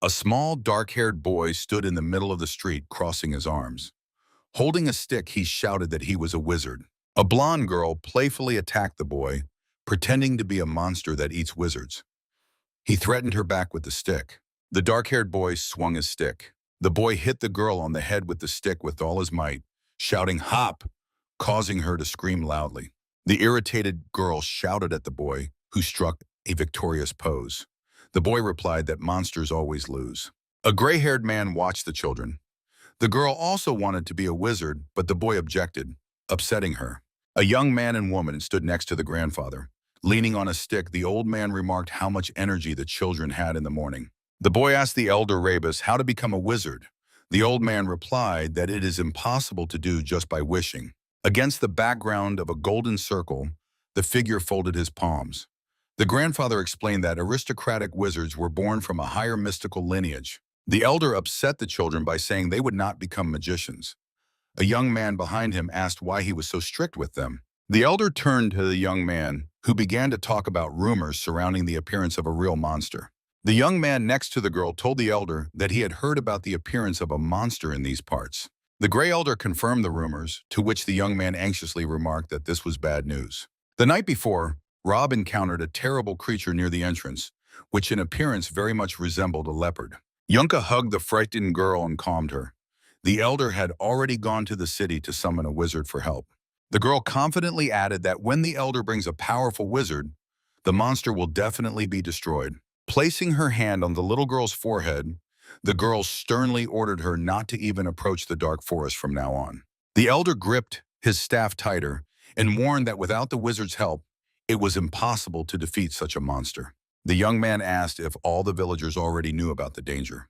A small, dark-haired boy stood in the middle of the street, crossing his arms. Holding a stick, he shouted that he was a wizard. A blonde girl playfully attacked the boy, pretending to be a monster that eats wizards. He threatened her back with the stick. The dark-haired boy swung his stick. The boy hit the girl on the head with the stick with all his might, shouting, "Hop!" causing her to scream loudly. The irritated girl shouted at the boy, who struck a victorious pose. The boy replied that monsters always lose. A gray-haired man watched the children. The girl also wanted to be a wizard, but the boy objected, upsetting her. A young man and woman stood next to the grandfather. Leaning on a stick, the old man remarked how much energy the children had in the morning. The boy asked the elder Rebus how to become a wizard. The old man replied that it is impossible to do just by wishing. Against the background of a golden circle, the figure folded his palms. The grandfather explained that aristocratic wizards were born from a higher mystical lineage. The elder upset the children by saying they would not become magicians. A young man behind him asked why he was so strict with them. The elder turned to the young man, who began to talk about rumors surrounding the appearance of a real monster. The young man next to the girl told the elder that he had heard about the appearance of a monster in these parts. The gray elder confirmed the rumors, to which the young man anxiously remarked that this was bad news. The night before, Rob encountered a terrible creature near the entrance, which in appearance very much resembled a leopard. Yunka hugged the frightened girl and calmed her. The elder had already gone to the city to summon a wizard for help. The girl confidently added that when the elder brings a powerful wizard, the monster will definitely be destroyed. Placing her hand on the little girl's forehead, the girl sternly ordered her not to even approach the dark forest from now on. The elder gripped his staff tighter and warned that without the wizard's help, it was impossible to defeat such a monster. The young man asked if all the villagers already knew about the danger.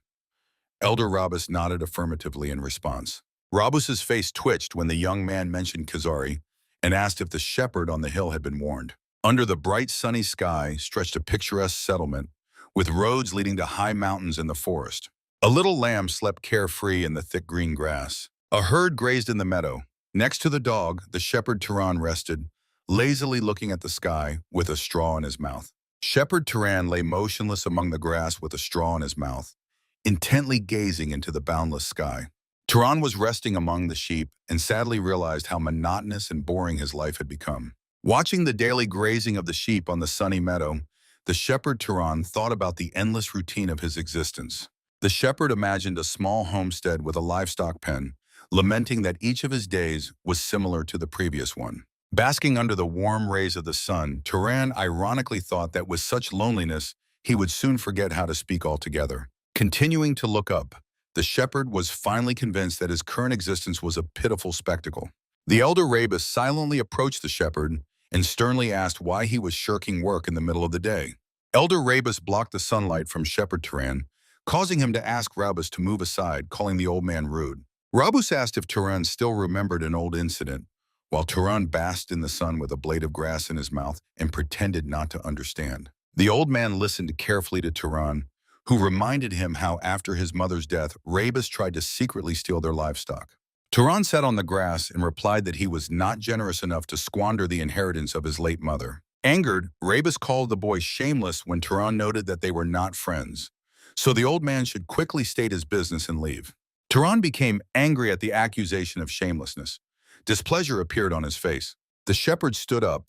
Elder Robus nodded affirmatively in response. Robus's face twitched when the young man mentioned Kazari and asked if the shepherd on the hill had been warned. Under the bright sunny sky stretched a picturesque settlement with roads leading to high mountains in the forest. A little lamb slept carefree in the thick green grass. A herd grazed in the meadow. Next to the dog, the shepherd Turan rested, lazily looking at the sky with a straw in his mouth. Shepherd Turan lay motionless among the grass with a straw in his mouth, intently gazing into the boundless sky. Turan was resting among the sheep and sadly realized how monotonous and boring his life had become. Watching the daily grazing of the sheep on the sunny meadow, the shepherd Turan thought about the endless routine of his existence. The shepherd imagined a small homestead with a livestock pen, lamenting that each of his days was similar to the previous one. Basking under the warm rays of the sun, Turan ironically thought that with such loneliness, he would soon forget how to speak altogether. Continuing to look up, the shepherd was finally convinced that his current existence was a pitiful spectacle. The elder Rebus silently approached the shepherd and sternly asked why he was shirking work in the middle of the day. Elder Rebus blocked the sunlight from shepherd Turan, causing him to ask Rabus to move aside, calling the old man rude. Rabus asked if Turan still remembered an old incident, while Turan basked in the sun with a blade of grass in his mouth and pretended not to understand. The old man listened carefully to Turan, who reminded him how after his mother's death, Rebus tried to secretly steal their livestock. Turan sat on the grass and replied that he was not generous enough to squander the inheritance of his late mother. Angered, Rebus called the boy shameless when Turan noted that they were not friends, so the old man should quickly state his business and leave. Turan became angry at the accusation of shamelessness. Displeasure appeared on his face. The shepherd stood up,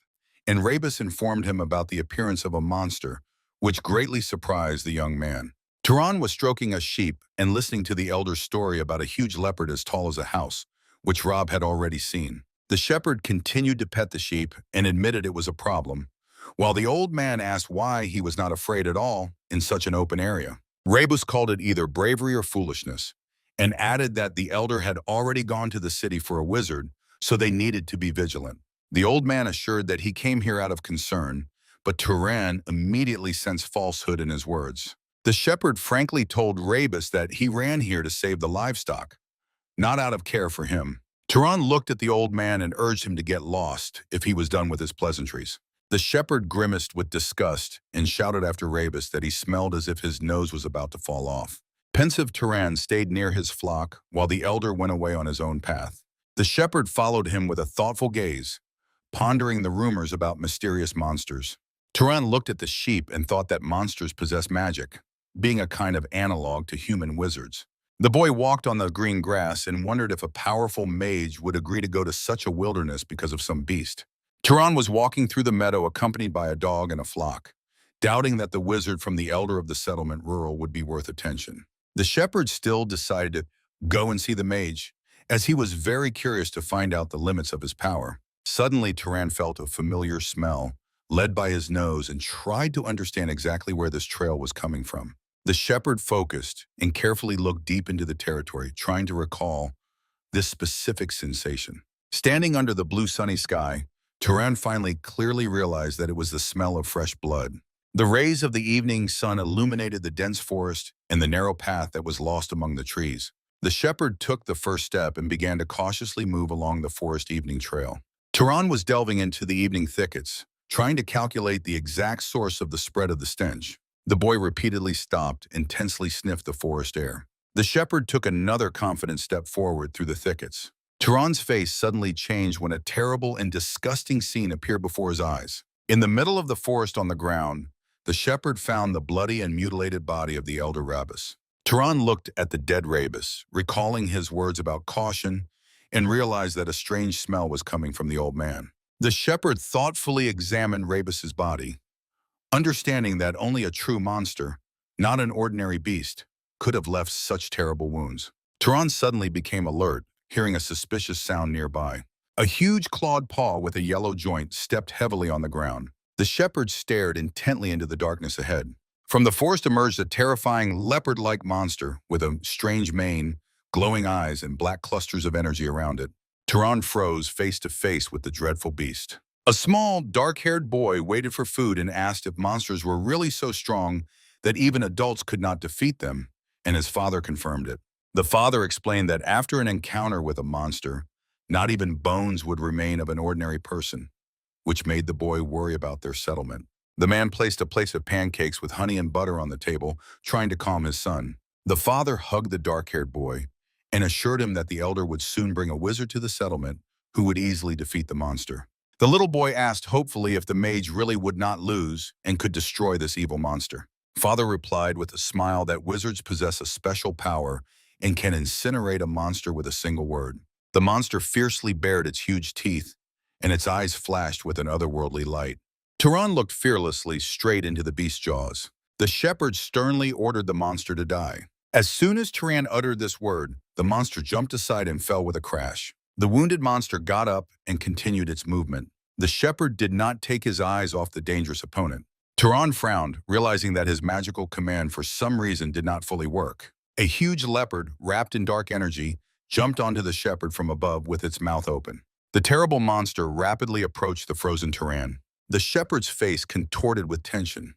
and Rebus informed him about the appearance of a monster, which greatly surprised the young man. Turan was stroking a sheep and listening to the elder's story about a huge leopard as tall as a house, which Rob had already seen. The shepherd continued to pet the sheep and admitted it was a problem, while the old man asked why he was not afraid at all in such an open area. Rebus called it either bravery or foolishness, and added that the elder had already gone to the city for a wizard, so they needed to be vigilant. The old man assured that he came here out of concern, but Turan immediately sensed falsehood in his words. The shepherd frankly told Rebus that he ran here to save the livestock, not out of care for him. Turan looked at the old man and urged him to get lost if he was done with his pleasantries. The shepherd grimaced with disgust and shouted after Rebus that he smelled as if his nose was about to fall off. Pensive Turan stayed near his flock while the elder went away on his own path. The shepherd followed him with a thoughtful gaze, pondering the rumors about mysterious monsters. Turan looked at the sheep and thought that monsters possess magic. being a kind of analog to human wizards. The boy walked on the green grass and wondered if a powerful mage would agree to go to such a wilderness because of some beast. Turan was walking through the meadow accompanied by a dog and a flock, doubting that the wizard from the elder of the settlement rural would be worth attention. The shepherd still decided to go and see the mage, as he was very curious to find out the limits of his power. Suddenly, Turan felt a familiar smell, led by his nose, and tried to understand exactly where this trail was coming from. The shepherd focused and carefully looked deep into the territory, trying to recall this specific sensation. Standing under the blue sunny sky, Turan finally clearly realized that it was the smell of fresh blood. The rays of the evening sun illuminated the dense forest and the narrow path that was lost among the trees. The shepherd took the first step and began to cautiously move along the forest evening trail. Turan was delving into the evening thickets, trying to calculate the exact source of the spread of the stench. The boy repeatedly stopped and tensely sniffed the forest air. The shepherd took another confident step forward through the thickets. Turan's face suddenly changed when a terrible and disgusting scene appeared before his eyes. In the middle of the forest on the ground, the shepherd found the bloody and mutilated body of the elder Rabbis. Turan looked at the dead Rabbis, recalling his words about caution, and realized that a strange smell was coming from the old man. The shepherd thoughtfully examined Rabbis's body, understanding that only a true monster, not an ordinary beast, could have left such terrible wounds. Turan suddenly became alert, hearing a suspicious sound nearby. A huge clawed paw with a yellow joint stepped heavily on the ground. The shepherd stared intently into the darkness ahead. From the forest emerged a terrifying leopard-like monster with a strange mane, glowing eyes, and black clusters of energy around it. Turan froze face to face with the dreadful beast. A small, dark-haired boy waited for food and asked if monsters were really so strong that even adults could not defeat them, and his father confirmed it. The father explained that after an encounter with a monster, not even bones would remain of an ordinary person, which made the boy worry about their settlement. The man placed a plate of pancakes with honey and butter on the table, trying to calm his son. The father hugged the dark-haired boy and assured him that the elder would soon bring a wizard to the settlement who would easily defeat the monster. The little boy asked hopefully if the mage really would not lose and could destroy this evil monster. Father replied with a smile that wizards possess a special power and can incinerate a monster with a single word. The monster fiercely bared its huge teeth, and its eyes flashed with an otherworldly light. Turan looked fearlessly straight into the beast's jaws. The shepherd sternly ordered the monster to die. As soon as Turan uttered this word, the monster jumped aside and fell with a crash. The wounded monster got up and continued its movement. The shepherd did not take his eyes off the dangerous opponent. Turan frowned, realizing that his magical command for some reason did not fully work. A huge leopard, wrapped in dark energy, jumped onto the shepherd from above with its mouth open. The terrible monster rapidly approached the frozen Turan. The shepherd's face contorted with tension,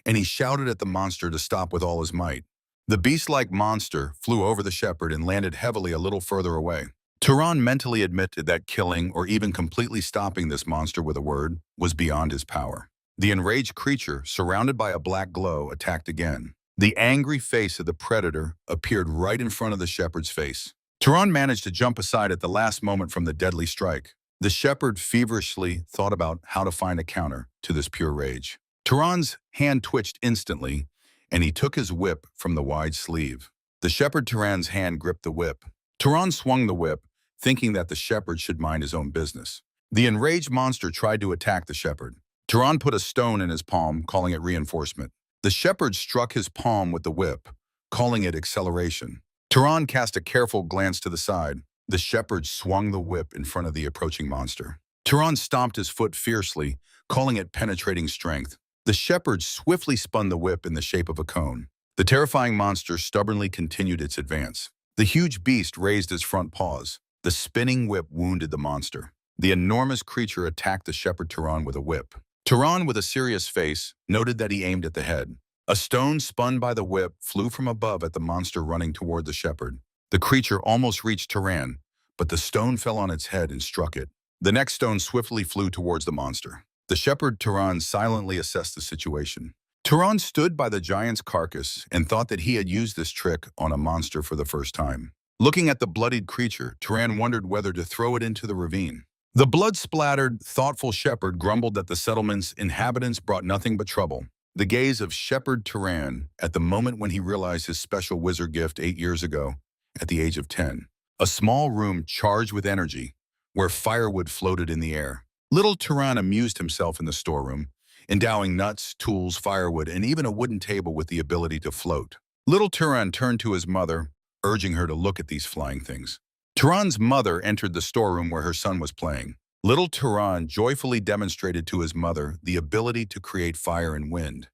and he shouted at the monster to stop with all his might. The beast-like monster flew over the shepherd and landed heavily a little further away. Turan mentally admitted that killing or even completely stopping this monster with a word was beyond his power. The enraged creature, surrounded by a black glow, attacked again. The angry face of the predator appeared right in front of the shepherd's face. Turan managed to jump aside at the last moment from the deadly strike. The shepherd feverishly thought about how to find a counter to this pure rage. Turan's hand twitched instantly, and he took his whip from the wide sleeve. The shepherd Turan's hand gripped the whip. Turan swung the whip, thinking that the shepherd should mind his own business. The enraged monster tried to attack the shepherd. Turan put a stone in his palm, calling it reinforcement. The shepherd struck his palm with the whip, calling it acceleration. Turan cast a careful glance to the side. The shepherd swung the whip in front of the approaching monster. Turan stomped his foot fiercely, calling it penetrating strength. The shepherd swiftly spun the whip in the shape of a cone. The terrifying monster stubbornly continued its advance. The huge beast raised its front paws. The spinning whip wounded the monster. The enormous creature attacked the shepherd Turan with a whip. Turan, with a serious face, noted that he aimed at the head. A stone spun by the whip flew from above at the monster running toward the shepherd. The creature almost reached Turan, but the stone fell on its head and struck it. The next stone swiftly flew towards the monster. The shepherd Turan silently assessed the situation. Turan stood by the giant's carcass and thought that he had used this trick on a monster for the first time. Looking at the bloodied creature, Turan wondered whether to throw it into the ravine. The blood-splattered, thoughtful shepherd grumbled that the settlement's inhabitants brought nothing but trouble. The gaze of Shepherd Turan at the moment when he realized his special wizard gift 8 years ago, at the age of 10. A small room charged with energy, where firewood floated in the air. Little Turan amused himself in the storeroom, endowing nuts, tools, firewood, and even a wooden table with the ability to float. Little Turan turned to his mother, urging her to look at these flying things. Turan's mother entered the storeroom where her son was playing. Little Turan joyfully demonstrated to his mother the ability to create fire and wind.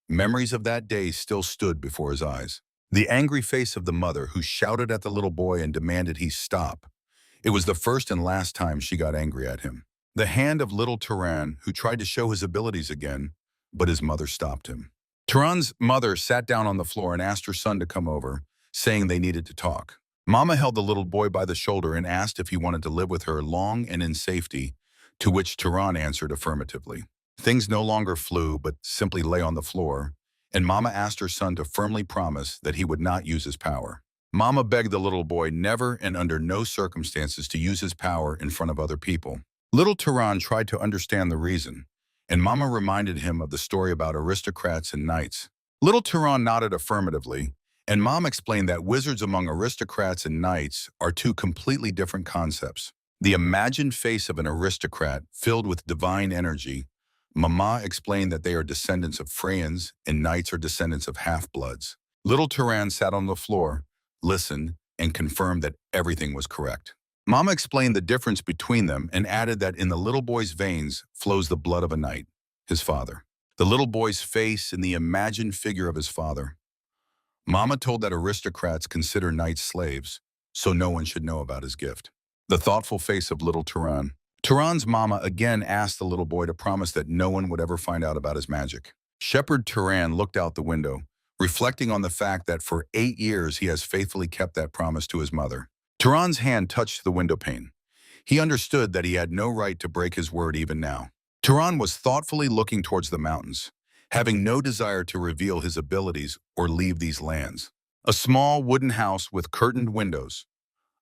Memories of that day still stood before his eyes. The angry face of the mother who shouted at the little boy and demanded he stop. It was the first and last time she got angry at him. The hand of little Turan, who tried to show his abilities again, but his mother stopped him. Turan's mother sat down on the floor and asked her son to come over, saying they needed to talk. Mama held the little boy by the shoulder and asked if he wanted to live with her long and in safety, to which Turan answered affirmatively. Things no longer flew, but simply lay on the floor, and Mama asked her son to firmly promise that he would not use his power. Mama begged the little boy never and under no circumstances to use his power in front of other people. Little Turan tried to understand the reason, and Mama reminded him of the story about aristocrats and knights. Little Turan nodded affirmatively, and Mom explained that wizards among aristocrats and knights are two completely different concepts. The imagined face of an aristocrat filled with divine energy, Mama explained that they are descendants of Freyans and knights are descendants of half-bloods. Little Turan sat on the floor, listened, and confirmed that everything was correct. Mama explained the difference between them and added that in the little boy's veins flows the blood of a knight, his father. The little boy's face and the imagined figure of his father. Mama told that aristocrats consider knights slaves, so no one should know about his gift. The thoughtful face of little Turan. Turan's mama again asked the little boy to promise that no one would ever find out about his magic. Shepherd Turan looked out the window, reflecting on the fact that for 8 years he has faithfully kept that promise to his mother. Turan's hand touched the window pane. He understood that he had no right to break his word even now. Turan was thoughtfully looking towards the mountains, having no desire to reveal his abilities or leave these lands. A small wooden house with curtained windows,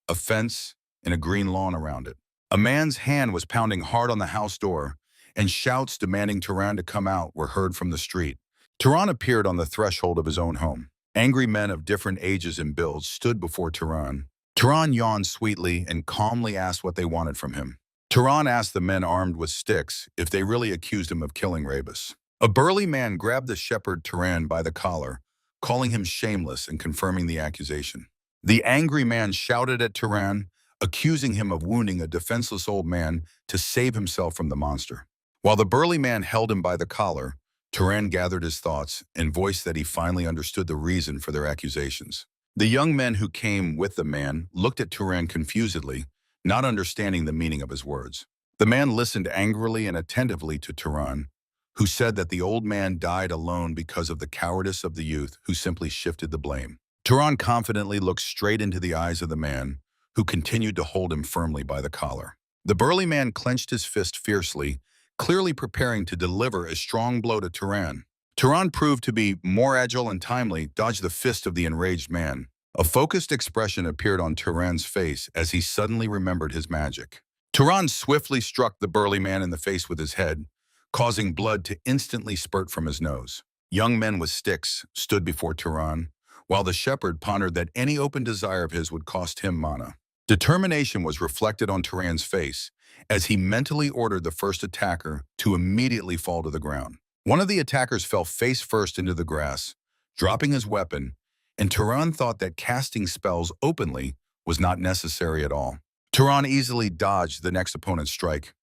a fence, and a green lawn around it. A man's hand was pounding hard on the house door, and shouts demanding Turan to come out were heard from the street. Turan appeared on the threshold of his own home. Angry men of different ages and builds stood before Turan. Turan yawned sweetly and calmly asked what they wanted from him. Turan asked the men armed with sticks if they really accused him of killing Rebus. A burly man grabbed the shepherd Turan by the collar, calling him shameless and confirming the accusation. The angry man shouted at Turan, accusing him of wounding a defenseless old man to save himself from the monster. While the burly man held him by the collar, Turan gathered his thoughts and voiced that he finally understood the reason for their accusations. The young men who came with the man looked at Turan confusedly, not understanding the meaning of his words. The man listened angrily and attentively to Turan, who said that the old man died alone because of the cowardice of the youth who simply shifted the blame. Turan confidently looked straight into the eyes of the man, who continued to hold him firmly by the collar. The burly man clenched his fist fiercely, clearly preparing to deliver a strong blow to Turan. Turan proved to be more agile and timely, dodged the fist of the enraged man. A focused expression appeared on Turan's face as he suddenly remembered his magic. Turan swiftly struck the burly man in the face with his head, causing blood to instantly spurt from his nose. Young men with sticks stood before Turan, while the shepherd pondered that any open desire of his would cost him mana. Determination was reflected on Turan's face as he mentally ordered the first attacker to immediately fall to the ground. One of the attackers fell face first into the grass, dropping his weapon, and Turan thought that casting spells openly was not necessary at all. Turan easily dodged the next opponent's strike,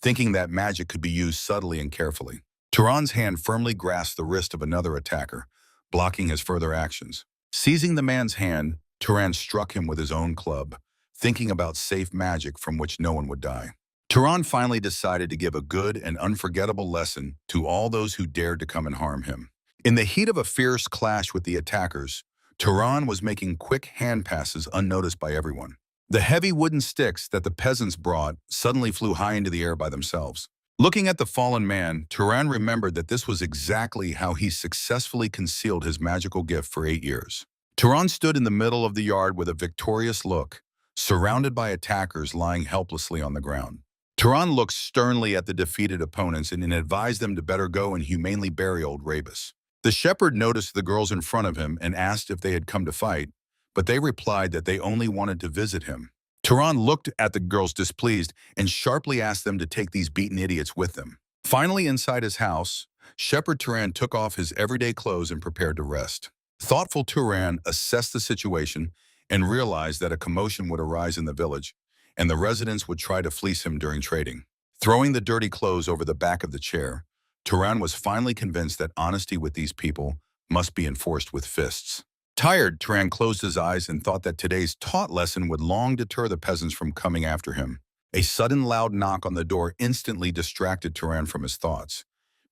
thinking that magic could be used subtly and carefully. Turan's hand firmly grasped the wrist of another attacker, blocking his further actions. Seizing the man's hand, Turan struck him with his own club, thinking about safe magic from which no one would die. Turan finally decided to give a good and unforgettable lesson to all those who dared to come and harm him. In the heat of a fierce clash with the attackers, Turan was making quick hand passes unnoticed by everyone. The heavy wooden sticks that the peasants brought suddenly flew high into the air by themselves. Looking at the fallen man, Turan remembered that this was exactly how he successfully concealed his magical gift for 8 years. Turan stood in the middle of the yard with a victorious look, surrounded by attackers lying helplessly on the ground. Turan looked sternly at the defeated opponents and advised them to better go and humanely bury old Rabus. The shepherd noticed the girls in front of him and asked if they had come to fight, but they replied that they only wanted to visit him. Turan looked at the girls displeased and sharply asked them to take these beaten idiots with them. Finally, inside his house, Shepherd Turan took off his everyday clothes and prepared to rest. Thoughtful Turan assessed the situation and realized that a commotion would arise in the village, and the residents would try to fleece him during trading. Throwing the dirty clothes over the back of the chair, Turan was finally convinced that honesty with these people must be enforced with fists. Tired, Turan closed his eyes and thought that today's taught lesson would long deter the peasants from coming after him. A sudden loud knock on the door instantly distracted Turan from his thoughts,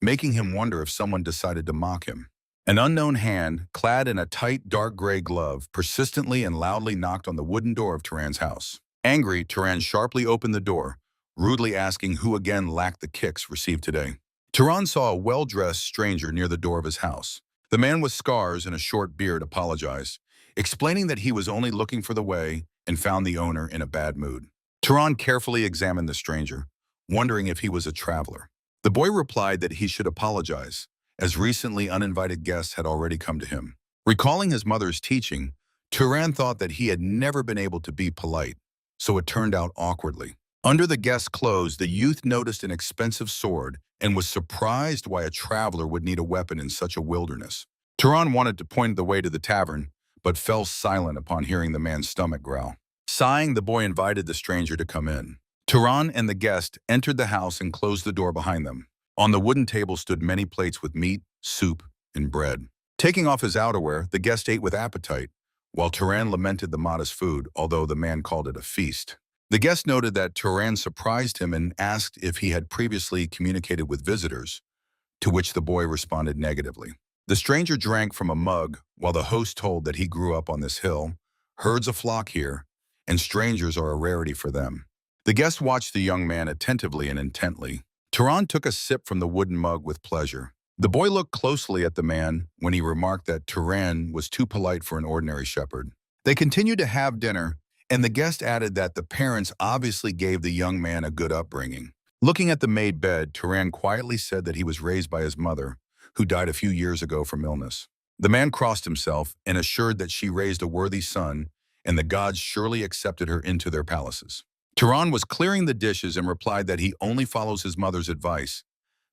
making him wonder if someone decided to mock him. An unknown hand, clad in a tight dark gray glove, persistently and loudly knocked on the wooden door of Turan's house. Angry, Turan sharply opened the door, rudely asking who again lacked the kicks received today. Turan saw a well-dressed stranger near the door of his house. The man with scars and a short beard apologized, explaining that he was only looking for the way and found the owner in a bad mood. Turan carefully examined the stranger, wondering if he was a traveler. The boy replied that he should apologize, as recently uninvited guests had already come to him. Recalling his mother's teaching, Turan thought that he had never been able to be polite, so it turned out awkwardly. Under the guest's clothes, the youth noticed an expensive sword and was surprised why a traveler would need a weapon in such a wilderness. Turan wanted to point the way to the tavern, but fell silent upon hearing the man's stomach growl. Sighing, the boy invited the stranger to come in. Turan and the guest entered the house and closed the door behind them. On the wooden table stood many plates with meat, soup, and bread. Taking off his outerwear, the guest ate with appetite, while Turan lamented the modest food, although the man called it a feast. The guest noted that Turan surprised him and asked if he had previously communicated with visitors, to which the boy responded negatively. The stranger drank from a mug, while the host told that he grew up on this hill, herds a flock here, and strangers are a rarity for them. The guest watched the young man attentively and intently. Turan took a sip from the wooden mug with pleasure. The boy looked closely at the man when he remarked that Turan was too polite for an ordinary shepherd. They continued to have dinner, and the guest added that the parents obviously gave the young man a good upbringing. Looking at the made bed, Turan quietly said that he was raised by his mother, who died a few years ago from illness. The man crossed himself and assured that she raised a worthy son, and the gods surely accepted her into their palaces. Turan was clearing the dishes and replied that he only follows his mother's advice,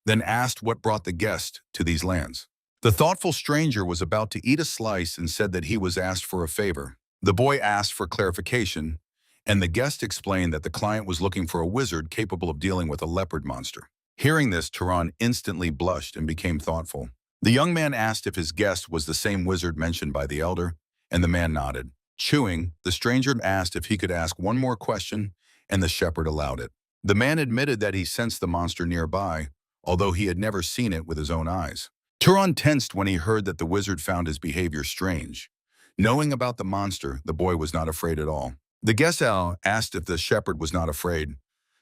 then asked what brought the guest to these lands. The thoughtful stranger was about to eat a slice and said that he was asked for a favor. The boy asked for clarification, and the guest explained that the client was looking for a wizard capable of dealing with a leopard monster. Hearing this, Turan instantly blushed and became thoughtful. The young man asked if his guest was the same wizard mentioned by the elder, and the man nodded. Chewing, the stranger asked if he could ask one more question, and the shepherd allowed it. The man admitted that he sensed the monster nearby, although he had never seen it with his own eyes. Turan tensed when he heard that the wizard found his behavior strange. Knowing about the monster, the boy was not afraid at all. The guest asked if the shepherd was not afraid,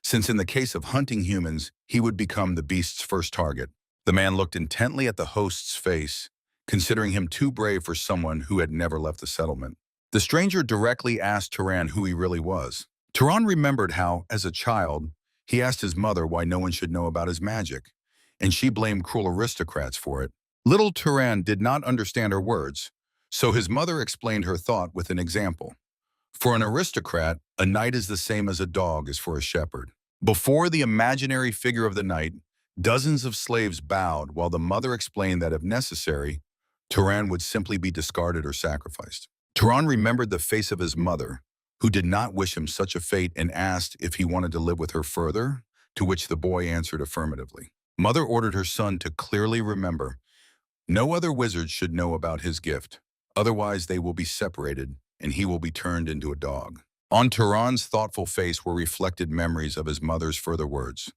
since in the case of hunting humans, he would become the beast's first target. The man looked intently at the host's face, considering him too brave for someone who had never left the settlement. The stranger directly asked Turan who he really was. Turan remembered how, as a child, he asked his mother why no one should know about his magic, and she blamed cruel aristocrats for it. Little Turan did not understand her words, so his mother explained her thought with an example. For an aristocrat, a knight is the same as a dog is for a shepherd. Before the imaginary figure of the knight, dozens of slaves bowed while the mother explained that if necessary, Turan would simply be discarded or sacrificed. Turan remembered the face of his mother, who did not wish him such a fate, and asked if he wanted to live with her further, to which the boy answered affirmatively. Mother ordered her son to clearly remember, no other wizard should know about his gift. Otherwise, they will be separated, and he will be turned into a dog. On Turan's thoughtful face were reflected memories of his mother's further words.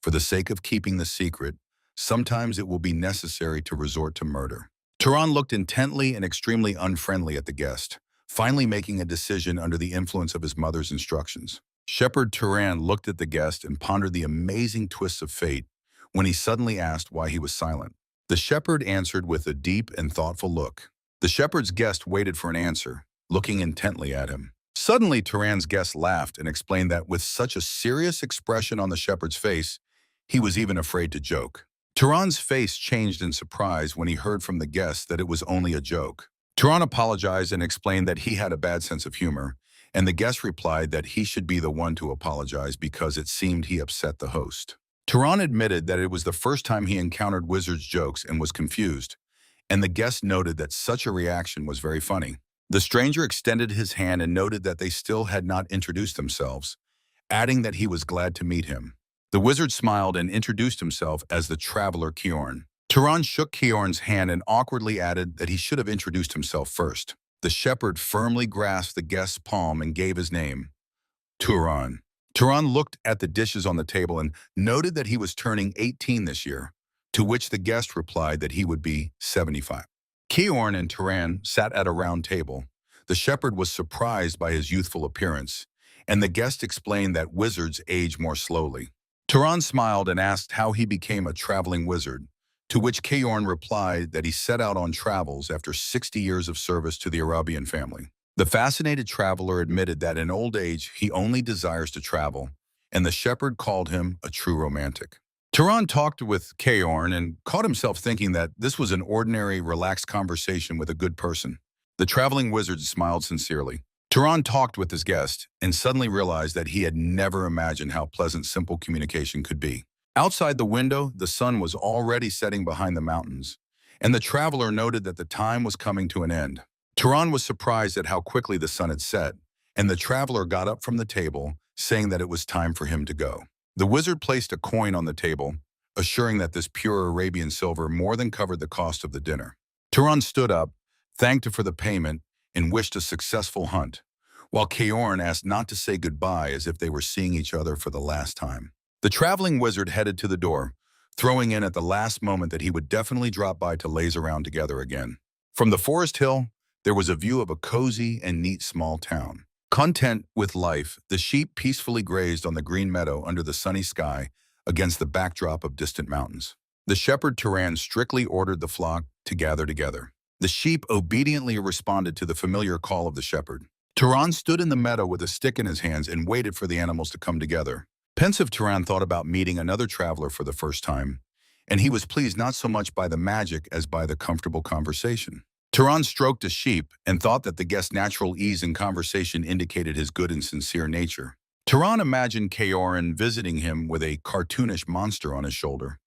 For the sake of keeping the secret, sometimes it will be necessary to resort to murder. Turan looked intently and extremely unfriendly at the guest, finally making a decision under the influence of his mother's instructions. Shepherd Turan looked at the guest and pondered the amazing twists of fate when he suddenly asked why he was silent. The shepherd answered with a deep and thoughtful look. The shepherd's guest waited for an answer, looking intently at him. Suddenly, Turan's guest laughed and explained that with such a serious expression on the shepherd's face, he was even afraid to joke. Turan's face changed in surprise when he heard from the guest that it was only a joke. Turan apologized and explained that he had a bad sense of humor, and the guest replied that he should be the one to apologize because it seemed he upset the host. Turan admitted that it was the first time he encountered Wizard's jokes and was confused, and the guest noted that such a reaction was very funny. The stranger extended his hand and noted that they still had not introduced themselves, adding that he was glad to meet him. The wizard smiled and introduced himself as the traveler Kiorn. Turan shook Kiorn's hand and awkwardly added that he should have introduced himself first. The shepherd firmly grasped the guest's palm and gave his name, Turan. Turan looked at the dishes on the table and noted that he was turning 18 this year, to which the guest replied that he would be 75. Kiorn and Turan sat at a round table. The shepherd was surprised by his youthful appearance, and the guest explained that wizards age more slowly. Turan smiled and asked how he became a traveling wizard, to which Kiorn replied that he set out on travels after 60 years of service to the Arabian family. The fascinated traveler admitted that in old age he only desires to travel, and the shepherd called him a true romantic. Turan talked with Kiorn and caught himself thinking that this was an ordinary, relaxed conversation with a good person. The traveling wizard smiled sincerely. Turan talked with his guest and suddenly realized that he had never imagined how pleasant simple communication could be. Outside the window, the sun was already setting behind the mountains, and the traveler noted that the time was coming to an end. Turan was surprised at how quickly the sun had set, and the traveler got up from the table, saying that it was time for him to go. The wizard placed a coin on the table, assuring that this pure Arabian silver more than covered the cost of the dinner. Turan stood up, thanked him for the payment, and wished a successful hunt, while Kiorn asked not to say goodbye as if they were seeing each other for the last time. The traveling wizard headed to the door, throwing in at the last moment that he would definitely drop by to laze around together again. From the forest hill, there was a view of a cozy and neat small town. Content with life, the sheep peacefully grazed on the green meadow under the sunny sky against the backdrop of distant mountains. The shepherd Turan strictly ordered the flock to gather together. The sheep obediently responded to the familiar call of the shepherd. Turan stood in the meadow with a stick in his hands and waited for the animals to come together. Pensive Turan thought about meeting another traveler for the first time, and he was pleased not so much by the magic as by the comfortable conversation. Turan stroked a sheep and thought that the guest's natural ease in conversation indicated his good and sincere nature. Turan imagined Kiorn visiting him with a cartoonish monster on his shoulder.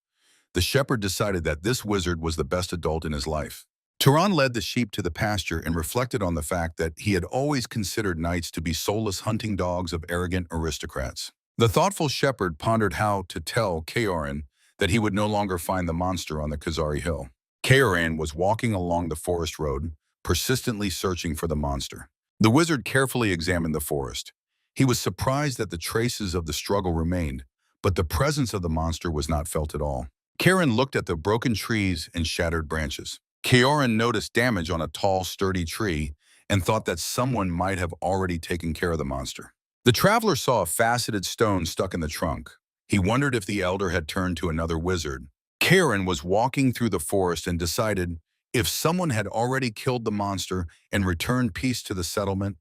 The shepherd decided that this wizard was the best adult in his life. Turan led the sheep to the pasture and reflected on the fact that he had always considered knights to be soulless hunting dogs of arrogant aristocrats. The thoughtful shepherd pondered how to tell Kiorn that he would no longer find the monster on the Khazari hill. Kiorn was walking along the forest road, persistently searching for the monster. The wizard carefully examined the forest. He was surprised that the traces of the struggle remained, but the presence of the monster was not felt at all. Kiorn looked at the broken trees and shattered branches. Kiorn noticed damage on a tall, sturdy tree and thought that someone might have already taken care of the monster. The traveler saw a faceted stone stuck in the trunk. He wondered if the elder had turned to another wizard. Kiorn was walking through the forest and decided if someone had already killed the monster and returned peace to the settlement,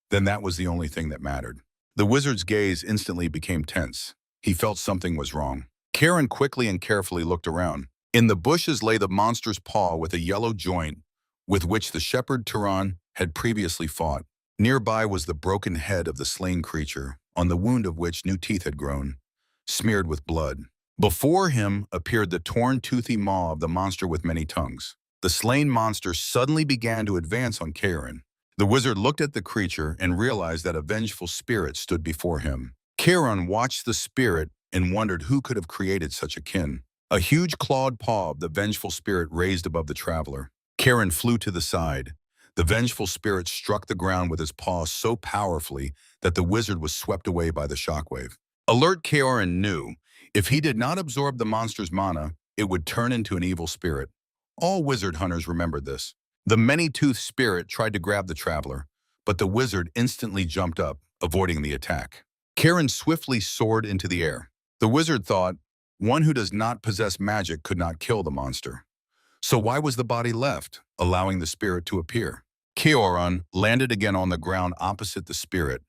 then that was the only thing that mattered. The wizard's gaze instantly became tense. He felt something was wrong. Kiorn quickly and carefully looked around. In the bushes lay the monster's paw with a yellow joint with which the shepherd Turan had previously fought. Nearby was the broken head of the slain creature, on the wound of which new teeth had grown, smeared with blood. Before him appeared the torn, toothy maw of the monster with many tongues. The slain monster suddenly began to advance on Kiorn. The wizard looked at the creature and realized that a vengeful spirit stood before him. Kiorn watched the spirit and wondered who could have created such a kin. A huge clawed paw of the vengeful spirit raised above the traveler. Kiorn flew to the side. The vengeful spirit struck the ground with his paw so powerfully that the wizard was swept away by the shockwave. Alert Kiorn knew, if he did not absorb the monster's mana, it would turn into an evil spirit. All wizard hunters remembered this. The many-toothed spirit tried to grab the traveler, but the wizard instantly jumped up, avoiding the attack. Kiorn swiftly soared into the air. The wizard thought, one who does not possess magic could not kill the monster. So why was the body left, allowing the spirit to appear? Keoran landed again on the ground opposite the spirit.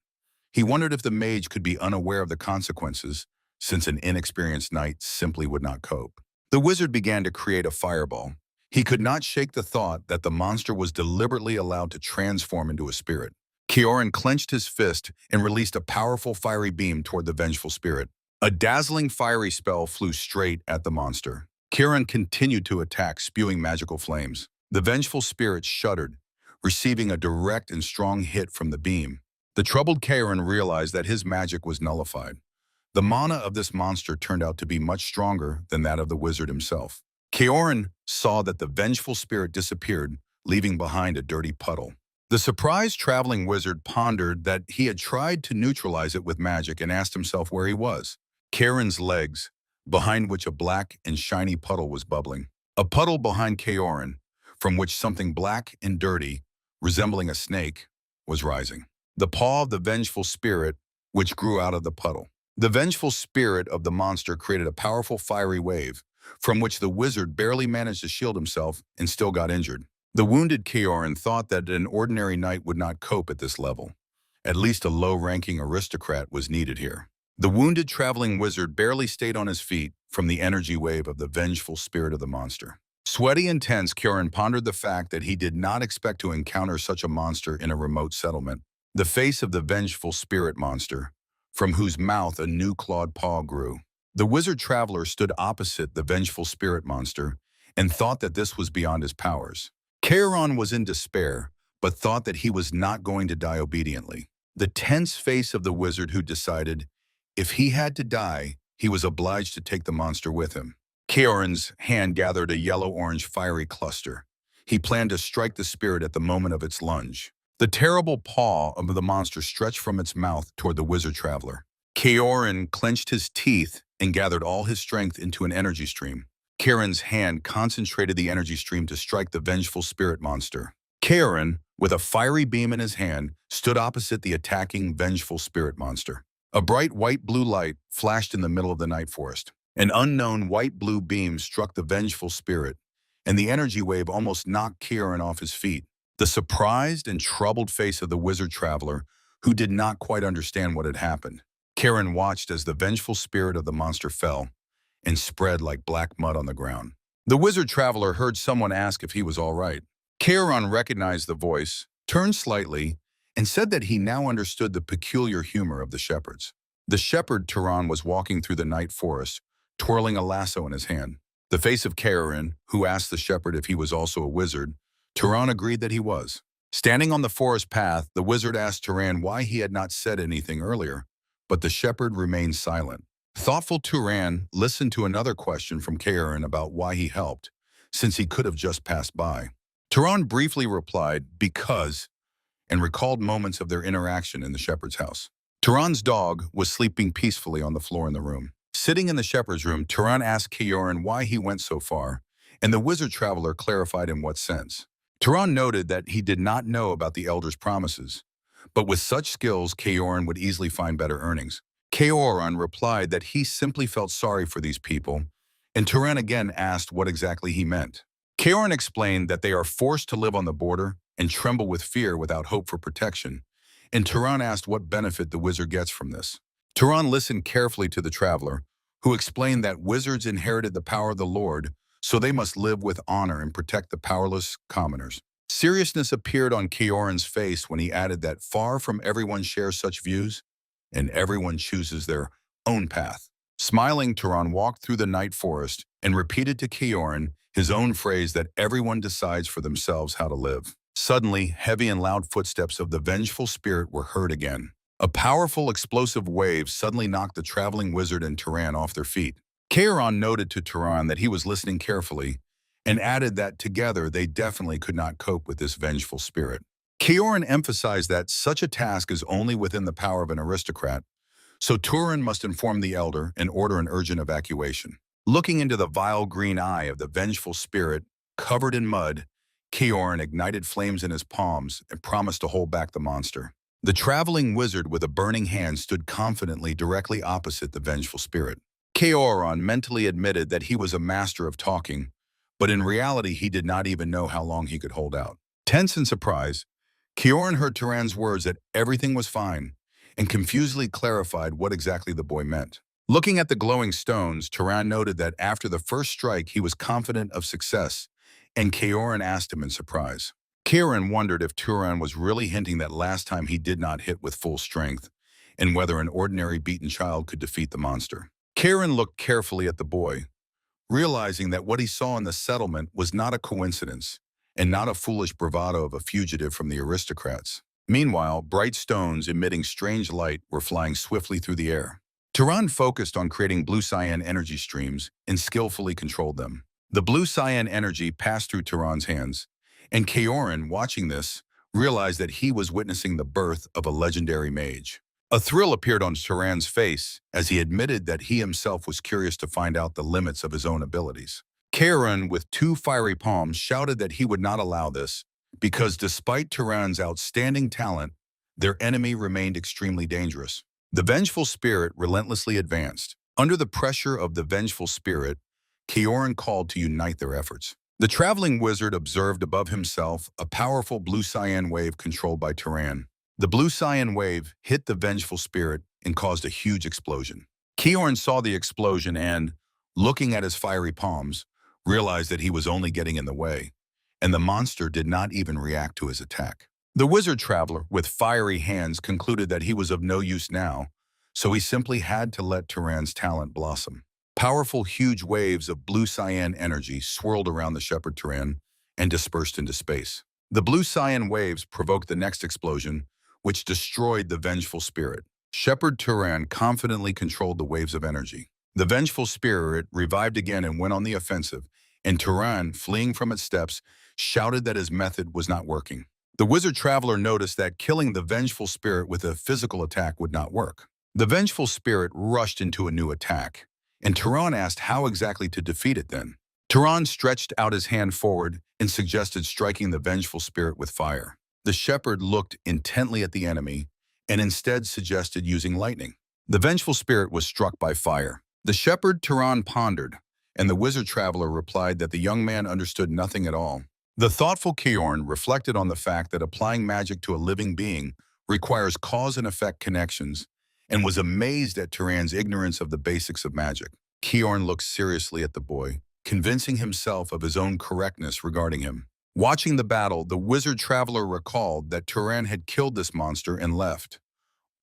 He wondered if the mage could be unaware of the consequences, since an inexperienced knight simply would not cope. The wizard began to create a fireball. He could not shake the thought that the monster was deliberately allowed to transform into a spirit. Keoran clenched his fist and released a powerful fiery beam toward the vengeful spirit. A dazzling fiery spell flew straight at the monster. Keoran continued to attack, spewing magical flames. The vengeful spirit shuddered, receiving a direct and strong hit from the beam. The troubled Keoran realized that his magic was nullified. The mana of this monster turned out to be much stronger than that of the wizard himself. Keoran saw that the vengeful spirit disappeared, leaving behind a dirty puddle. The surprised traveling wizard pondered that he had tried to neutralize it with magic and asked himself where he was. Keoran's legs, behind which a black and shiny puddle was bubbling. A puddle behind Keoran, from which something black and dirty, resembling a snake, was rising. The paw of the vengeful spirit, which grew out of the puddle. The vengeful spirit of the monster created a powerful fiery wave, from which the wizard barely managed to shield himself and still got injured. The wounded Keoran thought that an ordinary knight would not cope at this level. At least a low-ranking aristocrat was needed here. The wounded traveling wizard barely stayed on his feet from the energy wave of the vengeful spirit of the monster. Sweaty and tense, Keoran pondered the fact that he did not expect to encounter such a monster in a remote settlement. The face of the vengeful spirit monster, from whose mouth a new clawed paw grew. The wizard traveler stood opposite the vengeful spirit monster and thought that this was beyond his powers. Keoran was in despair, but thought that he was not going to die obediently. The tense face of the wizard who decided, if he had to die, he was obliged to take the monster with him. Keoran's hand gathered a yellow-orange fiery cluster. He planned to strike the spirit at the moment of its lunge. The terrible paw of the monster stretched from its mouth toward the wizard traveler. Keoran clenched his teeth and gathered all his strength into an energy stream. Keoran's hand concentrated the energy stream to strike the vengeful spirit monster. Keoran, with a fiery beam in his hand, stood opposite the attacking vengeful spirit monster. A bright white-blue light flashed in the middle of the night forest. An unknown white-blue beam struck the vengeful spirit, and the energy wave almost knocked Keoran off his feet. The surprised and troubled face of the wizard traveler, who did not quite understand what had happened. Keoran watched as the vengeful spirit of the monster fell and spread like black mud on the ground. The wizard traveler heard someone ask if he was all right. Keoran recognized the voice, turned slightly, and said that he now understood the peculiar humor of the shepherds. The shepherd Turan was walking through the night forest, twirling a lasso in his hand. The face of Keoran, who asked the shepherd if he was also a wizard, Turan agreed that he was. Standing on the forest path, the wizard asked Turan why he had not said anything earlier, but the shepherd remained silent. Thoughtful Turan listened to another question from Keoran about why he helped, since he could have just passed by. Turan briefly replied, because, and recalled moments of their interaction in the shepherd's house. Turan's dog was sleeping peacefully on the floor in the room. Sitting in the shepherd's room, Turan asked Keoran why he went so far, and the wizard traveler clarified in what sense. Turan noted that he did not know about the elder's promises, but with such skills, Keoran would easily find better earnings. Keoran replied that he simply felt sorry for these people, and Turan again asked what exactly he meant. Keoran explained that they are forced to live on the border and tremble with fear without hope for protection, and Turan asked what benefit the wizard gets from this. Turan listened carefully to the traveler, who explained that wizards inherited the power of the Lord, so they must live with honor and protect the powerless commoners. Seriousness appeared on Keoran's face when he added that far from everyone shares such views, and everyone chooses their own path. Smiling, Turan walked through the night forest and repeated to Keoran his own phrase that everyone decides for themselves how to live. Suddenly, heavy and loud footsteps of the vengeful spirit were heard again. A powerful explosive wave suddenly knocked the traveling wizard and Turan off their feet. Keoran noted to Turan that he was listening carefully and added that together they definitely could not cope with this vengeful spirit. Keoran emphasized that such a task is only within the power of an aristocrat, so Turan must inform the elder and order an urgent evacuation. Looking into the vile green eye of the vengeful spirit, covered in mud, Keoran ignited flames in his palms and promised to hold back the monster. The traveling wizard with a burning hand stood confidently directly opposite the vengeful spirit. Keoran mentally admitted that he was a master of talking, but in reality he did not even know how long he could hold out. Tense in surprise, Kioran heard Turan's words that everything was fine and confusedly clarified what exactly the boy meant. Looking at the glowing stones, Turan noted that after the first strike he was confident of success, and Kioran asked him in surprise. Kieran wondered if Turan was really hinting that last time he did not hit with full strength, and whether an ordinary beaten child could defeat the monster. Kieran looked carefully at the boy, realizing that what he saw in the settlement was not a coincidence and not a foolish bravado of a fugitive from the aristocrats. Meanwhile, bright stones emitting strange light were flying swiftly through the air. Turan focused on creating blue cyan energy streams and skillfully controlled them. The blue cyan energy passed through Turan's hands, and Kioran, watching this, realized that he was witnessing the birth of a legendary mage. A thrill appeared on Turan's face as he admitted that he himself was curious to find out the limits of his own abilities. Kieran, with two fiery palms, shouted that he would not allow this, because despite Turan's outstanding talent, their enemy remained extremely dangerous. The vengeful spirit relentlessly advanced. Under the pressure of the vengeful spirit, Kioran called to unite their efforts. The traveling wizard observed above himself a powerful blue cyan wave controlled by Turan. The blue cyan wave hit the vengeful spirit and caused a huge explosion. Kioran saw the explosion and, looking at his fiery palms, realized that he was only getting in the way, and the monster did not even react to his attack. The wizard traveler, with fiery hands, concluded that he was of no use now, so he simply had to let Turan's talent blossom. Powerful, huge waves of blue cyan energy swirled around the shepherd Turan and dispersed into space. The blue cyan waves provoked the next explosion, which destroyed the vengeful spirit. Shepherd Turan confidently controlled the waves of energy. The vengeful spirit revived again and went on the offensive, and Turan, fleeing from its steps, shouted that his method was not working. The wizard traveler noticed that killing the vengeful spirit with a physical attack would not work. The vengeful spirit rushed into a new attack, and Turan asked how exactly to defeat it then. Turan stretched out his hand forward and suggested striking the vengeful spirit with fire. The shepherd looked intently at the enemy and instead suggested using lightning. The vengeful spirit was struck by fire. The shepherd Turan pondered, and the wizard traveler replied that the young man understood nothing at all. The thoughtful Kioran reflected on the fact that applying magic to a living being requires cause and effect connections, and was amazed at Turan's ignorance of the basics of magic. Kioran looked seriously at the boy, convincing himself of his own correctness regarding him. Watching the battle, the wizard traveler recalled that Turan had killed this monster and left,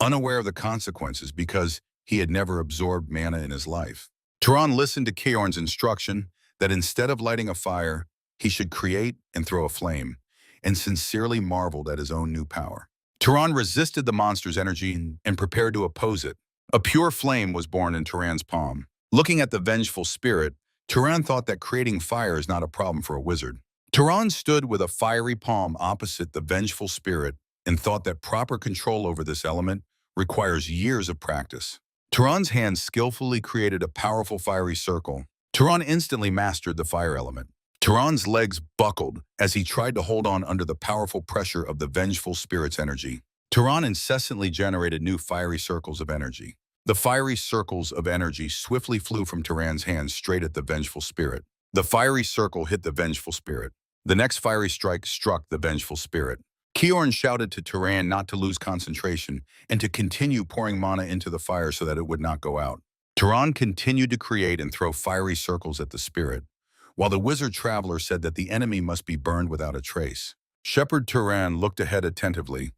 unaware of the consequences because he had never absorbed mana in his life. Turan listened to Kioran's instruction that instead of lighting a fire, he should create and throw a flame, and sincerely marveled at his own new power. Turan resisted the monster's energy and prepared to oppose it. A pure flame was born in Turan's palm. Looking at the vengeful spirit, Turan thought that creating fire is not a problem for a wizard. Turan stood with a fiery palm opposite the vengeful spirit and thought that proper control over this element requires years of practice. Turan's hands skillfully created a powerful fiery circle. Turan instantly mastered the fire element. Turan's legs buckled as he tried to hold on under the powerful pressure of the vengeful spirit's energy. Turan incessantly generated new fiery circles of energy. The fiery circles of energy swiftly flew from Turan's hands straight at the vengeful spirit. The fiery circle hit the vengeful spirit. The next fiery strike struck the vengeful spirit. Kioran shouted to Turan not to lose concentration and to continue pouring mana into the fire so that it would not go out. Turan continued to create and throw fiery circles at the spirit, while the wizard traveler said that the enemy must be burned without a trace. Shepherd Turan looked ahead attentively,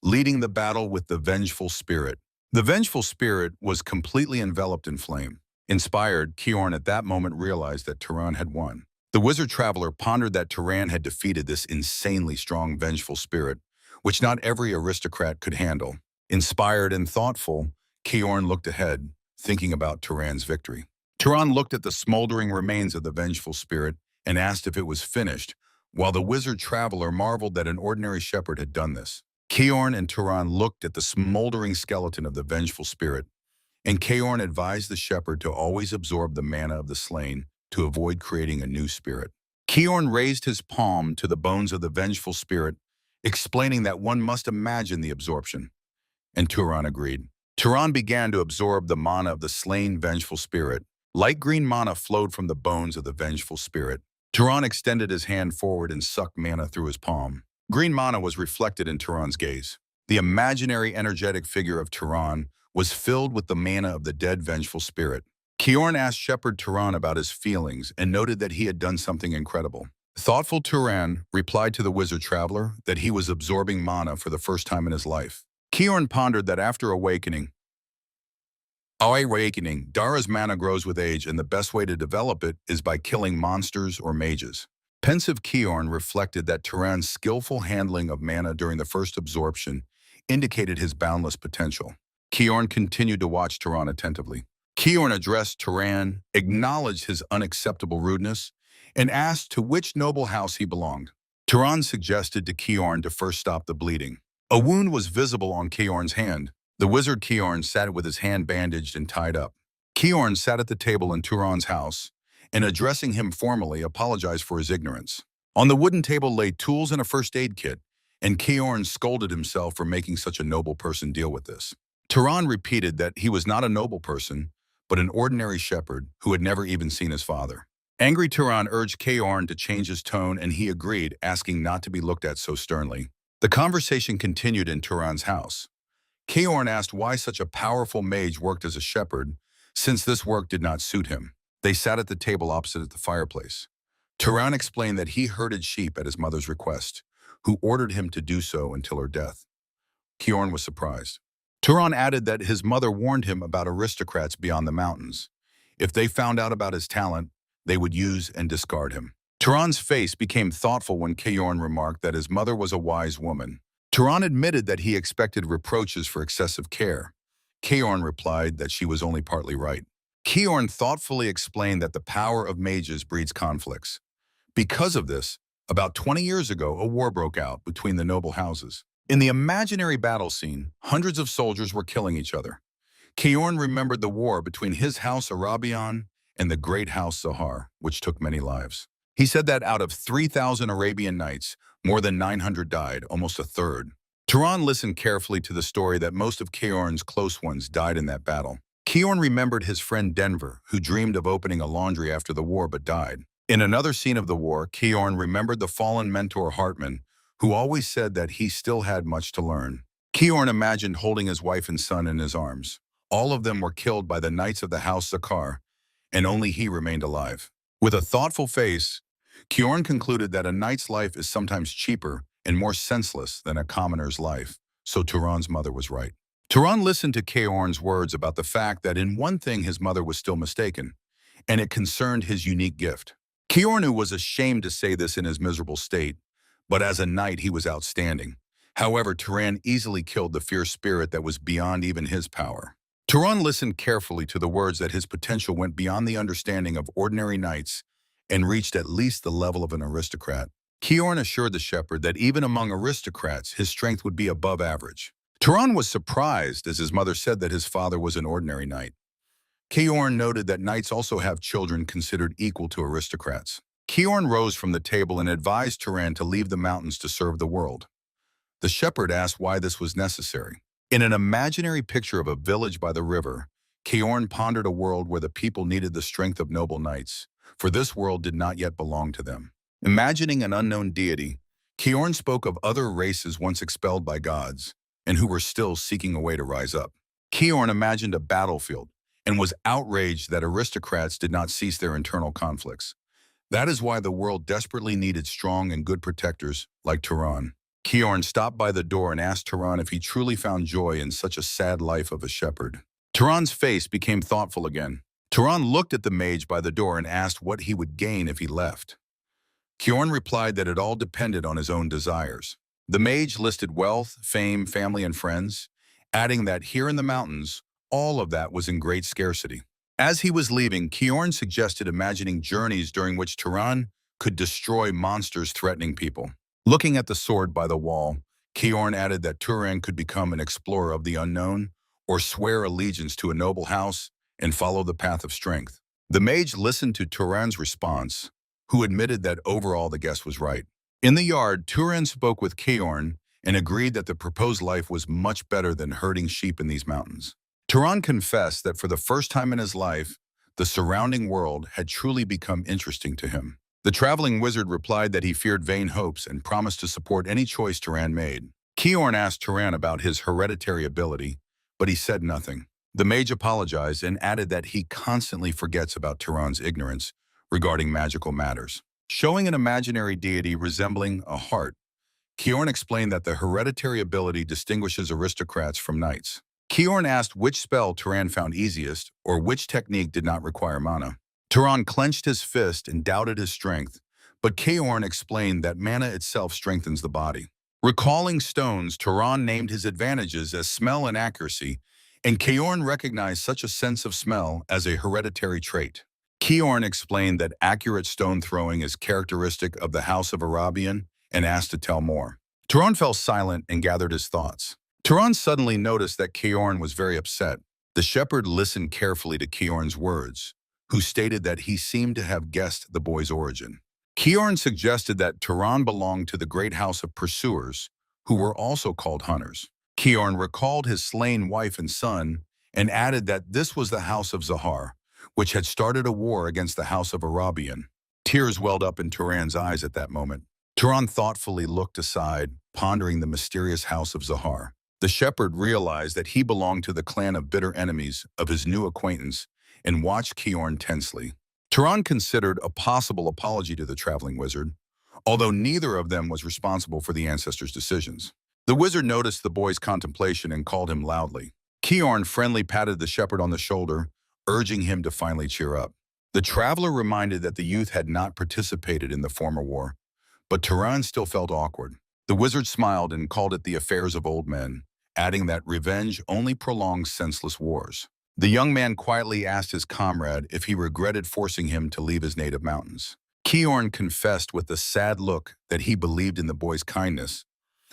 leading the battle with the vengeful spirit. The vengeful spirit was completely enveloped in flame. Inspired, Kioran at that moment realized that Turan had won. The wizard traveler pondered that Turan had defeated this insanely strong vengeful spirit, which not every aristocrat could handle. Inspired and thoughtful, Kioran looked ahead, thinking about Turan's victory. Turan looked at the smoldering remains of the vengeful spirit and asked if it was finished, while the wizard traveler marveled that an ordinary shepherd had done this. Kioran and Turan looked at the smoldering skeleton of the vengeful spirit, and Kioran advised the shepherd to always absorb the mana of the slain to avoid creating a new spirit. Kioran raised his palm to the bones of the vengeful spirit, explaining that one must imagine the absorption, and Turan agreed. Turan began to absorb the mana of the slain vengeful spirit. Light green mana flowed from the bones of the vengeful spirit. Turan extended his hand forward and sucked mana through his palm. Green mana was reflected in Turan's gaze. The imaginary energetic figure of Turan was filled with the mana of the dead vengeful spirit. Kiorn asked Shepherd Turan about his feelings and noted that he had done something incredible. Thoughtful Turan replied to the wizard traveler that he was absorbing mana for the first time in his life. Kiorn pondered that after awakening, Dara's mana grows with age, and the best way to develop it is by killing monsters or mages. Pensive Kiorn reflected that Turan's skillful handling of mana during the first absorption indicated his boundless potential. Kiorn continued to watch Turan attentively. Kiorn addressed Turan, acknowledged his unacceptable rudeness, and asked to which noble house he belonged. Turan suggested to Kiorn to first stop the bleeding. A wound was visible on Kiorn's hand. The wizard Kiorn sat with his hand bandaged and tied up. Kiorn sat at the table in Turan's house, and addressing him formally, apologized for his ignorance. On the wooden table lay tools and a first aid kit, and Kiorn scolded himself for making such a noble person deal with this. Turan repeated that he was not a noble person, but an ordinary shepherd who had never even seen his father. Angry Turan urged Kiorn to change his tone, and he agreed, asking not to be looked at so sternly. The conversation continued in Turan's house. Kiorn asked why such a powerful mage worked as a shepherd, since this work did not suit him. They sat at the table opposite the fireplace. Turan explained that he herded sheep at his mother's request, who ordered him to do so until her death. Kiorn was surprised. Turan added that his mother warned him about aristocrats beyond the mountains. If they found out about his talent, they would use and discard him. Turan's face became thoughtful when Kiorn remarked that his mother was a wise woman. Turan admitted that he expected reproaches for excessive care. Kiorn replied that she was only partly right. Kiorn thoughtfully explained that the power of mages breeds conflicts. Because of this, about 20 years ago, a war broke out between the noble houses. In the imaginary battle scene, hundreds of soldiers were killing each other. Kiorn remembered the war between his house Arabian and the great house Sahar, which took many lives. He said that out of 3,000 Arabian knights, more than 900 died, almost a third. Turan listened carefully to the story that most of Kiorn's close ones died in that battle. Kiorn remembered his friend Denver, who dreamed of opening a laundry after the war but died. In another scene of the war, Kiorn remembered the fallen mentor Hartman, who always said that he still had much to learn. Kiorn imagined holding his wife and son in his arms. All of them were killed by the knights of the house Zakar, and only he remained alive. With a thoughtful face, Kiorn concluded that a knight's life is sometimes cheaper and more senseless than a commoner's life, so Turan's mother was right. Turan listened to Kiorn's words about the fact that in one thing his mother was still mistaken, and it concerned his unique gift. Kiorn was ashamed to say this in his miserable state, but as a knight he was outstanding. However, Turan easily killed the fierce spirit that was beyond even his power. Turan listened carefully to the words that his potential went beyond the understanding of ordinary knights and reached at least the level of an aristocrat. Kiorn assured the shepherd that even among aristocrats, his strength would be above average. Turan was surprised as his mother said that his father was an ordinary knight. Kiorn noted that knights also have children considered equal to aristocrats. Kiorn rose from the table and advised Turan to leave the mountains to serve the world. The shepherd asked why this was necessary. In an imaginary picture of a village by the river, Kiorn pondered a world where the people needed the strength of noble knights, for this world did not yet belong to them. Imagining an unknown deity, Kiorn spoke of other races once expelled by gods, and who were still seeking a way to rise up. Kiorn imagined a battlefield, and was outraged that aristocrats did not cease their internal conflicts. That is why the world desperately needed strong and good protectors like Turan. Kiorn stopped by the door and asked Turan if he truly found joy in such a sad life of a shepherd. Turan's face became thoughtful again. Turan looked at the mage by the door and asked what he would gain if he left. Kiorn replied that it all depended on his own desires. The mage listed wealth, fame, family, and friends, adding that here in the mountains, all of that was in great scarcity. As he was leaving, Kiorn suggested imagining journeys during which Turan could destroy monsters threatening people. Looking at the sword by the wall, Kiorn added that Turan could become an explorer of the unknown or swear allegiance to a noble house and follow the path of strength. The mage listened to Turan's response, who admitted that overall the guest was right. In the yard, Turan spoke with Kiorn and agreed that the proposed life was much better than herding sheep in these mountains. Turan confessed that for the first time in his life, the surrounding world had truly become interesting to him. The traveling wizard replied that he feared vain hopes and promised to support any choice Turan made. Kiorn asked Turan about his hereditary ability, but he said nothing. The mage apologized and added that he constantly forgets about Turan's ignorance regarding magical matters. Showing an imaginary deity resembling a heart, Kiorn explained that the hereditary ability distinguishes aristocrats from knights. Kiorn asked which spell Turan found easiest or which technique did not require mana. Turan clenched his fist and doubted his strength, but Kiorn explained that mana itself strengthens the body. Recalling stones, Turan named his advantages as smell and accuracy, and Kiorn recognized such a sense of smell as a hereditary trait. Kiorn explained that accurate stone throwing is characteristic of the House of Arabian and asked to tell more. Turan fell silent and gathered his thoughts. Turan suddenly noticed that Kiorn was very upset. The shepherd listened carefully to Kiorn's words, who stated that he seemed to have guessed the boy's origin. Kiorn suggested that Turan belonged to the great house of pursuers, who were also called hunters. Kiorn recalled his slain wife and son and added that this was the house of Zahar, which had started a war against the house of Arabian. Tears welled up in Turan's eyes at that moment. Turan thoughtfully looked aside, pondering the mysterious house of Zahar. The shepherd realized that he belonged to the clan of bitter enemies of his new acquaintance and watched Kiorn tensely. Turan considered a possible apology to the traveling wizard, although neither of them was responsible for the ancestors' decisions. The wizard noticed the boy's contemplation and called him loudly. Kiorn friendly patted the shepherd on the shoulder, urging him to finally cheer up. The traveler reminded that the youth had not participated in the former war, but Turan still felt awkward. The wizard smiled and called it the affairs of old men, adding that revenge only prolongs senseless wars. The young man quietly asked his comrade if he regretted forcing him to leave his native mountains. Kiorn confessed with a sad look that he believed in the boy's kindness,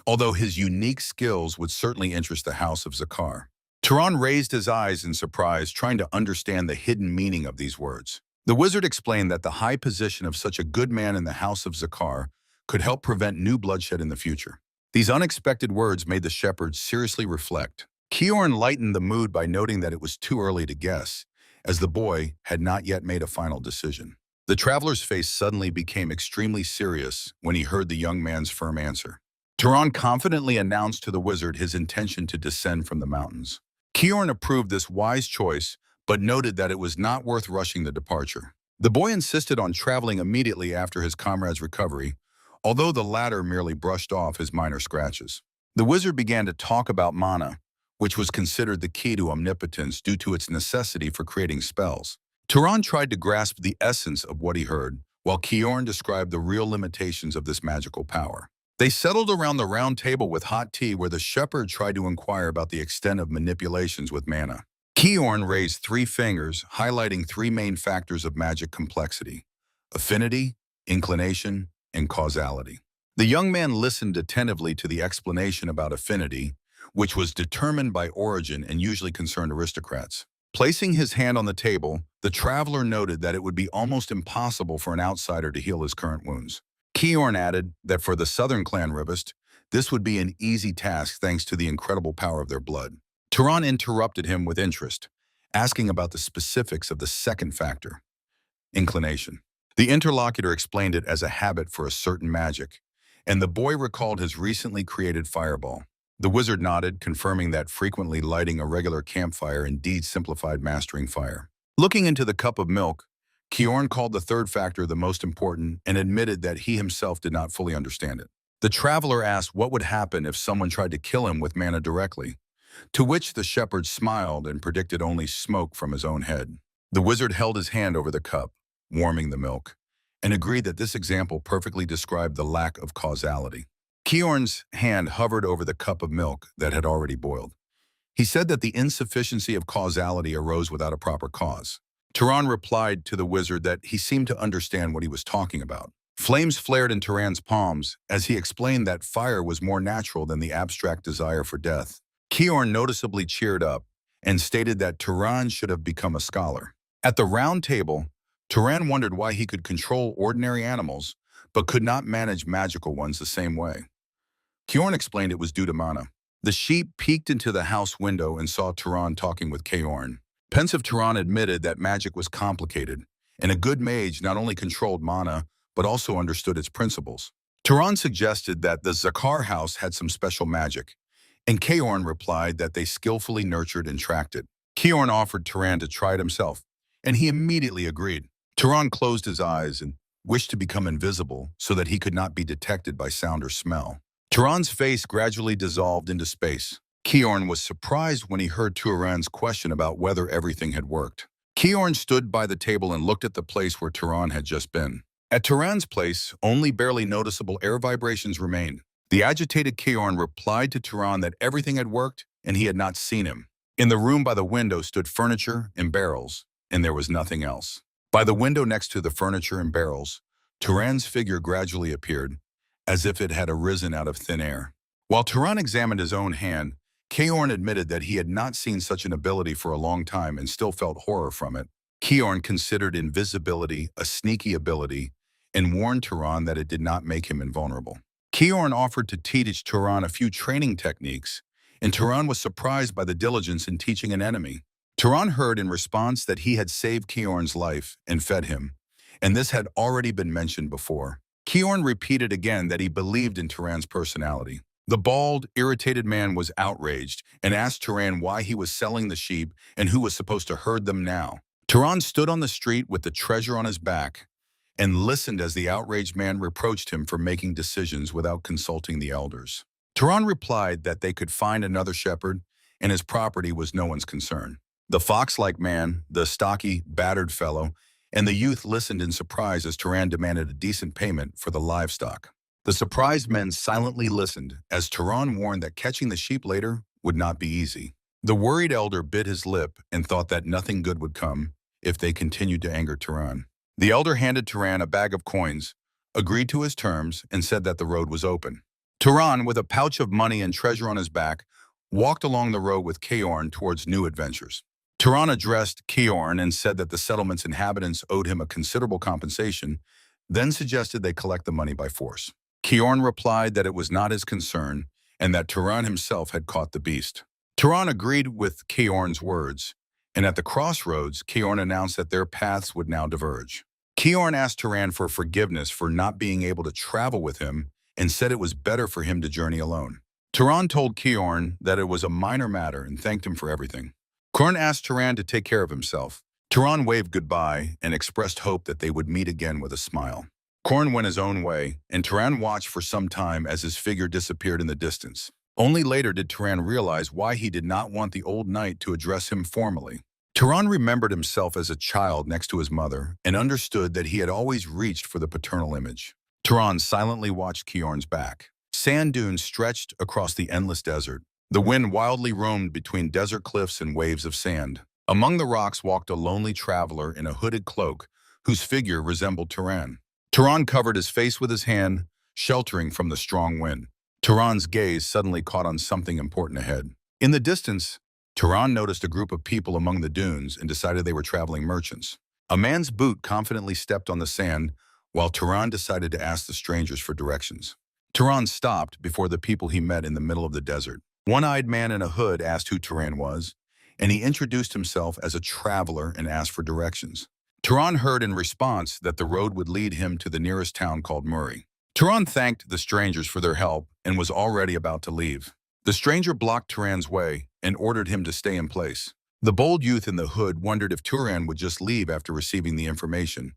although his unique skills would certainly interest the house of Zakar. Turan raised his eyes in surprise, trying to understand the hidden meaning of these words. The wizard explained that the high position of such a good man in the house of Zakar could help prevent new bloodshed in the future. These unexpected words made the shepherd seriously reflect. Kiorn lightened the mood by noting that it was too early to guess, as the boy had not yet made a final decision. The traveler's face suddenly became extremely serious when he heard the young man's firm answer. Turan confidently announced to the wizard his intention to descend from the mountains. Kiorn approved this wise choice, but noted that it was not worth rushing the departure. The boy insisted on traveling immediately after his comrade's recovery, although the latter merely brushed off his minor scratches. The wizard began to talk about mana, which was considered the key to omnipotence due to its necessity for creating spells. Turan tried to grasp the essence of what he heard, while Kiorn described the real limitations of this magical power. They settled around the round table with hot tea where the shepherd tried to inquire about the extent of manipulations with mana. Kiorn raised 3 fingers, highlighting 3 main factors of magic complexity: affinity, inclination, and causality. The young man listened attentively to the explanation about affinity, which was determined by origin and usually concerned aristocrats. Placing his hand on the table, the traveler noted that it would be almost impossible for an outsider to heal his current wounds. Kiorn added that for the southern clan Rivist, this would be an easy task thanks to the incredible power of their blood. Turan interrupted him with interest, asking about the specifics of the second factor: inclination. The interlocutor explained it as a habit for a certain magic, and the boy recalled his recently created fireball. The wizard nodded, confirming that frequently lighting a regular campfire indeed simplified mastering fire. Looking into the cup of milk, Kiorn called the third factor the most important and admitted that he himself did not fully understand it. The traveler asked what would happen if someone tried to kill him with mana directly, to which the shepherd smiled and predicted only smoke from his own head. The wizard held his hand over the cup, warming the milk, and agreed that this example perfectly described the lack of causality. Kiorn's hand hovered over the cup of milk that had already boiled. He said that the insufficiency of causality arose without a proper cause. Turan replied to the wizard that he seemed to understand what he was talking about. Flames flared in Turan's palms as he explained that fire was more natural than the abstract desire for death. Kiorn noticeably cheered up and stated that Turan should have become a scholar. At the round table, Turan wondered why he could control ordinary animals, but could not manage magical ones the same way. Kiorn explained it was due to mana. The sheep peeked into the house window and saw Turan talking with Kiorn. Pensive Turan admitted that magic was complicated, and a good mage not only controlled mana, but also understood its principles. Turan suggested that the Zakar house had some special magic, and Kaorn replied that they skillfully nurtured and tracked it. Kaorn offered Turan to try it himself, and he immediately agreed. Turan closed his eyes and wished to become invisible so that he could not be detected by sound or smell. Turan's face gradually dissolved into space. Kaorn was surprised when he heard Turan's question about whether everything had worked. Kaorn stood by the table and looked at the place where Turan had just been. At Turan's place, only barely noticeable air vibrations remained. The agitated Kaorn replied to Turan that everything had worked and he had not seen him. In the room by the window stood furniture and barrels, and there was nothing else. By the window next to the furniture and barrels, Turan's figure gradually appeared, as if it had arisen out of thin air. While Turan examined his own hand, Kaorn admitted that he had not seen such an ability for a long time and still felt horror from it. Kaorn considered invisibility a sneaky ability and warned Turan that it did not make him invulnerable. Kaorn offered to teach Turan a few training techniques, and Turan was surprised by the diligence in teaching an enemy. Turan heard in response that he had saved Kaorn's life and fed him, and this had already been mentioned before. Kaorn repeated again that he believed in Turan's personality. The bald, irritated man was outraged and asked Turan why he was selling the sheep and who was supposed to herd them now. Turan stood on the street with the treasure on his back and listened as the outraged man reproached him for making decisions without consulting the elders. Turan replied that they could find another shepherd and his property was no one's concern. The fox-like man, the stocky, battered fellow, and the youth listened in surprise as Turan demanded a decent payment for the livestock. The surprised men silently listened as Turan warned that catching the sheep later would not be easy. The worried elder bit his lip and thought that nothing good would come if they continued to anger Turan. The elder handed Turan a bag of coins, agreed to his terms, and said that the road was open. Turan, with a pouch of money and treasure on his back, walked along the road with Kaorn towards new adventures. Turan addressed Kaorn and said that the settlement's inhabitants owed him a considerable compensation, then suggested they collect the money by force. Kaorn replied that it was not his concern and that Turan himself had caught the beast. Turan agreed with Kaorn's words, and at the crossroads, Kaorn announced that their paths would now diverge. Kaorn asked Turan for forgiveness for not being able to travel with him and said it was better for him to journey alone. Turan told Kaorn that it was a minor matter and thanked him for everything. Kaorn asked Turan to take care of himself. Turan waved goodbye and expressed hope that they would meet again with a smile. Kaorn went his own way, and Turan watched for some time as his figure disappeared in the distance. Only later did Turan realize why he did not want the old knight to address him formally. Turan remembered himself as a child next to his mother and understood that he had always reached for the paternal image. Turan silently watched Kaorn's back. Sand dunes stretched across the endless desert. The wind wildly roamed between desert cliffs and waves of sand. Among the rocks walked a lonely traveler in a hooded cloak whose figure resembled Turan. Turan covered his face with his hand, sheltering from the strong wind. Turan's gaze suddenly caught on something important ahead. In the distance, Turan noticed a group of people among the dunes and decided they were traveling merchants. A man's boot confidently stepped on the sand, while Turan decided to ask the strangers for directions. Turan stopped before the people he met in the middle of the desert. One-eyed man in a hood asked who Turan was, and he introduced himself as a traveler and asked for directions. Turan heard in response that the road would lead him to the nearest town called Muri. Turan thanked the strangers for their help and was already about to leave. The stranger blocked Turan's way and ordered him to stay in place. The bold youth in the hood wondered if Turan would just leave after receiving the information,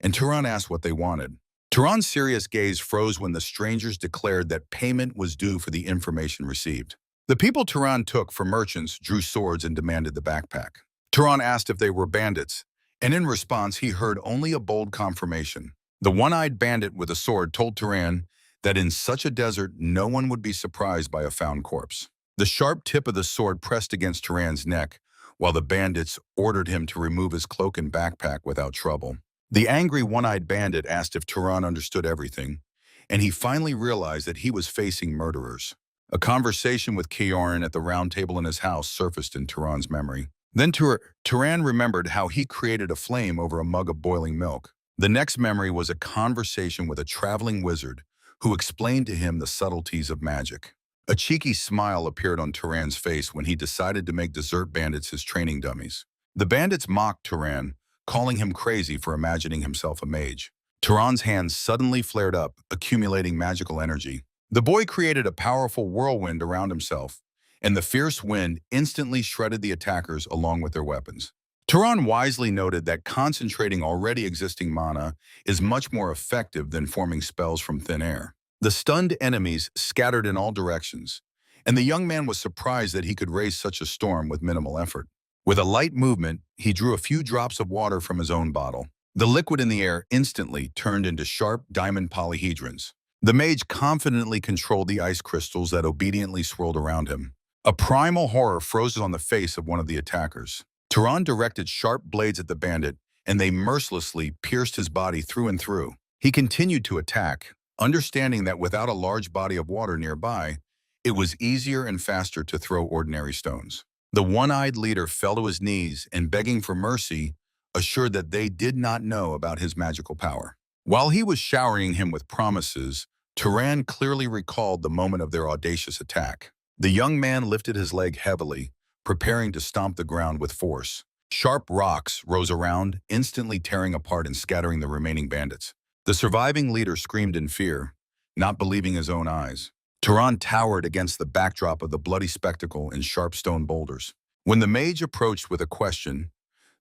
and Turan asked what they wanted. Turan's serious gaze froze when the strangers declared that payment was due for the information received. The people Turan took for merchants drew swords and demanded the backpack. Turan asked if they were bandits, and in response he heard only a bold confirmation. The one-eyed bandit with a sword told Turan that in such a desert no one would be surprised by a found corpse. The sharp tip of the sword pressed against Turan's neck, while the bandits ordered him to remove his cloak and backpack without trouble. The angry one-eyed bandit asked if Turan understood everything, and he finally realized that he was facing murderers. A conversation with Kaorn at the round table in his house surfaced in Turan's memory. Then Turan remembered how he created a flame over a mug of boiling milk. The next memory was a conversation with a traveling wizard who explained to him the subtleties of magic. A cheeky smile appeared on Turan's face when he decided to make desert bandits his training dummies. The bandits mocked Turan, calling him crazy for imagining himself a mage. Turan's hands suddenly flared up, accumulating magical energy. The boy created a powerful whirlwind around himself, and the fierce wind instantly shredded the attackers along with their weapons. Turan wisely noted that concentrating already existing mana is much more effective than forming spells from thin air. The stunned enemies scattered in all directions, and the young man was surprised that he could raise such a storm with minimal effort. With a light movement, he drew a few drops of water from his own bottle. The liquid in the air instantly turned into sharp diamond polyhedrons. The mage confidently controlled the ice crystals that obediently swirled around him. A primal horror froze on the face of one of the attackers. Turan directed sharp blades at the bandit, and they mercilessly pierced his body through and through. He continued to attack, understanding that without a large body of water nearby, it was easier and faster to throw ordinary stones. The one-eyed leader fell to his knees and, begging for mercy, assured that they did not know about his magical power. While he was showering him with promises, Turan clearly recalled the moment of their audacious attack. The young man lifted his leg heavily, preparing to stomp the ground with force. Sharp rocks rose around, instantly tearing apart and scattering the remaining bandits. The surviving leader screamed in fear, not believing his own eyes. Turan towered against the backdrop of the bloody spectacle in sharp stone boulders. When the mage approached with a question,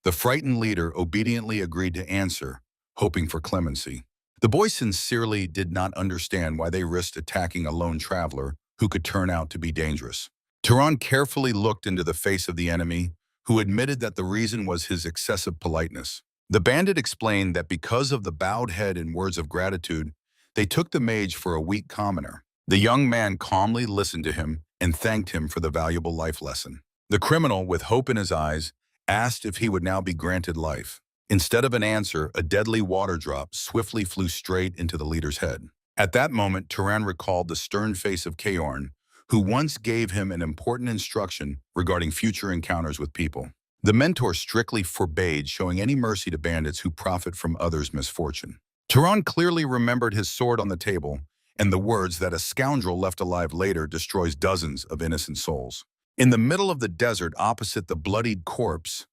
the frightened leader obediently agreed to answer, hoping for clemency. The boy sincerely did not understand why they risked attacking a lone traveler who could turn out to be dangerous. Turan carefully looked into the face of the enemy, who admitted that the reason was his excessive politeness. The bandit explained that because of the bowed head and words of gratitude, they took the mage for a weak commoner. The young man calmly listened to him and thanked him for the valuable life lesson. The criminal, with hope in his eyes, asked if he would now be granted life. Instead of an answer, a deadly water drop swiftly flew straight into the leader's head. At that moment, Turan recalled the stern face of Kaorn, who once gave him an important instruction regarding future encounters with people. The mentor strictly forbade showing any mercy to bandits who profit from others' misfortune. Turan clearly remembered his sword on the table and the words that a scoundrel left alive later destroys dozens of innocent souls. In the middle of the desert opposite the bloodied corpse,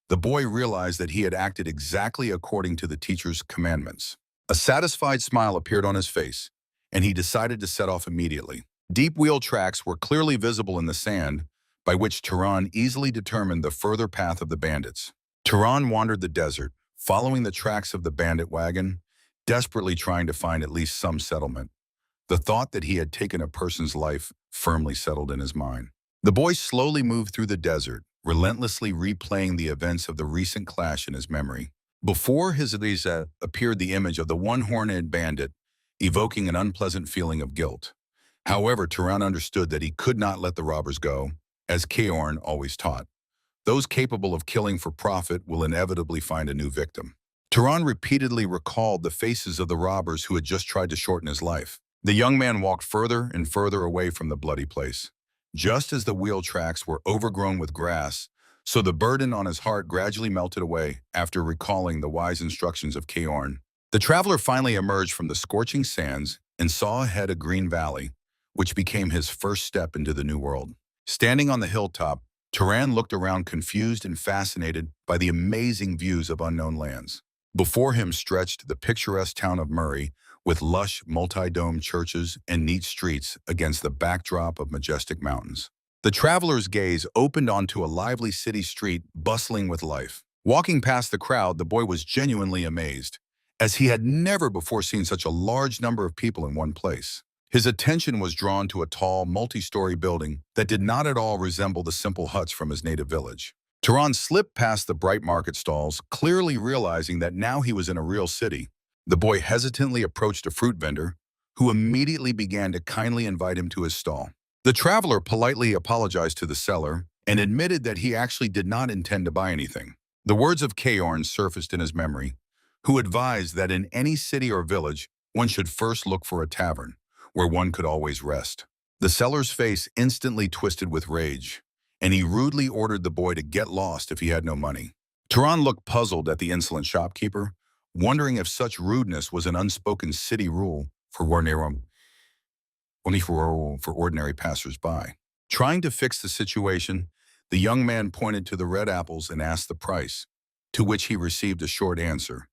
the boy realized that he had acted exactly according to the teacher's commandments. A satisfied smile appeared on his face, and he decided to set off immediately. Deep wheel tracks were clearly visible in the sand, by which Turan easily determined the further path of the bandits. Turan wandered the desert, following the tracks of the bandit wagon, desperately trying to find at least some settlement. The thought that he had taken a person's life firmly settled in his mind. The boy slowly moved through the desert, relentlessly replaying the events of the recent clash in his memory. Before his eyes appeared the image of the one-horned bandit, evoking an unpleasant feeling of guilt. However, Turan understood that he could not let the robbers go, as Kaorn always taught. Those capable of killing for profit will inevitably find a new victim. Turan repeatedly recalled the faces of the robbers who had just tried to shorten his life. The young man walked further and further away from the bloody place. Just as the wheel tracks were overgrown with grass, so the burden on his heart gradually melted away after recalling the wise instructions of Kaorn. The traveler finally emerged from the scorching sands and saw ahead a green valley, which became his first step into the new world. Standing on the hilltop, Turan looked around confused and fascinated by the amazing views of unknown lands. Before him stretched the picturesque town of Murray, with lush, multi-domed churches and neat streets against the backdrop of majestic mountains. The traveler's gaze opened onto a lively city street bustling with life. Walking past the crowd, the boy was genuinely amazed, as he had never before seen such a large number of people in one place. His attention was drawn to a tall, multi-story building that did not at all resemble the simple huts from his native village. Turan slipped past the bright market stalls, clearly realizing that now he was in a real city. The boy hesitantly approached a fruit vendor, who immediately began to kindly invite him to his stall. The traveler politely apologized to the seller and admitted that he actually did not intend to buy anything. The words of Kaorn surfaced in his memory, who advised that in any city or village, one should first look for a tavern, where one could always rest. The seller's face instantly twisted with rage, and he rudely ordered the boy to get lost if he had no money. Turan looked puzzled at the insolent shopkeeper, wondering if such rudeness was an unspoken city rule for ordinary passers-by. Trying to fix the situation, the young man pointed to the red apples and asked the price, to which he received a short answer: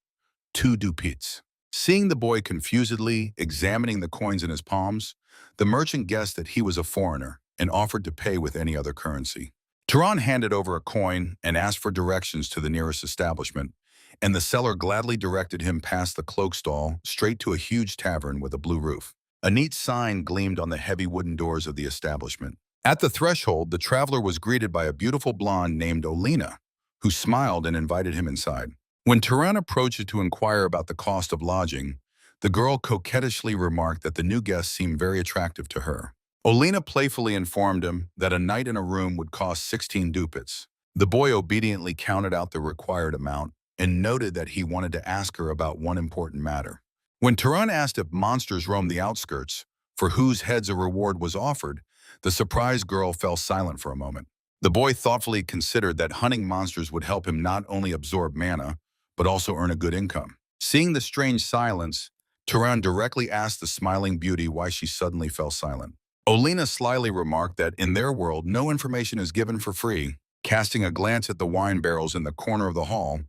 2 ducats. Seeing the boy confusedly examining the coins in his palms, the merchant guessed that he was a foreigner and offered to pay with any other currency. Turan handed over a coin and asked for directions to the nearest establishment, and the seller gladly directed him past the cloak stall straight to a huge tavern with a blue roof. A neat sign gleamed on the heavy wooden doors of the establishment. At the threshold, the traveler was greeted by a beautiful blonde named Olena, who smiled and invited him inside. When Turan approached to inquire about the cost of lodging, the girl coquettishly remarked that the new guest seemed very attractive to her. Olena playfully informed him that a night in a room would cost 16 ducats. The boy obediently counted out the required amount and noted that he wanted to ask her about one important matter. When Turan asked if monsters roamed the outskirts, for whose heads a reward was offered, the surprised girl fell silent for a moment. The boy thoughtfully considered that hunting monsters would help him not only absorb mana, but also earn a good income. Seeing the strange silence, Turan directly asked the smiling beauty why she suddenly fell silent. Olena slyly remarked that in their world, no information is given for free. Casting a glance at the wine barrels in the corner of the hall,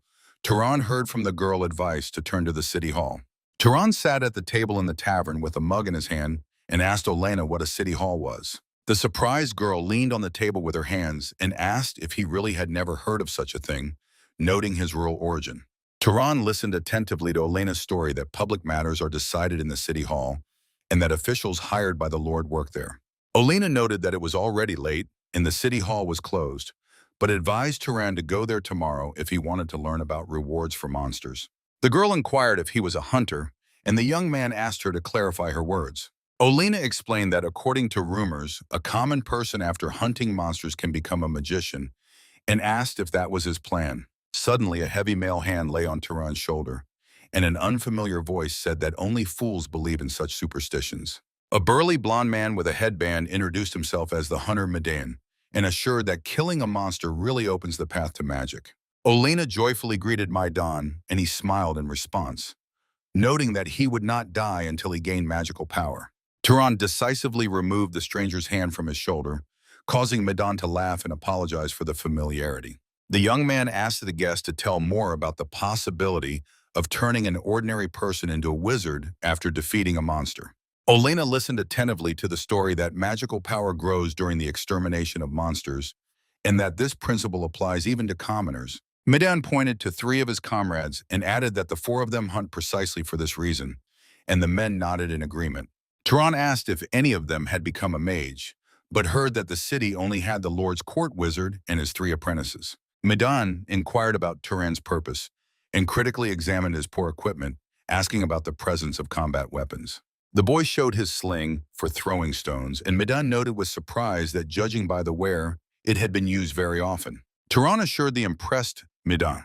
Turan heard from the girl advice to turn to the city hall. Turan sat at the table in the tavern with a mug in his hand and asked Olena what a city hall was. The surprised girl leaned on the table with her hands and asked if he really had never heard of such a thing, noting his rural origin. Turan listened attentively to Olena's story that public matters are decided in the city hall and that officials hired by the Lord work there. Olena noted that it was already late and the city hall was closed, but advised Turan to go there tomorrow if he wanted to learn about rewards for monsters. The girl inquired if he was a hunter, and the young man asked her to clarify her words. Olena explained that according to rumors, a common person after hunting monsters can become a magician, and asked if that was his plan. Suddenly, a heavy male hand lay on Turan's shoulder, and an unfamiliar voice said that only fools believe in such superstitions. A burly blond man with a headband introduced himself as the hunter Medan, and assured that killing a monster really opens the path to magic. Olena joyfully greeted Maidan, and he smiled in response, noting that he would not die until he gained magical power. Turan decisively removed the stranger's hand from his shoulder, causing Medan to laugh and apologize for the familiarity. The young man asked the guest to tell more about the possibility of turning an ordinary person into a wizard after defeating a monster. Olena listened attentively to the story that magical power grows during the extermination of monsters, and that this principle applies even to commoners. Medan pointed to 3 of his comrades and added that the 4 of them hunt precisely for this reason, and the men nodded in agreement. Turan asked if any of them had become a mage, but heard that the city only had the Lord's court wizard and his 3 apprentices. Medan inquired about Turan's purpose and critically examined his poor equipment, asking about the presence of combat weapons. The boy showed his sling for throwing stones, and Medan noted with surprise that, judging by the wear, it had been used very often. Turan assured the impressed Medan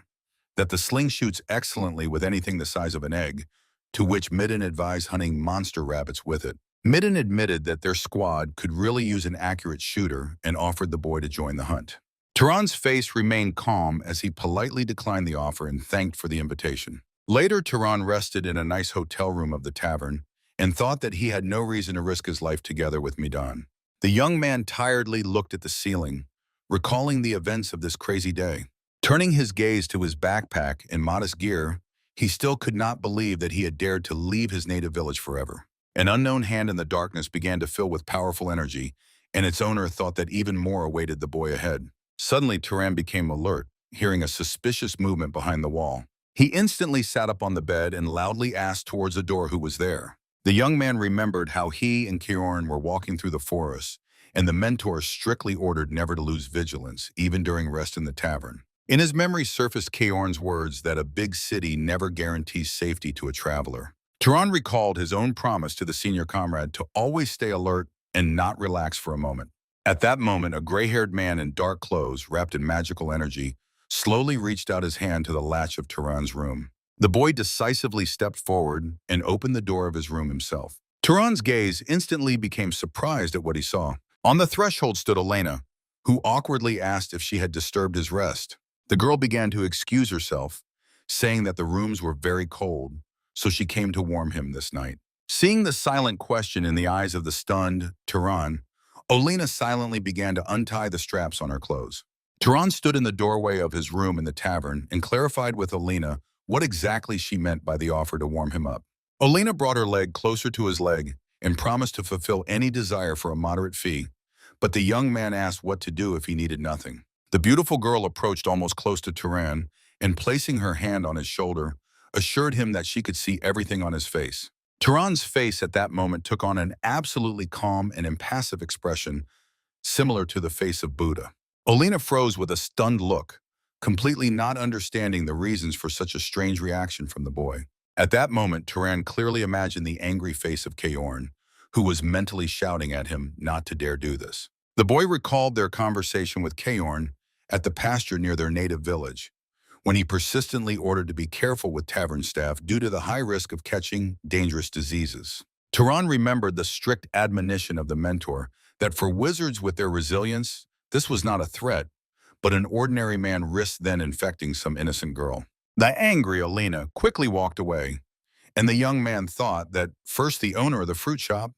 that the sling shoots excellently with anything the size of an egg, to which Medan advised hunting monster rabbits with it. Medan admitted that their squad could really use an accurate shooter and offered the boy to join the hunt. Turan's face remained calm as he politely declined the offer and thanked for the invitation. Later, Turan rested in a nice hotel room of the tavern and thought that he had no reason to risk his life together with Medan. The young man tiredly looked at the ceiling, recalling the events of this crazy day. Turning his gaze to his backpack and modest gear, he still could not believe that he had dared to leave his native village forever. An unknown hand in the darkness began to fill with powerful energy, and its owner thought that even more awaited the boy ahead. Suddenly, Turan became alert, hearing a suspicious movement behind the wall. He instantly sat up on the bed and loudly asked towards the door who was there. The young man remembered how he and Kjorn were walking through the forest, and the mentor strictly ordered never to lose vigilance, even during rest in the tavern. In his memory surfaced Kjorn's words that a big city never guarantees safety to a traveler. Turan recalled his own promise to the senior comrade to always stay alert and not relax for a moment. At that moment, a gray-haired man in dark clothes, wrapped in magical energy, slowly reached out his hand to the latch of Turan's room. The boy decisively stepped forward and opened the door of his room himself. Turan's gaze instantly became surprised at what he saw. On the threshold stood Olena, who awkwardly asked if she had disturbed his rest. The girl began to excuse herself, saying that the rooms were very cold, so she came to warm him this night. Seeing the silent question in the eyes of the stunned Turan, Olena silently began to untie the straps on her clothes. Turan stood in the doorway of his room in the tavern and clarified with Olena what exactly she meant by the offer to warm him up. Olena brought her leg closer to his leg and promised to fulfill any desire for a moderate fee, but the young man asked what to do if he needed nothing. The beautiful girl approached almost close to Turan and, placing her hand on his shoulder, assured him that she could see everything on his face. Turan's face at that moment took on an absolutely calm and impassive expression similar to the face of Buddha. Olena froze with a stunned look, completely not understanding the reasons for such a strange reaction from the boy. At that moment, Turan clearly imagined the angry face of Kaorn, who was mentally shouting at him not to dare do this. The boy recalled their conversation with Kaorn at the pasture near their native village, when he persistently ordered to be careful with tavern staff due to the high risk of catching dangerous diseases. Turan remembered the strict admonition of the mentor that for wizards with their resilience, this was not a threat, but an ordinary man risked then infecting some innocent girl. The angry Olena quickly walked away, and the young man thought that first the owner of the fruit shop,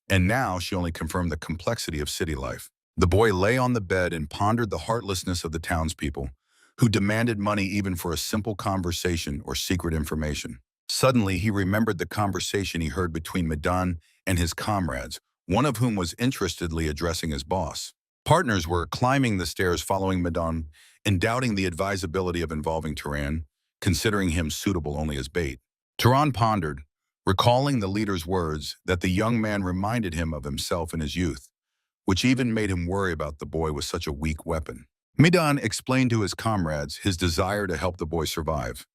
and now she only confirmed the complexity of city life. The boy lay on the bed and pondered the heartlessness of the townspeople, who demanded money even for a simple conversation or secret information. Suddenly, he remembered the conversation he heard between Medan and his comrades, one of whom was interestedly addressing his boss. Partners were climbing the stairs following Medan and doubting the advisability of involving Turan, considering him suitable only as bait. Turan pondered, recalling the leader's words that the young man reminded him of himself in his youth, which even made him worry about the boy with such a weak weapon. Medan explained to his comrades his desire to help the boy survive,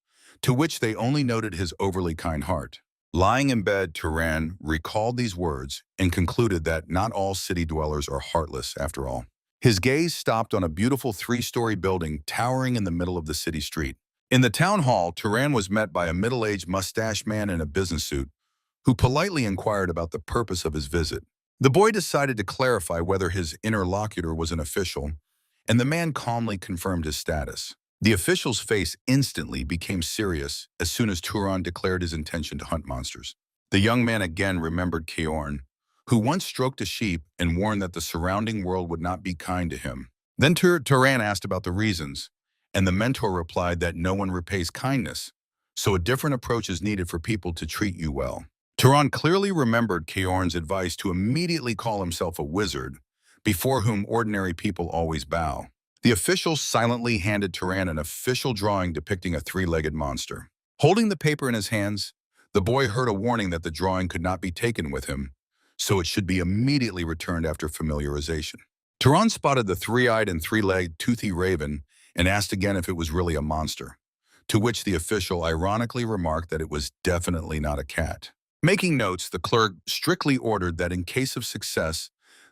to which they only noted his overly kind heart. Lying in bed, Turan recalled these words and concluded that not all city dwellers are heartless after all. His gaze stopped on a beautiful 3-story building towering in the middle of the city street. In the town hall, Turan was met by a middle-aged mustached man in a business suit, who politely inquired about the purpose of his visit. The boy decided to clarify whether his interlocutor was an official, and the man calmly confirmed his status. The official's face instantly became serious as soon as Turan declared his intention to hunt monsters. The young man again remembered Kaorn, who once stroked a sheep and warned that the surrounding world would not be kind to him. Then Turan asked about the reasons, and the mentor replied that no one repays kindness, so a different approach is needed for people to treat you well. Turan clearly remembered Kaorn's advice to immediately call himself a wizard, before whom ordinary people always bow. The official silently handed Turan an official drawing depicting a 3-legged monster. Holding the paper in his hands, the boy heard a warning that the drawing could not be taken with him, so it should be immediately returned after familiarization. Turan spotted the 3-eyed and 3-legged toothy raven and asked again if it was really a monster, to which the official ironically remarked that it was definitely not a cat. Making notes, the clerk strictly ordered that in case of success,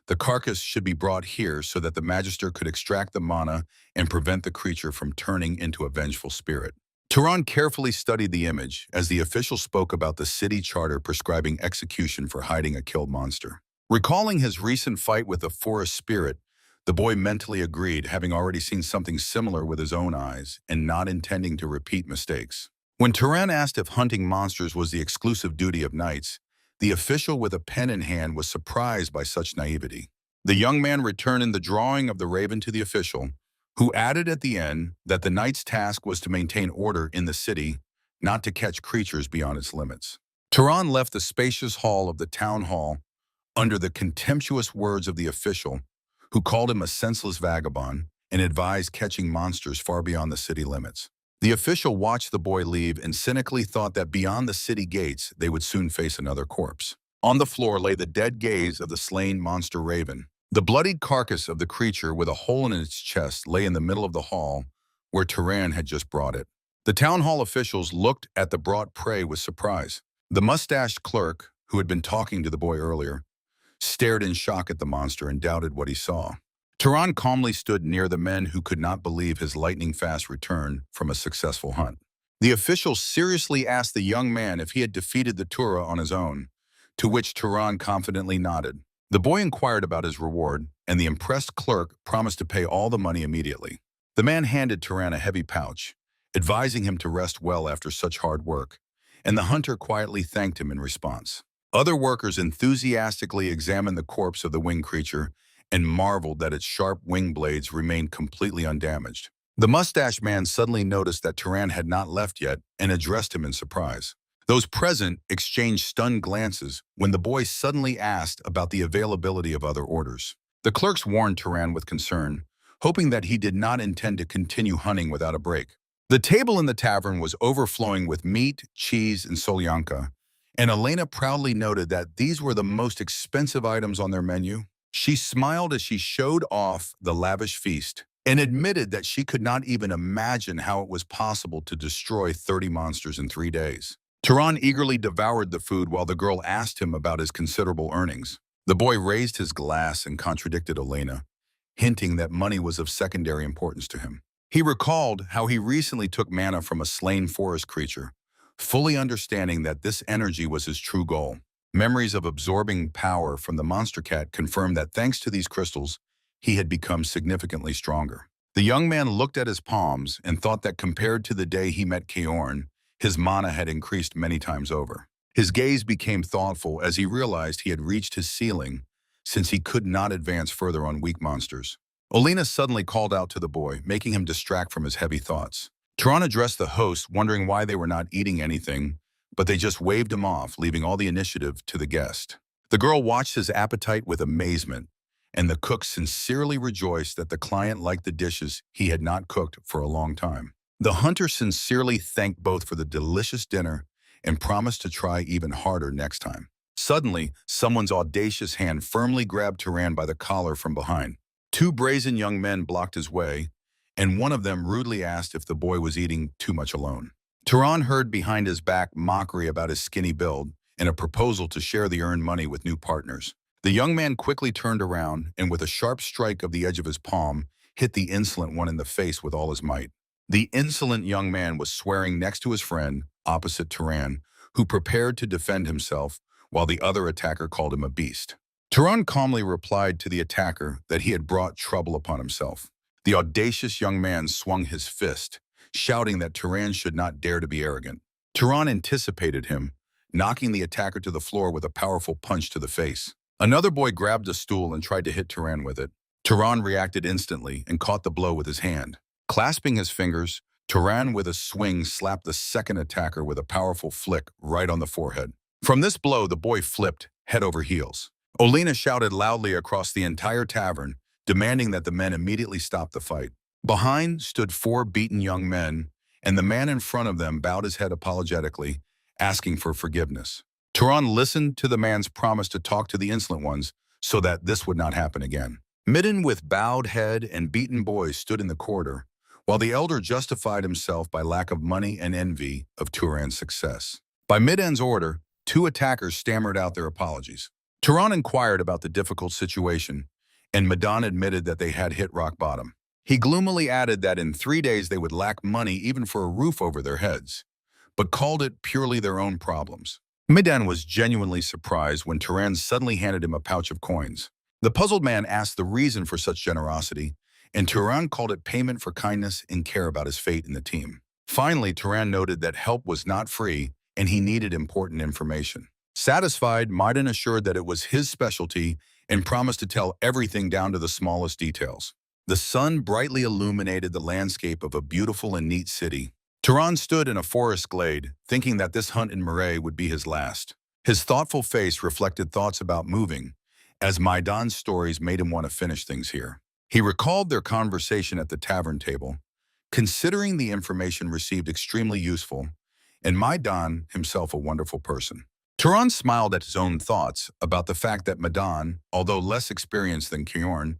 the carcass should be brought here so that the magister could extract the mana and prevent the creature from turning into a vengeful spirit. Turan carefully studied the image as the official spoke about the city charter prescribing execution for hiding a killed monster. Recalling his recent fight with the forest spirit, the boy mentally agreed, having already seen something similar with his own eyes and not intending to repeat mistakes. When Turan asked if hunting monsters was the exclusive duty of knights, the official with a pen in hand was surprised by such naivety. The young man returned the drawing of the raven to the official, who added at the end that the knight's task was to maintain order in the city, not to catch creatures beyond its limits. Turan left the spacious hall of the town hall under the contemptuous words of the official, who called him a senseless vagabond and advised catching monsters far beyond the city limits. The official watched the boy leave and cynically thought that beyond the city gates, they would soon face another corpse. On the floor lay the dead gaze of the slain monster raven. The bloodied carcass of the creature with a hole in its chest lay in the middle of the hall where Turan had just brought it. The town hall officials looked at the brought prey with surprise. The mustached clerk, who had been talking to the boy earlier, stared in shock at the monster and doubted what he saw. Turan calmly stood near the men who could not believe his lightning-fast return from a successful hunt. The official seriously asked the young man if he had defeated the Tura on his own, to which Turan confidently nodded. The boy inquired about his reward, and the impressed clerk promised to pay all the money immediately. The man handed Turan a heavy pouch, advising him to rest well after such hard work, and the hunter quietly thanked him in response. Other workers enthusiastically examined the corpse of the winged creature and marveled that its sharp wing blades remained completely undamaged. The mustached man suddenly noticed that Turan had not left yet and addressed him in surprise. Those present exchanged stunned glances when the boy suddenly asked about the availability of other orders. The clerks warned Turan with concern, hoping that he did not intend to continue hunting without a break. The table in the tavern was overflowing with meat, cheese, and solyanka, and Elena proudly noted that these were the most expensive items on their menu. She smiled as she showed off the lavish feast and admitted that she could not even imagine how it was possible to destroy 30 monsters in 3 days. Turan eagerly devoured the food while the girl asked him about his considerable earnings. The boy raised his glass and contradicted Elena, hinting that money was of secondary importance to him. He recalled how he recently took mana from a slain forest creature, fully understanding that this energy was his true goal. Memories of absorbing power from the monster cat confirmed that thanks to these crystals, he had become significantly stronger. The young man looked at his palms and thought that compared to the day he met Keorn, his mana had increased many times over. His gaze became thoughtful as he realized he had reached his ceiling, since he could not advance further on weak monsters. Olena suddenly called out to the boy, making him distract from his heavy thoughts. Turan addressed the host, wondering why they were not eating anything, but they just waved him off, leaving all the initiative to the guest. The girl watched his appetite with amazement, and the cook sincerely rejoiced that the client liked the dishes he had not cooked for a long time. The hunter sincerely thanked both for the delicious dinner and promised to try even harder next time. Suddenly, someone's audacious hand firmly grabbed Turan by the collar from behind. 2 brazen young men blocked his way, and one of them rudely asked if the boy was eating too much alone. Turan heard behind his back mockery about his skinny build and a proposal to share the earned money with new partners. The young man quickly turned around and with a sharp strike of the edge of his palm, hit the insolent one in the face with all his might. The insolent young man was swearing next to his friend, opposite Turan, who prepared to defend himself while the other attacker called him a beast. Turan calmly replied to the attacker that he had brought trouble upon himself. The audacious young man swung his fist, shouting that Turan should not dare to be arrogant. Turan anticipated him, knocking the attacker to the floor with a powerful punch to the face. Another boy grabbed a stool and tried to hit Turan with it. Turan reacted instantly and caught the blow with his hand. Clasping his fingers, Turan with a swing slapped the second attacker with a powerful flick right on the forehead. From this blow, the boy flipped head over heels. Olena shouted loudly across the entire tavern, demanding that the men immediately stop the fight. Behind stood 4 beaten young men, and the man in front of them bowed his head apologetically, asking for forgiveness. Turan listened to the man's promise to talk to the insolent ones so that this would not happen again. Midden with bowed head and beaten boys stood in the corridor, while the elder justified himself by lack of money and envy of Turan's success. By Midden's order, 2 attackers stammered out their apologies. Turan inquired about the difficult situation, and Madan admitted that they had hit rock bottom. He gloomily added that in 3 days they would lack money even for a roof over their heads, but called it purely their own problems. Midden was genuinely surprised when Turan suddenly handed him a pouch of coins. The puzzled man asked the reason for such generosity, and Turan called it payment for kindness and care about his fate in the team. Finally, Turan noted that help was not free and he needed important information. Satisfied, Midden assured that it was his specialty and promised to tell everything down to the smallest details. The sun brightly illuminated the landscape of a beautiful and neat city. Turan stood in a forest glade, thinking that this hunt in Murray would be his last. His thoughtful face reflected thoughts about moving, as Maidan's stories made him want to finish things here. He recalled their conversation at the tavern table, considering the information received extremely useful, and Maidan himself a wonderful person. Turan smiled at his own thoughts about the fact that Madan, although less experienced than Kjorn,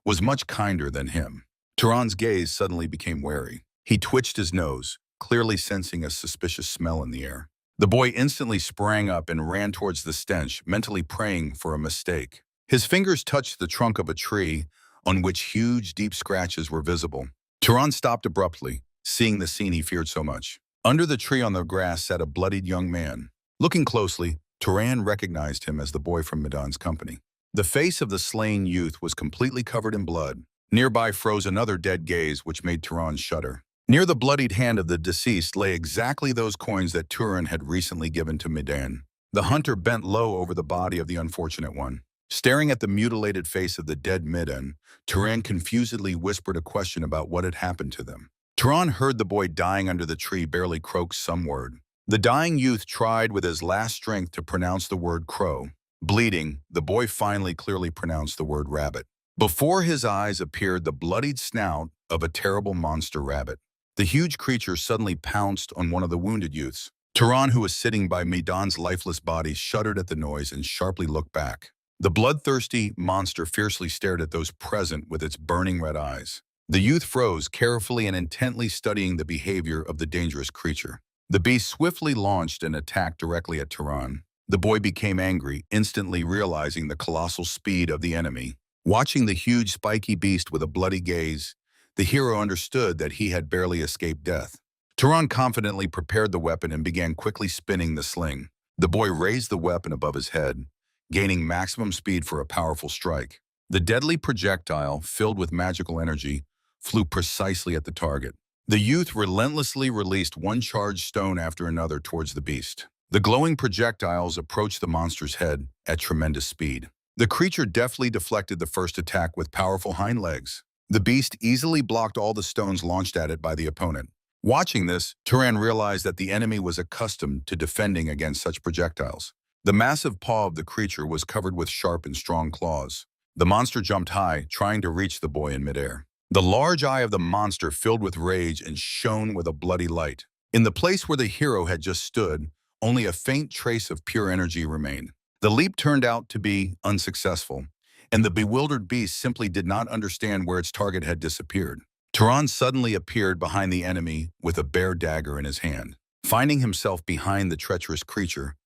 was much kinder than him. Turan's gaze suddenly became wary. He twitched his nose, clearly sensing a suspicious smell in the air. The boy instantly sprang up and ran towards the stench, mentally praying for a mistake. His fingers touched the trunk of a tree on which huge, deep scratches were visible. Turan stopped abruptly, seeing the scene he feared so much. Under the tree on the grass sat a bloodied young man. Looking closely, Turan recognized him as the boy from Madan's company. The face of the slain youth was completely covered in blood. Nearby froze another dead gaze, which made Turan shudder. Near the bloodied hand of the deceased lay exactly those coins that Turan had recently given to Madan. The hunter bent low over the body of the unfortunate one. Staring at the mutilated face of the dead Madan, Turan confusedly whispered a question about what had happened to them. Turan heard the boy dying under the tree barely croak some word. The dying youth tried with his last strength to pronounce the word crow. Bleeding, the boy finally clearly pronounced the word rabbit. Before his eyes appeared the bloodied snout of a terrible monster rabbit. The huge creature suddenly pounced on one of the wounded youths. Turan, who was sitting by Midan's lifeless body, shuddered at the noise and sharply looked back. The bloodthirsty monster fiercely stared at those present with its burning red eyes. The youth froze, carefully and intently studying the behavior of the dangerous creature. The beast swiftly launched an attack directly at Turan. The boy became angry, instantly realizing the colossal speed of the enemy. Watching the huge spiky beast with a bloody gaze, the hero understood that he had barely escaped death. Turan confidently prepared the weapon and began quickly spinning the sling. The boy raised the weapon above his head, gaining maximum speed for a powerful strike. The deadly projectile, filled with magical energy, flew precisely at the target. The youth relentlessly released one charged stone after another towards the beast. The glowing projectiles approached the monster's head at tremendous speed. The creature deftly deflected the first attack with powerful hind legs. The beast easily blocked all the stones launched at it by the opponent. Watching this, Turan realized that the enemy was accustomed to defending against such projectiles. The massive paw of the creature was covered with sharp and strong claws. The monster jumped high, trying to reach the boy in midair. The large eye of the monster filled with rage and shone with a bloody light. In the place where the hero had just stood, only a faint trace of pure energy remained. The leap turned out to be unsuccessful, and the bewildered beast simply did not understand where its target had disappeared. Turan suddenly appeared behind the enemy with a bare dagger in his hand. Finding himself behind the treacherous creature,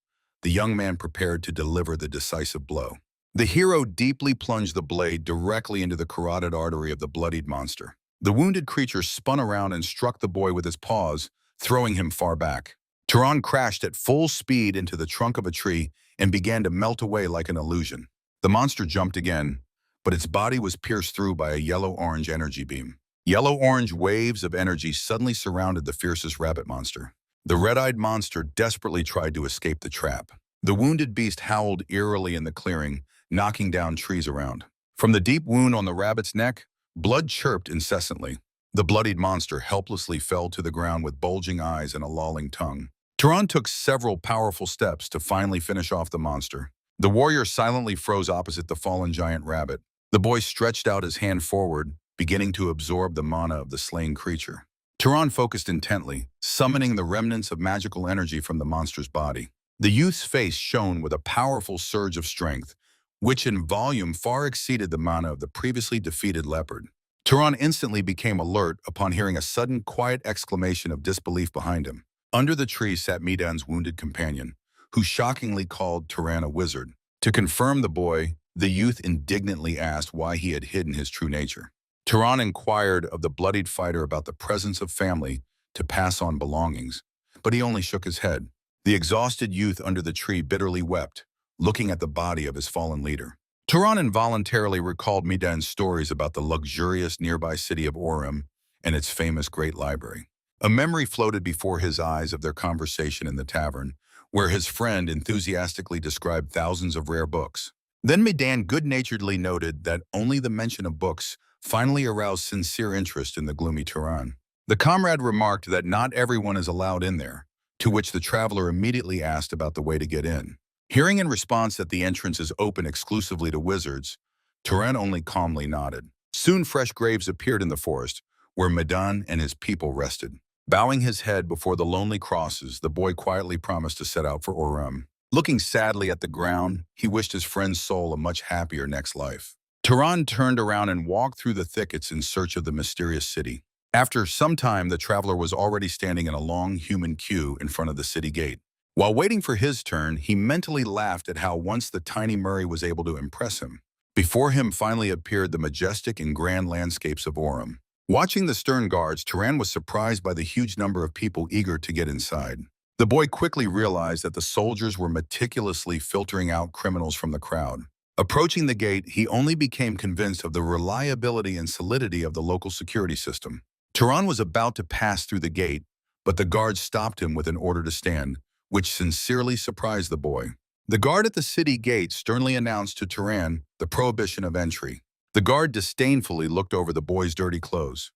the young man prepared to deliver the decisive blow. The hero deeply plunged the blade directly into the carotid artery of the bloodied monster. The wounded creature spun around and struck the boy with its paws, throwing him far back. Turan crashed at full speed into the trunk of a tree and began to melt away like an illusion. The monster jumped again, but its body was pierced through by a yellow-orange energy beam. Yellow-orange waves of energy suddenly surrounded the fiercest rabbit monster. The red-eyed monster desperately tried to escape the trap. The wounded beast howled eerily in the clearing, knocking down trees around. From the deep wound on the rabbit's neck, blood chirped incessantly. The bloodied monster helplessly fell to the ground with bulging eyes and a lolling tongue. Turan took several powerful steps to finally finish off the monster. The warrior silently froze opposite the fallen giant rabbit. The boy stretched out his hand forward, beginning to absorb the mana of the slain creature. Turan focused intently, summoning the remnants of magical energy from the monster's body. The youth's face shone with a powerful surge of strength, which in volume far exceeded the mana of the previously defeated leopard. Turan instantly became alert upon hearing a sudden, quiet exclamation of disbelief behind him. Under the tree sat Midan's wounded companion, who shockingly called Turan a wizard. To confirm the boy, the youth indignantly asked why he had hidden his true nature. Turan inquired of the bloodied fighter about the presence of family to pass on belongings, but he only shook his head. The exhausted youth under the tree bitterly wept, looking at the body of his fallen leader. Turan involuntarily recalled Midan's stories about the luxurious nearby city of Orem and its famous great library. A memory floated before his eyes of their conversation in the tavern, where his friend enthusiastically described thousands of rare books. Then Midan good-naturedly noted that only the mention of books finally aroused sincere interest in the gloomy Turan. The comrade remarked that not everyone is allowed in there, to which the traveler immediately asked about the way to get in. Hearing in response that the entrance is open exclusively to wizards, Turan only calmly nodded. Soon fresh graves appeared in the forest, where Midan and his people rested. Bowing his head before the lonely crosses, the boy quietly promised to set out for Orem. Looking sadly at the ground, he wished his friend's soul a much happier next life. Turan turned around and walked through the thickets in search of the mysterious city. After some time, the traveler was already standing in a long human queue in front of the city gate. While waiting for his turn, he mentally laughed at how once the tiny Murray was able to impress him. Before him finally appeared the majestic and grand landscapes of Orem. Watching the stern guards, Turan was surprised by the huge number of people eager to get inside. The boy quickly realized that the soldiers were meticulously filtering out criminals from the crowd. Approaching the gate, he only became convinced of the reliability and solidity of the local security system. Turan was about to pass through the gate, but the guard stopped him with an order to stand, which sincerely surprised the boy. The guard at the city gate sternly announced to Turan the prohibition of entry. The guard disdainfully looked over the boy's dirty clothes,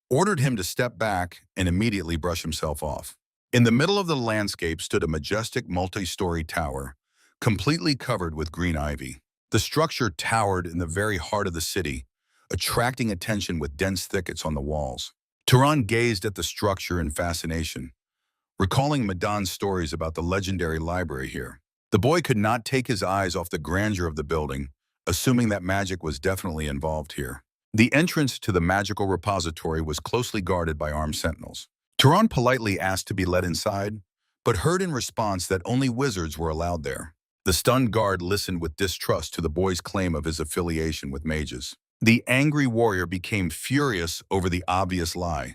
ordered him to step back, and immediately brush himself off. In the middle of the landscape stood a majestic multi-story tower, completely covered with green ivy. The structure towered in the very heart of the city, attracting attention with dense thickets on the walls. Turan gazed at the structure in fascination, recalling Madan's stories about the legendary library here. The boy could not take his eyes off the grandeur of the building, assuming that magic was definitely involved here. The entrance to the magical repository was closely guarded by armed sentinels. Turan politely asked to be let inside, but heard in response that only wizards were allowed there. The stunned guard listened with distrust to the boy's claim of his affiliation with mages. The angry warrior became furious over the obvious lie,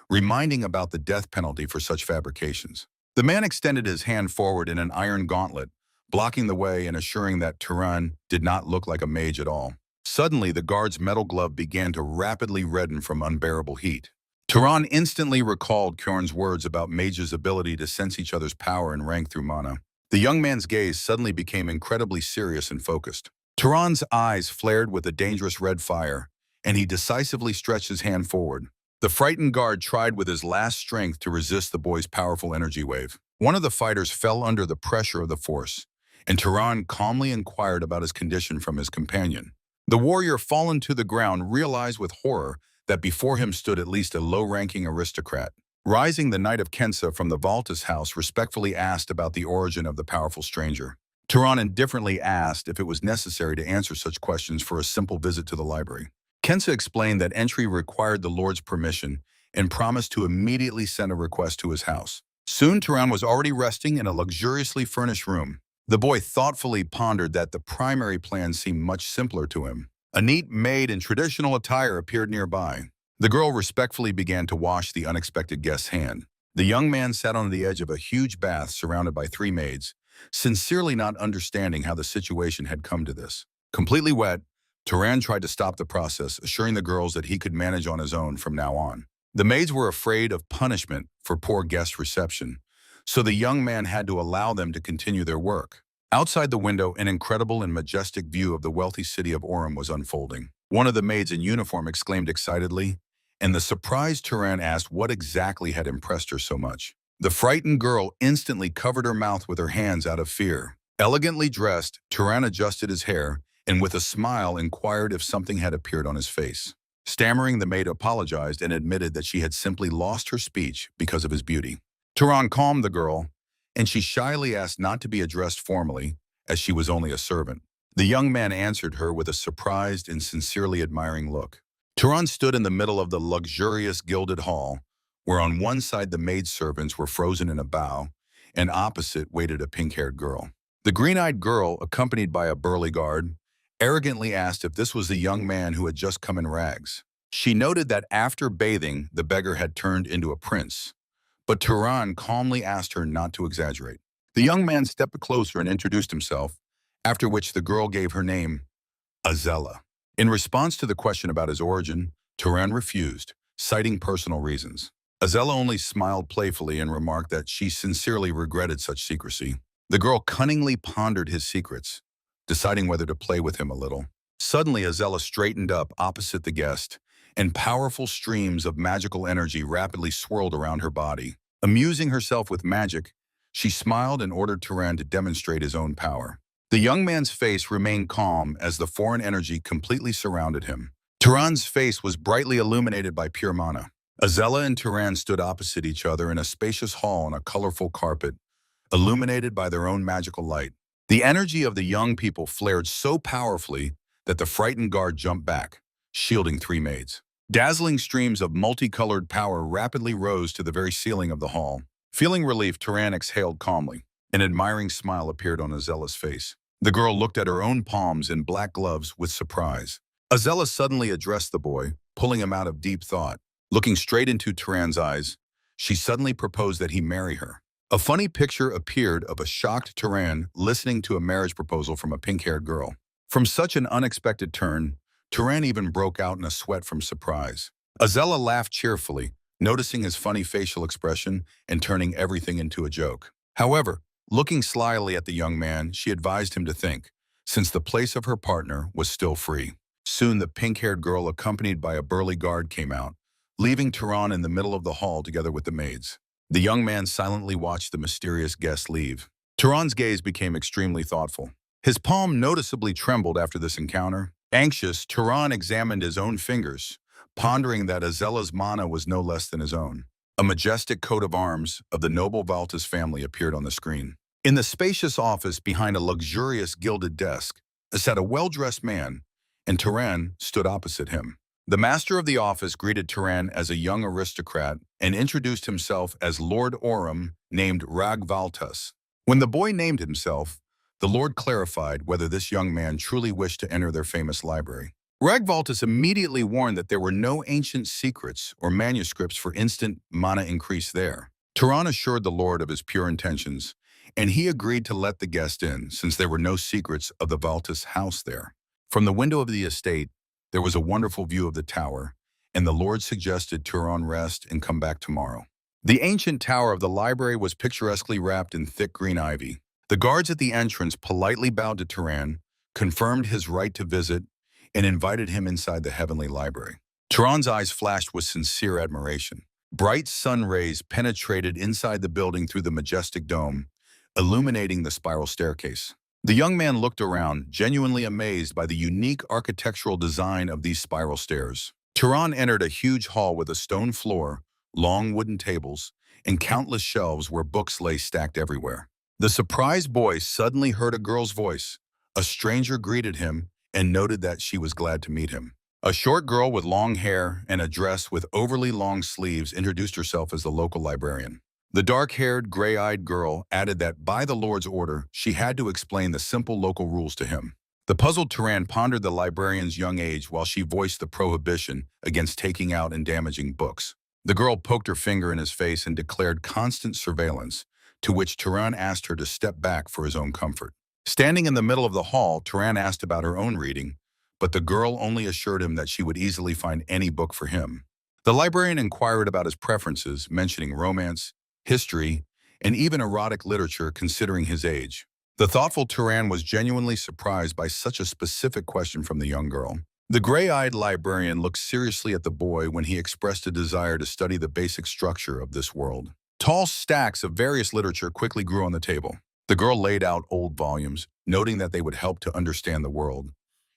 reminding about the death penalty for such fabrications. The man extended his hand forward in an iron gauntlet, blocking the way and assuring that Turan did not look like a mage at all. Suddenly, the guard's metal glove began to rapidly redden from unbearable heat. Turan instantly recalled Kjorn's words about mages' ability to sense each other's power and rank through mana. The young man's gaze suddenly became incredibly serious and focused. Turan's eyes flared with a dangerous red fire, and he decisively stretched his hand forward. The frightened guard tried with his last strength to resist the boy's powerful energy wave. One of the fighters fell under the pressure of the force, and Turan calmly inquired about his condition from his companion. The warrior, fallen to the ground, realized with horror that before him stood at least a low-ranking aristocrat. Rising, the Knight of Kensa from the Valtis house respectfully asked about the origin of the powerful stranger. Turan indifferently asked if it was necessary to answer such questions for a simple visit to the library. Kensa explained that entry required the Lord's permission and promised to immediately send a request to his house. Soon, Turan was already resting in a luxuriously furnished room. The boy thoughtfully pondered that the primary plan seemed much simpler to him. A neat maid in traditional attire appeared nearby. The girl respectfully began to wash the unexpected guest's hand. The young man sat on the edge of a huge bath surrounded by 3 maids, sincerely not understanding how the situation had come to this. Completely wet, Turan tried to stop the process, assuring the girls that he could manage on his own from now on. The maids were afraid of punishment for poor guest reception, so the young man had to allow them to continue their work. Outside the window, an incredible and majestic view of the wealthy city of Orem was unfolding. One of the maids in uniform exclaimed excitedly, and the surprised Turan asked what exactly had impressed her so much. The frightened girl instantly covered her mouth with her hands out of fear. Elegantly dressed, Turan adjusted his hair and with a smile inquired if something had appeared on his face. Stammering, the maid apologized and admitted that she had simply lost her speech because of his beauty. Turan calmed the girl, and she shyly asked not to be addressed formally, as she was only a servant. The young man answered her with a surprised and sincerely admiring look. Turan stood in the middle of the luxurious gilded hall, where on one side the maidservants were frozen in a bow, and opposite waited a pink-haired girl. The green-eyed girl, accompanied by a burly guard, arrogantly asked if this was the young man who had just come in rags. She noted that after bathing, the beggar had turned into a prince, but Turan calmly asked her not to exaggerate. The young man stepped closer and introduced himself, after which the girl gave her name, Azella. In response to the question about his origin, Turan refused, citing personal reasons. Azella only smiled playfully and remarked that she sincerely regretted such secrecy. The girl cunningly pondered his secrets, deciding whether to play with him a little. Suddenly, Azella straightened up opposite the guest, and powerful streams of magical energy rapidly swirled around her body. Amusing herself with magic, she smiled and ordered Turan to demonstrate his own power. The young man's face remained calm as the foreign energy completely surrounded him. Turan's face was brightly illuminated by pure mana. Azella and Turan stood opposite each other in a spacious hall on a colorful carpet, illuminated by their own magical light. The energy of the young people flared so powerfully that the frightened guard jumped back, shielding 3 maids. Dazzling streams of multicolored power rapidly rose to the very ceiling of the hall. Feeling relief, Turan exhaled calmly. An admiring smile appeared on Azella's face. The girl looked at her own palms in black gloves with surprise. Azella suddenly addressed the boy, pulling him out of deep thought. Looking straight into Turan's eyes, she suddenly proposed that he marry her. A funny picture appeared of a shocked Turan listening to a marriage proposal from a pink-haired girl. From such an unexpected turn, Turan even broke out in a sweat from surprise. Azella laughed cheerfully, noticing his funny facial expression and turning everything into a joke. However, looking slyly at the young man, she advised him to think, since the place of her partner was still free. Soon, the pink-haired girl, accompanied by a burly guard, came out, leaving Turan in the middle of the hall together with the maids. The young man silently watched the mysterious guest leave. Turan's gaze became extremely thoughtful. His palm noticeably trembled after this encounter. Anxious, Turan examined his own fingers, pondering that Azella's mana was no less than his own. A majestic coat of arms of the noble Valtis family appeared on the screen. In the spacious office behind a luxurious gilded desk, sat a well-dressed man, and Turan stood opposite him. The master of the office greeted Turan as a young aristocrat and introduced himself as Lord Orim, named Ragvaltus. When the boy named himself, the Lord clarified whether this young man truly wished to enter their famous library. Ragvaltus immediately warned that there were no ancient secrets or manuscripts for instant mana increase there. Turan assured the Lord of his pure intentions, and he agreed to let the guest in since there were no secrets of the Valtis house there. From the window of the estate, there was a wonderful view of the tower, and the Lord suggested Turan rest and come back tomorrow. The ancient tower of the library was picturesquely wrapped in thick green ivy. The guards at the entrance politely bowed to Turan, confirmed his right to visit, and invited him inside the heavenly library. Turan's eyes flashed with sincere admiration. Bright sun rays penetrated inside the building through the majestic dome, illuminating the spiral staircase. The young man looked around, genuinely amazed by the unique architectural design of these spiral stairs. Turan entered a huge hall with a stone floor, long wooden tables, and countless shelves where books lay stacked everywhere. The surprised boy suddenly heard a girl's voice. A stranger greeted him and noted that she was glad to meet him. A short girl with long hair and a dress with overly long sleeves introduced herself as the local librarian. The dark-haired, gray-eyed girl added that by the Lord's order, she had to explain the simple local rules to him. The puzzled Turan pondered the librarian's young age while she voiced the prohibition against taking out and damaging books. The girl poked her finger in his face and declared constant surveillance, to which Turan asked her to step back for his own comfort. Standing in the middle of the hall, Turan asked about her own reading, but the girl only assured him that she would easily find any book for him. The librarian inquired about his preferences, mentioning romance, history, and even erotic literature considering his age. The thoughtful Turan was genuinely surprised by such a specific question from the young girl. The gray-eyed librarian looked seriously at the boy when he expressed a desire to study the basic structure of this world. Tall stacks of various literature quickly grew on the table. The girl laid out old volumes, noting that they would help to understand the world,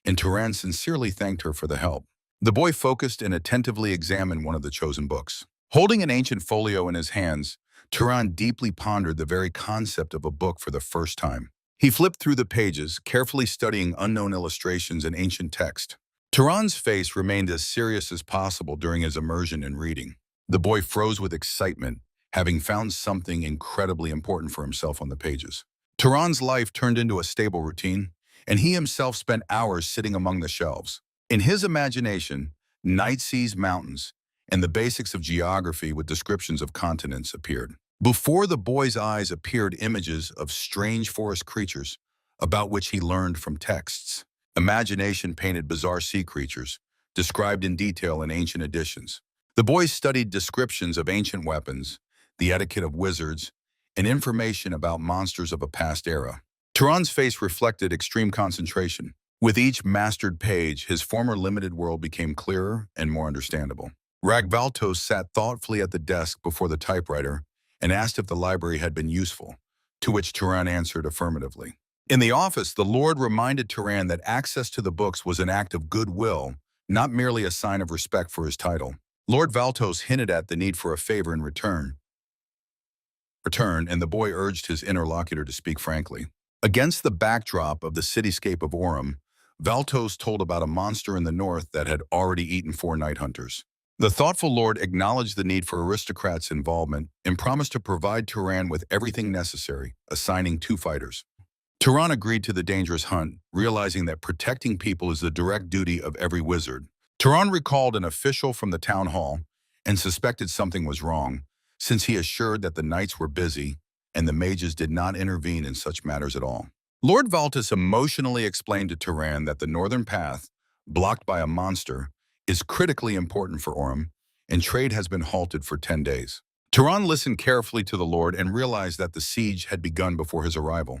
and Turan sincerely thanked her for the help. The boy focused and attentively examined one of the chosen books. Holding an ancient folio in his hands, Turan deeply pondered the very concept of a book for the first time. He flipped through the pages, carefully studying unknown illustrations and ancient text. Turan's face remained as serious as possible during his immersion in reading. The boy froze with excitement, having found something incredibly important for himself on the pages. Turan's life turned into a stable routine, and he himself spent hours sitting among the shelves. In his imagination, night seas, mountains, and the basics of geography with descriptions of continents appeared. Before the boy's eyes appeared images of strange forest creatures, about which he learned from texts. Imagination painted bizarre sea creatures, described in detail in ancient editions. The boy studied descriptions of ancient weapons, the etiquette of wizards, and information about monsters of a past era. Turan's face reflected extreme concentration. With each mastered page, his former limited world became clearer and more understandable. Ragvaltos sat thoughtfully at the desk before the typewriter and asked if the library had been useful, to which Turan answered affirmatively. In the office, the Lord reminded Turan that access to the books was an act of goodwill, not merely a sign of respect for his title. Lord Valtos hinted at the need for a favor in return, and the boy urged his interlocutor to speak frankly. Against the backdrop of the cityscape of Orim, Valtos told about a monster in the north that had already eaten 4 night hunters. The thoughtful lord acknowledged the need for aristocrats' involvement and promised to provide Turan with everything necessary, assigning 2 fighters. Turan agreed to the dangerous hunt, realizing that protecting people is the direct duty of every wizard. Turan recalled an official from the town hall and suspected something was wrong, since he assured that the knights were busy and the mages did not intervene in such matters at all. Lord Valtus emotionally explained to Turan that the northern path, blocked by a monster, is critically important for Orim, and trade has been halted for 10 days. Turan listened carefully to the Lord and realized that the siege had begun before his arrival.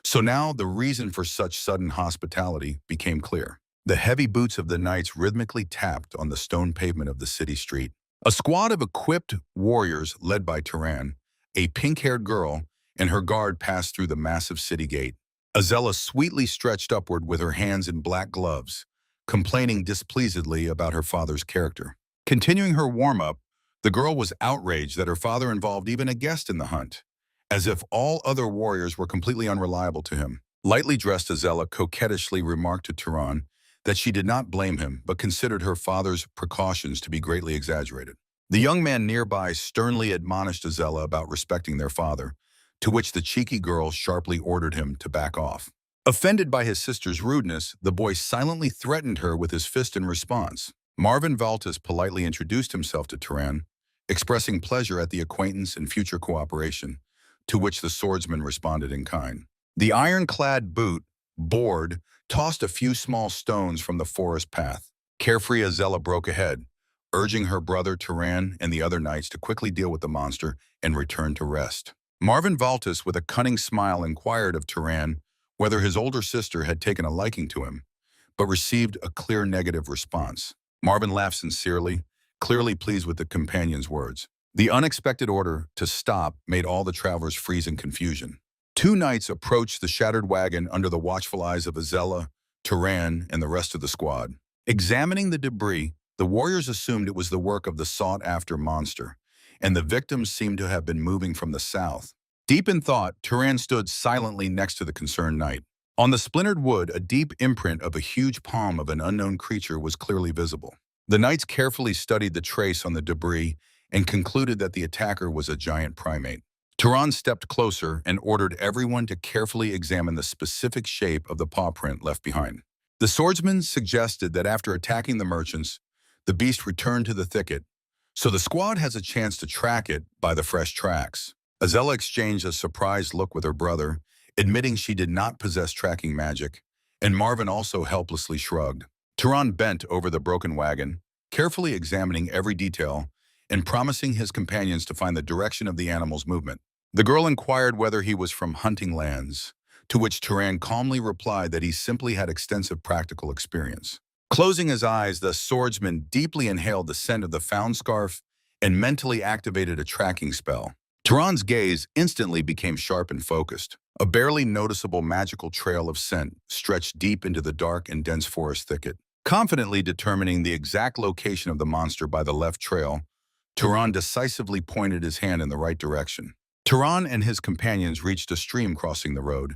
So now the reason for such sudden hospitality became clear. The heavy boots of the knights rhythmically tapped on the stone pavement of the city street. A squad of equipped warriors led by Turan, a pink-haired girl, and her guard passed through the massive city gate. Azella sweetly stretched upward with her hands in black gloves, complaining displeasedly about her father's character. Continuing her warm-up, the girl was outraged that her father involved even a guest in the hunt, as if all other warriors were completely unreliable to him. Lightly dressed Azella coquettishly remarked to Turan that she did not blame him, but considered her father's precautions to be greatly exaggerated. The young man nearby sternly admonished Azella about respecting their father, to which the cheeky girl sharply ordered him to back off. Offended by his sister's rudeness, the boy silently threatened her with his fist in response. Marvin Valtis politely introduced himself to Turan, expressing pleasure at the acquaintance and future cooperation, to which the swordsman responded in kind. The ironclad board tossed a few small stones from the forest path. Carefree Azella broke ahead, urging her brother Turan and the other knights to quickly deal with the monster and return to rest. Marvin Valtis, with a cunning smile, inquired of Turan whether his older sister had taken a liking to him, but received a clear negative response. Marvin laughed sincerely, clearly pleased with the companion's words. The unexpected order to stop made all the travelers freeze in confusion. Two knights approached the shattered wagon under the watchful eyes of Azella, Turan, and the rest of the squad. Examining the debris, the warriors assumed it was the work of the sought-after monster, and the victims seemed to have been moving from the south. Deep in thought, Turan stood silently next to the concerned knight. On the splintered wood, a deep imprint of a huge palm of an unknown creature was clearly visible. The knights carefully studied the trace on the debris and concluded that the attacker was a giant primate. Turan stepped closer and ordered everyone to carefully examine the specific shape of the paw print left behind. The swordsman suggested that after attacking the merchants, the beast returned to the thicket, so the squad has a chance to track it by the fresh tracks. Azella exchanged a surprised look with her brother, admitting she did not possess tracking magic, and Marvin also helplessly shrugged. Turan bent over the broken wagon, carefully examining every detail and promising his companions to find the direction of the animal's movement. The girl inquired whether he was from hunting lands, to which Turan calmly replied that he simply had extensive practical experience. Closing his eyes, the swordsman deeply inhaled the scent of the found scarf and mentally activated a tracking spell. Turan's gaze instantly became sharp and focused. A barely noticeable magical trail of scent stretched deep into the dark and dense forest thicket. Confidently determining the exact location of the monster by the left trail, Turan decisively pointed his hand in the right direction. Turan and his companions reached a stream crossing the road,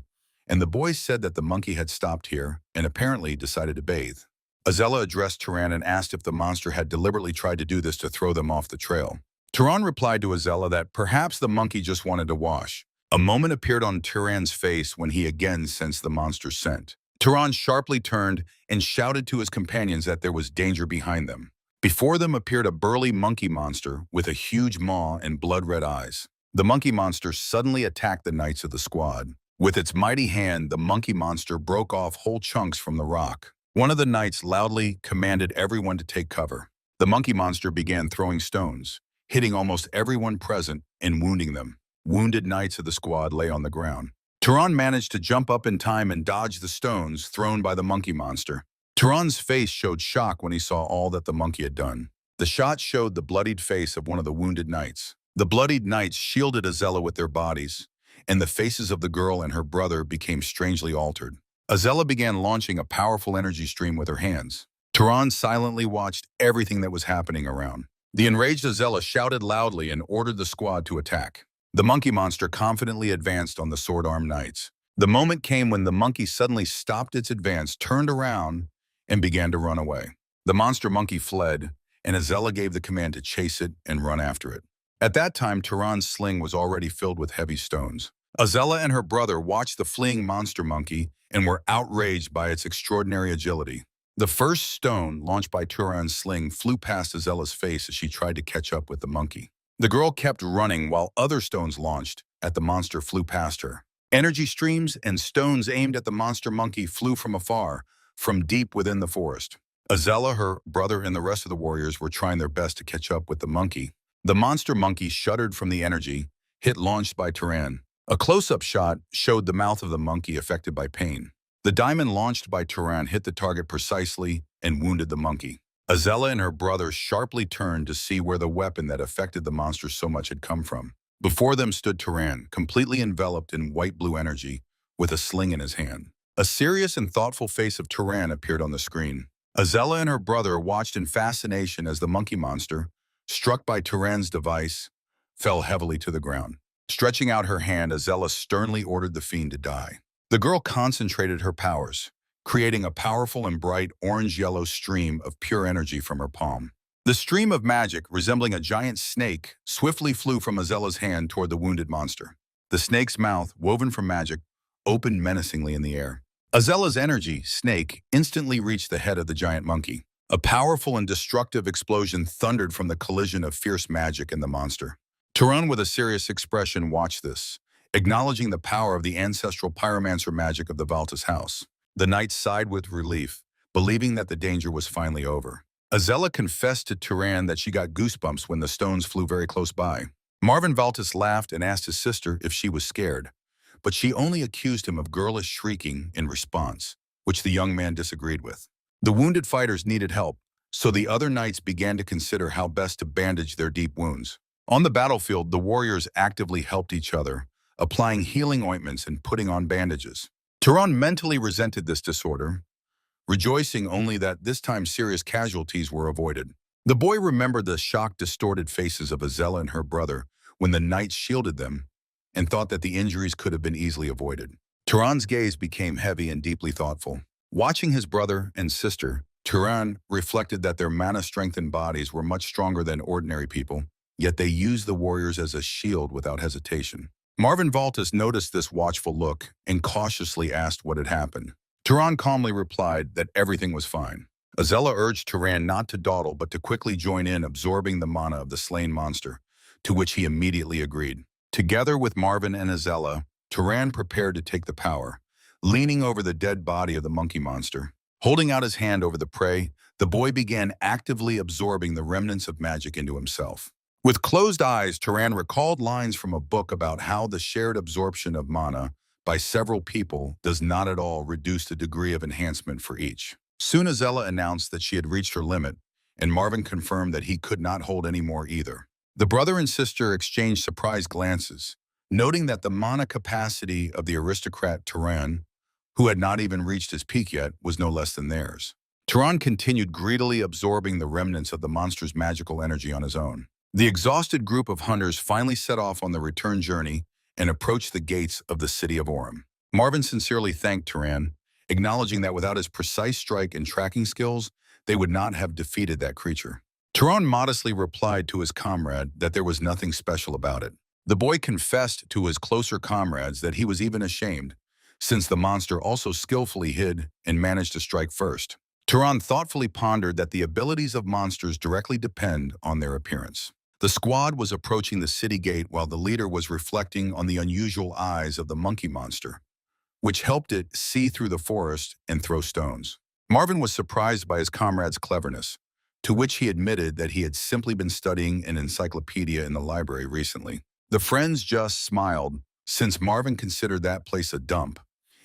and the boys said that the monkey had stopped here and apparently decided to bathe. Azella addressed Turan and asked if the monster had deliberately tried to do this to throw them off the trail. Turan replied to Azella that perhaps the monkey just wanted to wash. A moment appeared on Turan's face when he again sensed the monster's scent. Turan sharply turned and shouted to his companions that there was danger behind them. Before them appeared a burly monkey monster with a huge maw and blood-red eyes. The monkey monster suddenly attacked the knights of the squad. With its mighty hand, the monkey monster broke off whole chunks from the rock. One of the knights loudly commanded everyone to take cover. The monkey monster began throwing stones, hitting almost everyone present and wounding them. Wounded knights of the squad lay on the ground. Turan managed to jump up in time and dodge the stones thrown by the monkey monster. Turan's face showed shock when he saw all that the monkey had done. The shot showed the bloodied face of one of the wounded knights. The bloodied knights shielded Azella with their bodies, and the faces of the girl and her brother became strangely altered. Azella began launching a powerful energy stream with her hands. Turan silently watched everything that was happening around. The enraged Azella shouted loudly and ordered the squad to attack. The monkey monster confidently advanced on the sword-armed knights. The moment came when the monkey suddenly stopped its advance, turned around, and began to run away. The monster monkey fled, and Azella gave the command to chase it and run after it. At that time, Turan's sling was already filled with heavy stones. Azella and her brother watched the fleeing monster monkey and were outraged by its extraordinary agility. The first stone, launched by Turan's sling, flew past Azella's face as she tried to catch up with the monkey. The girl kept running while other stones launched at the monster flew past her. Energy streams and stones aimed at the monster monkey flew from afar, from deep within the forest. Azella, her brother, and the rest of the warriors were trying their best to catch up with the monkey. The monster monkey shuddered from the energy hit launched by Turan. A close-up shot showed the mouth of the monkey affected by pain. The diamond launched by Turan hit the target precisely and wounded the monkey. Azella and her brother sharply turned to see where the weapon that affected the monster so much had come from. Before them stood Turan, completely enveloped in white-blue energy, with a sling in his hand. A serious and thoughtful face of Turan appeared on the screen. Azella and her brother watched in fascination as the monkey monster, struck by Turan's device, fell heavily to the ground. Stretching out her hand, Azella sternly ordered the fiend to die. The girl concentrated her powers, creating a powerful and bright orange-yellow stream of pure energy from her palm. The stream of magic, resembling a giant snake, swiftly flew from Azella's hand toward the wounded monster. The snake's mouth, woven from magic, opened menacingly in the air. Azella's energy, snake, instantly reached the head of the giant monkey. A powerful and destructive explosion thundered from the collision of fierce magic and the monster. Turan, with a serious expression, watched this, acknowledging the power of the ancestral pyromancer magic of the Valtis house. The knight sighed with relief, believing that the danger was finally over. Azella confessed to Turan that she got goosebumps when the stones flew very close by. Marvin Valtis laughed and asked his sister if she was scared, but she only accused him of girlish shrieking in response, which the young man disagreed with. The wounded fighters needed help, so the other knights began to consider how best to bandage their deep wounds. On the battlefield, the warriors actively helped each other, applying healing ointments and putting on bandages. Turan mentally resented this disorder, rejoicing only that this time serious casualties were avoided. The boy remembered the shocked, distorted faces of Azella and her brother when the knights shielded them, and thought that the injuries could have been easily avoided. Turan's gaze became heavy and deeply thoughtful. Watching his brother and sister, Turan reflected that their mana-strengthened bodies were much stronger than ordinary people, yet they used the warriors as a shield without hesitation. Marvin Valtis noticed this watchful look and cautiously asked what had happened. Turan calmly replied that everything was fine. Azella urged Turan not to dawdle but to quickly join in absorbing the mana of the slain monster, to which he immediately agreed. Together with Marvin and Azella, Turan prepared to take the power, leaning over the dead body of the monkey monster. Holding out his hand over the prey, the boy began actively absorbing the remnants of magic into himself. With closed eyes, Turan recalled lines from a book about how the shared absorption of mana by several people does not at all reduce the degree of enhancement for each. Soon Azella announced that she had reached her limit, and Marvin confirmed that he could not hold any more either. The brother and sister exchanged surprised glances, noting that the mana capacity of the aristocrat Turan, who had not even reached his peak yet, was no less than theirs. Turan continued greedily absorbing the remnants of the monster's magical energy on his own. The exhausted group of hunters finally set off on the return journey and approached the gates of the city of Orem. Marvin sincerely thanked Turan, acknowledging that without his precise strike and tracking skills, they would not have defeated that creature. Turan modestly replied to his comrade that there was nothing special about it. The boy confessed to his closer comrades that he was even ashamed, since the monster also skillfully hid and managed to strike first. Turan thoughtfully pondered that the abilities of monsters directly depend on their appearance. The squad was approaching the city gate while the leader was reflecting on the unusual eyes of the monkey monster, which helped it see through the forest and throw stones. Marvin was surprised by his comrade's cleverness, to which he admitted that he had simply been studying an encyclopedia in the library recently. The friends just smiled, since Marvin considered that place a dump,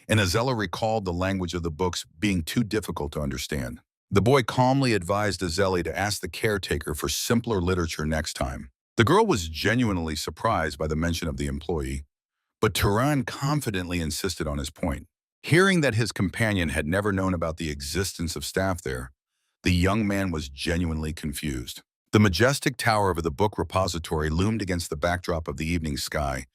and Azella recalled the language of the books being too difficult to understand. The boy calmly advised Azella to ask the caretaker for simpler literature next time. The girl was genuinely surprised by the mention of the employee, but Turan confidently insisted on his point. Hearing that his companion had never known about the existence of staff there, the young man was genuinely confused. The majestic tower of the book repository loomed against the backdrop of the evening sky,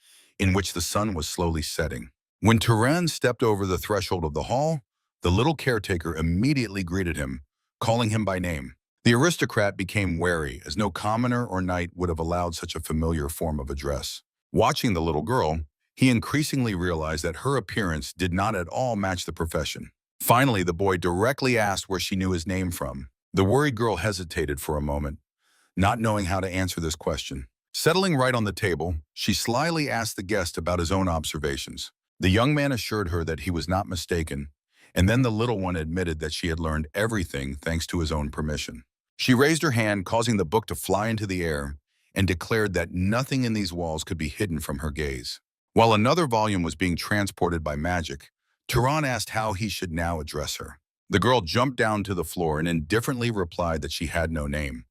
in which the sun was slowly setting. When Turan stepped over the threshold of the hall, the little caretaker immediately greeted him, calling him by name. The aristocrat became wary, as no commoner or knight would have allowed such a familiar form of address. Watching the little girl, he increasingly realized that her appearance did not at all match the profession. Finally, the boy directly asked where she knew his name from. The worried girl hesitated for a moment, not knowing how to answer this question. Settling right on the table, she slyly asked the guest about his own observations. The young man assured her that he was not mistaken, and then the little one admitted that she had learned everything thanks to his own permission. She raised her hand, causing the book to fly into the air, and declared that nothing in these walls could be hidden from her gaze. While another volume was being transported by magic, Turan asked how he should now address her. The girl jumped down to the floor and indifferently replied that she had no name,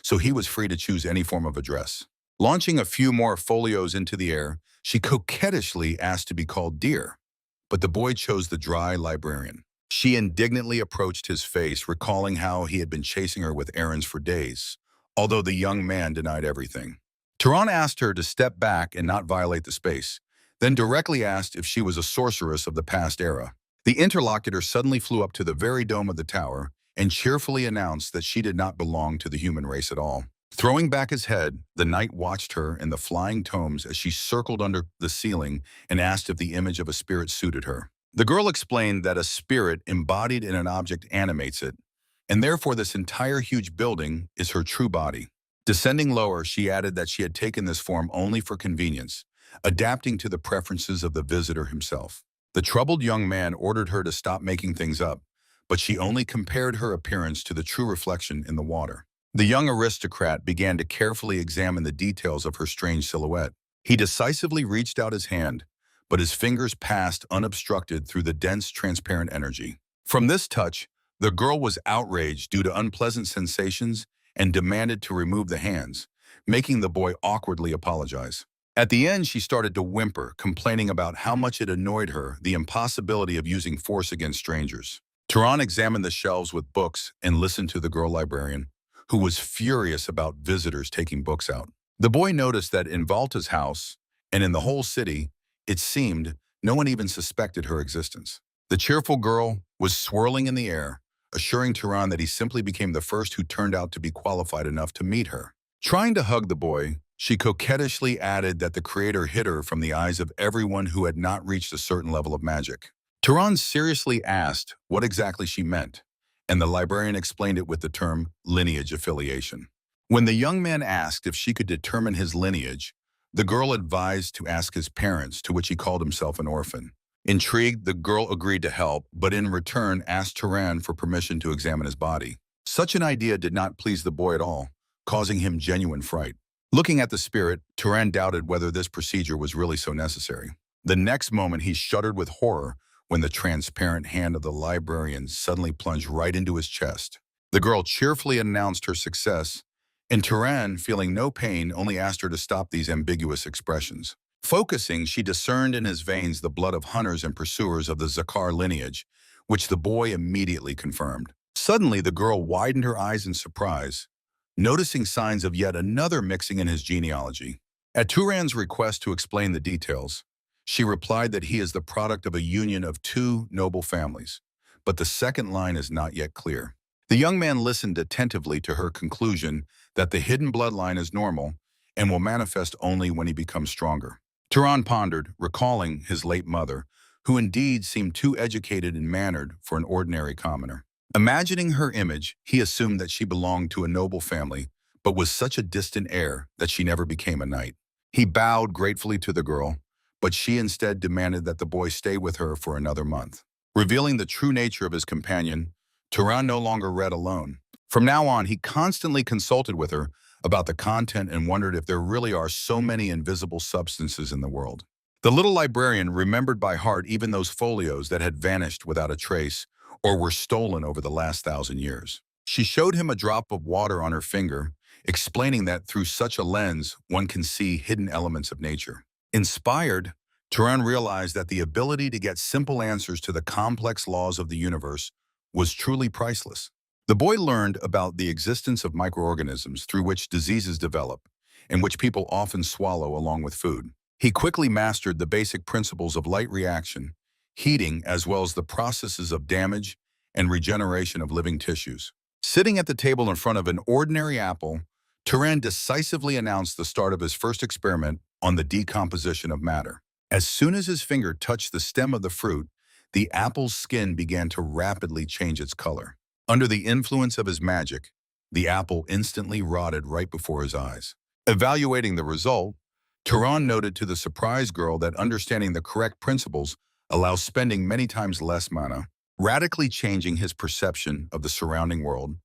so he was free to choose any form of address. Launching a few more folios into the air, she coquettishly asked to be called dear, but the boy chose the dry librarian. She indignantly approached his face, recalling how he had been chasing her with errands for days, although the young man denied everything. Tehran asked her to step back and not violate the space, then directly asked if she was a sorceress of the past era. The interlocutor suddenly flew up to the very dome of the tower and cheerfully announced that she did not belong to the human race at all. Throwing back his head, the knight watched her in the flying tomes as she circled under the ceiling and asked if the image of a spirit suited her. The girl explained that a spirit embodied in an object animates it, and therefore this entire huge building is her true body. Descending lower, she added that she had taken this form only for convenience, adapting to the preferences of the visitor himself. The troubled young man ordered her to stop making things up, but she only compared her appearance to the true reflection in the water. The young aristocrat began to carefully examine the details of her strange silhouette. He decisively reached out his hand, but his fingers passed unobstructed through the dense, transparent energy. From this touch, the girl was outraged due to unpleasant sensations and demanded to remove the hands, making the boy awkwardly apologize. At the end, she started to whimper, complaining about how much it annoyed her, the impossibility of using force against strangers. Tehran examined the shelves with books and listened to the girl librarian, who was furious about visitors taking books out. The boy noticed that in Valta's house, and in the whole city, it seemed no one even suspected her existence. The cheerful girl was swirling in the air, assuring Tehran that he simply became the first who turned out to be qualified enough to meet her. Trying to hug the boy, she coquettishly added that the creator hid her from the eyes of everyone who had not reached a certain level of magic. Tehran seriously asked what exactly she meant, and the librarian explained it with the term lineage affiliation. When the young man asked if she could determine his lineage, the girl advised to ask his parents, to which he called himself an orphan. Intrigued, the girl agreed to help, but in return asked Tehran for permission to examine his body. Such an idea did not please the boy at all, causing him genuine fright. Looking at the spirit, Tehran doubted whether this procedure was really so necessary. The next moment, he shuddered with horror when the transparent hand of the librarian suddenly plunged right into his chest. The girl cheerfully announced her success, and Tehran, feeling no pain, only asked her to stop these ambiguous expressions. Focusing, she discerned in his veins the blood of hunters and pursuers of the Zakar lineage, which the boy immediately confirmed. Suddenly, the girl widened her eyes in surprise, noticing signs of yet another mixing in his genealogy. At Turan's request to explain the details, she replied that he is the product of a union of two noble families, but the second line is not yet clear. The young man listened attentively to her conclusion that the hidden bloodline is normal and will manifest only when he becomes stronger. Tehran pondered, recalling his late mother, who indeed seemed too educated and mannered for an ordinary commoner. Imagining her image, he assumed that she belonged to a noble family, but was such a distant heir that she never became a knight. He bowed gratefully to the girl, but she instead demanded that the boy stay with her for another month. Revealing the true nature of his companion, Tehran no longer read alone. From now on, he constantly consulted with her about the content and wondered if there really are so many invisible substances in the world. The little librarian remembered by heart even those folios that had vanished without a trace or were stolen over the last 1,000 years. She showed him a drop of water on her finger, explaining that through such a lens, one can see hidden elements of nature. Inspired, Tehran realized that the ability to get simple answers to the complex laws of the universe was truly priceless. The boy learned about the existence of microorganisms through which diseases develop, and which people often swallow along with food. He quickly mastered the basic principles of light reaction, heating, as well as the processes of damage and regeneration of living tissues. Sitting at the table in front of an ordinary apple, Tehran decisively announced the start of his first experiment on the decomposition of matter. As soon as his finger touched the stem of the fruit, the apple's skin began to rapidly change its color. Under the influence of his magic, the apple instantly rotted right before his eyes. Evaluating the result, Tehran noted to the surprised girl that understanding the correct principles allows spending many times less mana, radically changing his perception of the surrounding world.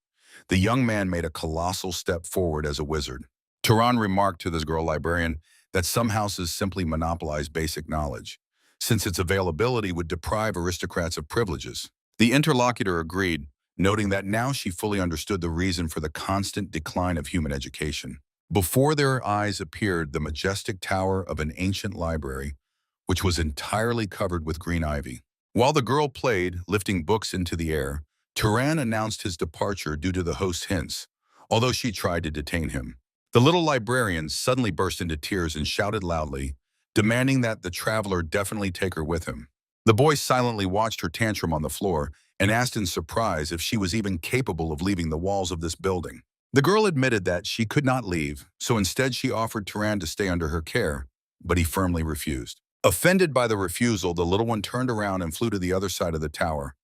The young man made a colossal step forward as a wizard. Tehran remarked to this girl librarian that some houses simply monopolize basic knowledge, since its availability would deprive aristocrats of privileges. The interlocutor agreed, noting that now she fully understood the reason for the constant decline of human education. Before their eyes appeared the majestic tower of an ancient library, which was entirely covered with green ivy. While the girl played, lifting books into the air, Turan announced his departure due to the host's hints, although she tried to detain him. The little librarian suddenly burst into tears and shouted loudly, demanding that the traveler definitely take her with him. The boy silently watched her tantrum on the floor and asked in surprise if she was even capable of leaving the walls of this building. The girl admitted that she could not leave, so instead she offered Turan to stay under her care, but he firmly refused. Offended by the refusal, the little one turned around and flew to the other side of the tower,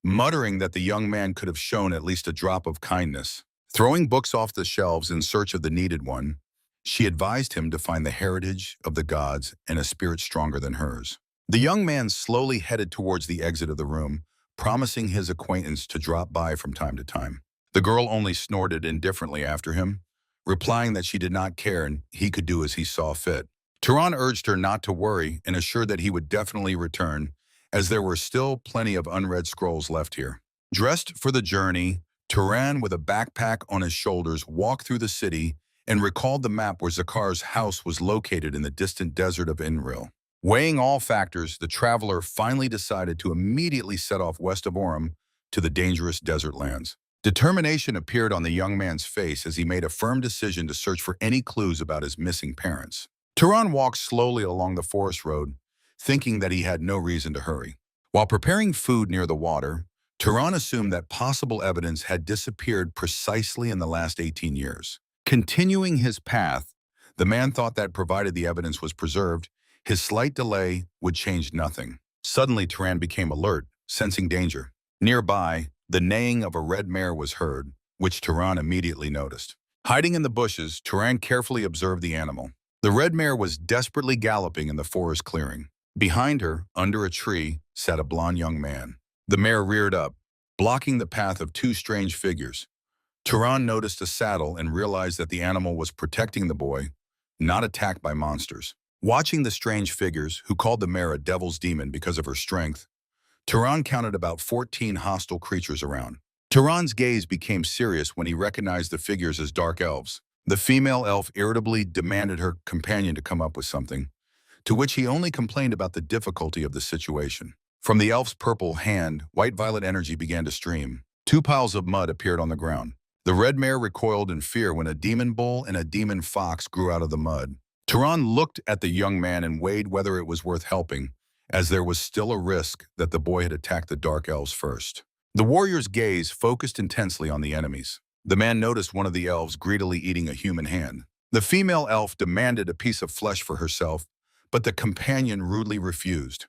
muttering that the young man could have shown at least a drop of kindness. Throwing books off the shelves in search of the needed one, she advised him to find the heritage of the gods and a spirit stronger than hers. The young man slowly headed towards the exit of the room, promising his acquaintance to drop by from time to time. The girl only snorted indifferently after him, replying that she did not care and he could do as he saw fit. Turan urged her not to worry and assured that he would definitely return, as there were still plenty of unread scrolls left here. Dressed for the journey, Turan, with a backpack on his shoulders, walked through the city and recalled the map where Zakar's house was located in the distant desert of Inril. Weighing all factors, the traveler finally decided to immediately set off west of Orem to the dangerous desert lands. Determination appeared on the young man's face as he made a firm decision to search for any clues about his missing parents. Turan walked slowly along the forest road, thinking that he had no reason to hurry. While preparing food near the water, Turan assumed that possible evidence had disappeared precisely in the last 18 years. Continuing his path, the man thought that provided the evidence was preserved, his slight delay would change nothing. Suddenly, Turan became alert, sensing danger. Nearby, the neighing of a red mare was heard, which Turan immediately noticed. Hiding in the bushes, Turan carefully observed the animal. The red mare was desperately galloping in the forest clearing. Behind her, under a tree, sat a blond young man. The mare reared up, blocking the path of two strange figures. Turan noticed a saddle and realized that the animal was protecting the boy, not attacked by monsters. Watching the strange figures, who called the mare a devil's demon because of her strength, Turan counted about 14 hostile creatures around. Turan's gaze became serious when he recognized the figures as dark elves. The female elf irritably demanded her companion to come up with something, to which he only complained about the difficulty of the situation. From the elf's purple hand, white-violet energy began to stream. Two piles of mud appeared on the ground. The red mare recoiled in fear when a demon bull and a demon fox grew out of the mud. Turan looked at the young man and weighed whether it was worth helping, as there was still a risk that the boy had attacked the dark elves first. The warrior's gaze focused intensely on the enemies. The man noticed one of the elves greedily eating a human hand. The female elf demanded a piece of flesh for herself, but the companion rudely refused,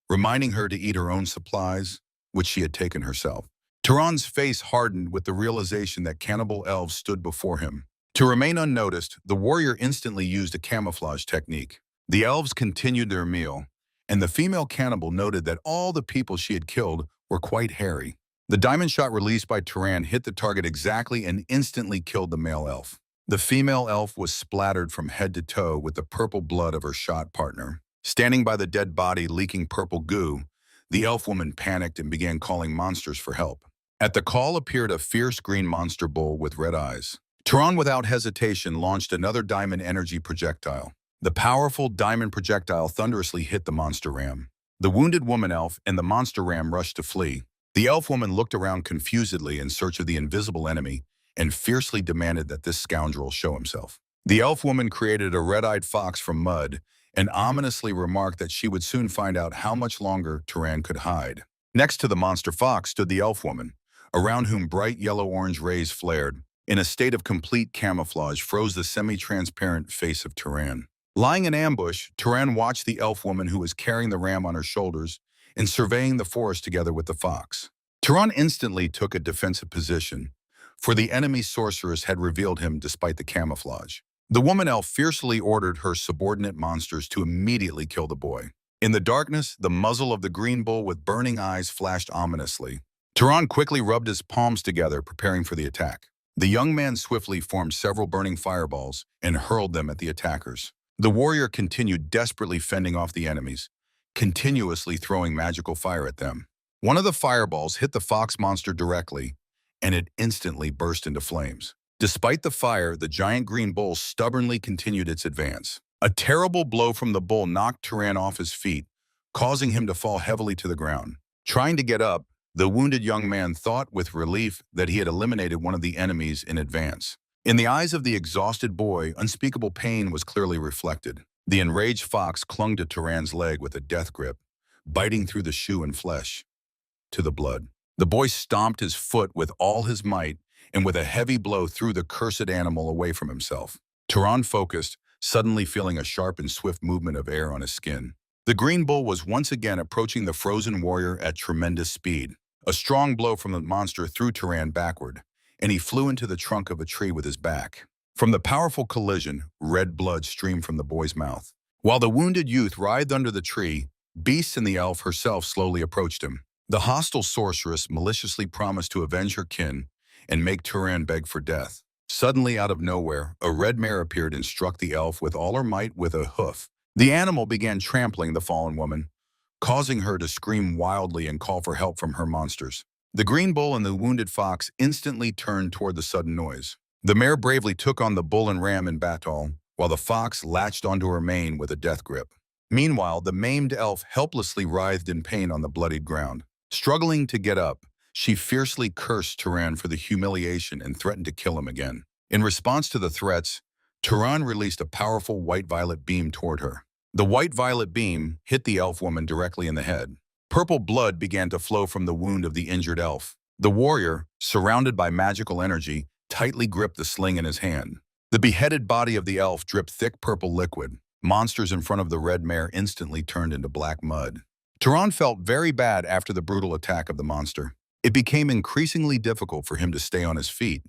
reminding her to eat her own supplies, which she had taken herself. Turan's face hardened with the realization that cannibal elves stood before him. To remain unnoticed, the warrior instantly used a camouflage technique. The elves continued their meal, and the female cannibal noted that all the people she had killed were quite hairy. The diamond shot released by Turan hit the target exactly and instantly killed the male elf. The female elf was splattered from head to toe with the purple blood of her shot partner. Standing by the dead body leaking purple goo, the elf woman panicked and began calling monsters for help. At the call appeared a fierce green monster bull with red eyes. Turan, without hesitation, launched another diamond energy projectile. The powerful diamond projectile thunderously hit the monster ram. The wounded woman elf and the monster ram rushed to flee. The elf woman looked around confusedly in search of the invisible enemy and fiercely demanded that this scoundrel show himself. The elf woman created a red-eyed fox from mud and ominously remarked that she would soon find out how much longer Turan could hide. Next to the monster fox stood the elf woman, around whom bright yellow-orange rays flared. In a state of complete camouflage froze the semi-transparent face of Turan. Lying in ambush, Turan watched the elf woman who was carrying the ram on her shoulders and surveying the forest together with the fox. Turan instantly took a defensive position, for the enemy sorceress had revealed him despite the camouflage. The woman elf fiercely ordered her subordinate monsters to immediately kill the boy. In the darkness, the muzzle of the green bull with burning eyes flashed ominously. Turan quickly rubbed his palms together, preparing for the attack. The young man swiftly formed several burning fireballs and hurled them at the attackers. The warrior continued desperately fending off the enemies, continuously throwing magical fire at them. One of the fireballs hit the fox monster directly, and it instantly burst into flames. Despite the fire, the giant green bull stubbornly continued its advance. A terrible blow from the bull knocked Turan off his feet, causing him to fall heavily to the ground. Trying to get up, the wounded young man thought with relief that he had eliminated one of the enemies in advance. In the eyes of the exhausted boy, unspeakable pain was clearly reflected. The enraged fox clung to Turan's leg with a death grip, biting through the shoe and flesh to the blood. The boy stomped his foot with all his might and with a heavy blow threw the cursed animal away from himself. Turan focused, suddenly feeling a sharp and swift movement of air on his skin. The green bull was once again approaching the frozen warrior at tremendous speed. A strong blow from the monster threw Turan backward, and he flew into the trunk of a tree with his back. From the powerful collision, red blood streamed from the boy's mouth. While the wounded youth writhed under the tree, Beast and the elf herself slowly approached him. The hostile sorceress maliciously promised to avenge her kin and make Turan beg for death. Suddenly, out of nowhere, a red mare appeared and struck the elf with all her might with a hoof. The animal began trampling the fallen woman, causing her to scream wildly and call for help from her monsters. The green bull and the wounded fox instantly turned toward the sudden noise. The mare bravely took on the bull and ram in battle, while the fox latched onto her mane with a death grip. Meanwhile, the maimed elf helplessly writhed in pain on the bloodied ground. Struggling to get up, she fiercely cursed Turan for the humiliation and threatened to kill him again. In response to the threats, Turan released a powerful white-violet beam toward her. The white-violet beam hit the elf woman directly in the head. Purple blood began to flow from the wound of the injured elf. The warrior, surrounded by magical energy, tightly gripped the sling in his hand. The beheaded body of the elf dripped thick purple liquid. Monsters in front of the red mare instantly turned into black mud. Turan felt very bad after the brutal attack of the monster. It became increasingly difficult for him to stay on his feet,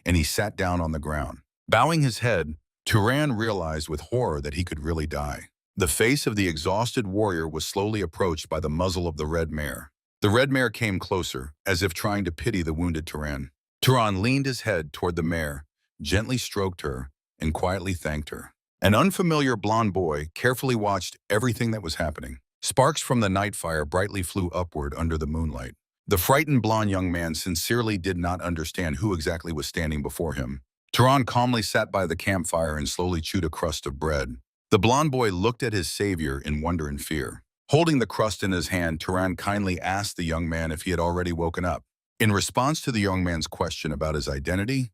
and he sat down on the ground. Bowing his head, Turan realized with horror that he could really die. The face of the exhausted warrior was slowly approached by the muzzle of the red mare. The red mare came closer, as if trying to pity the wounded Turan. Turan leaned his head toward the mare, gently stroked her, and quietly thanked her. An unfamiliar blond boy carefully watched everything that was happening. Sparks from the night fire brightly flew upward under the moonlight. The frightened blond young man sincerely did not understand who exactly was standing before him. Turan calmly sat by the campfire and slowly chewed a crust of bread. The blond boy looked at his savior in wonder and fear. Holding the crust in his hand, Turan kindly asked the young man if he had already woken up. In response to the young man's question about his identity,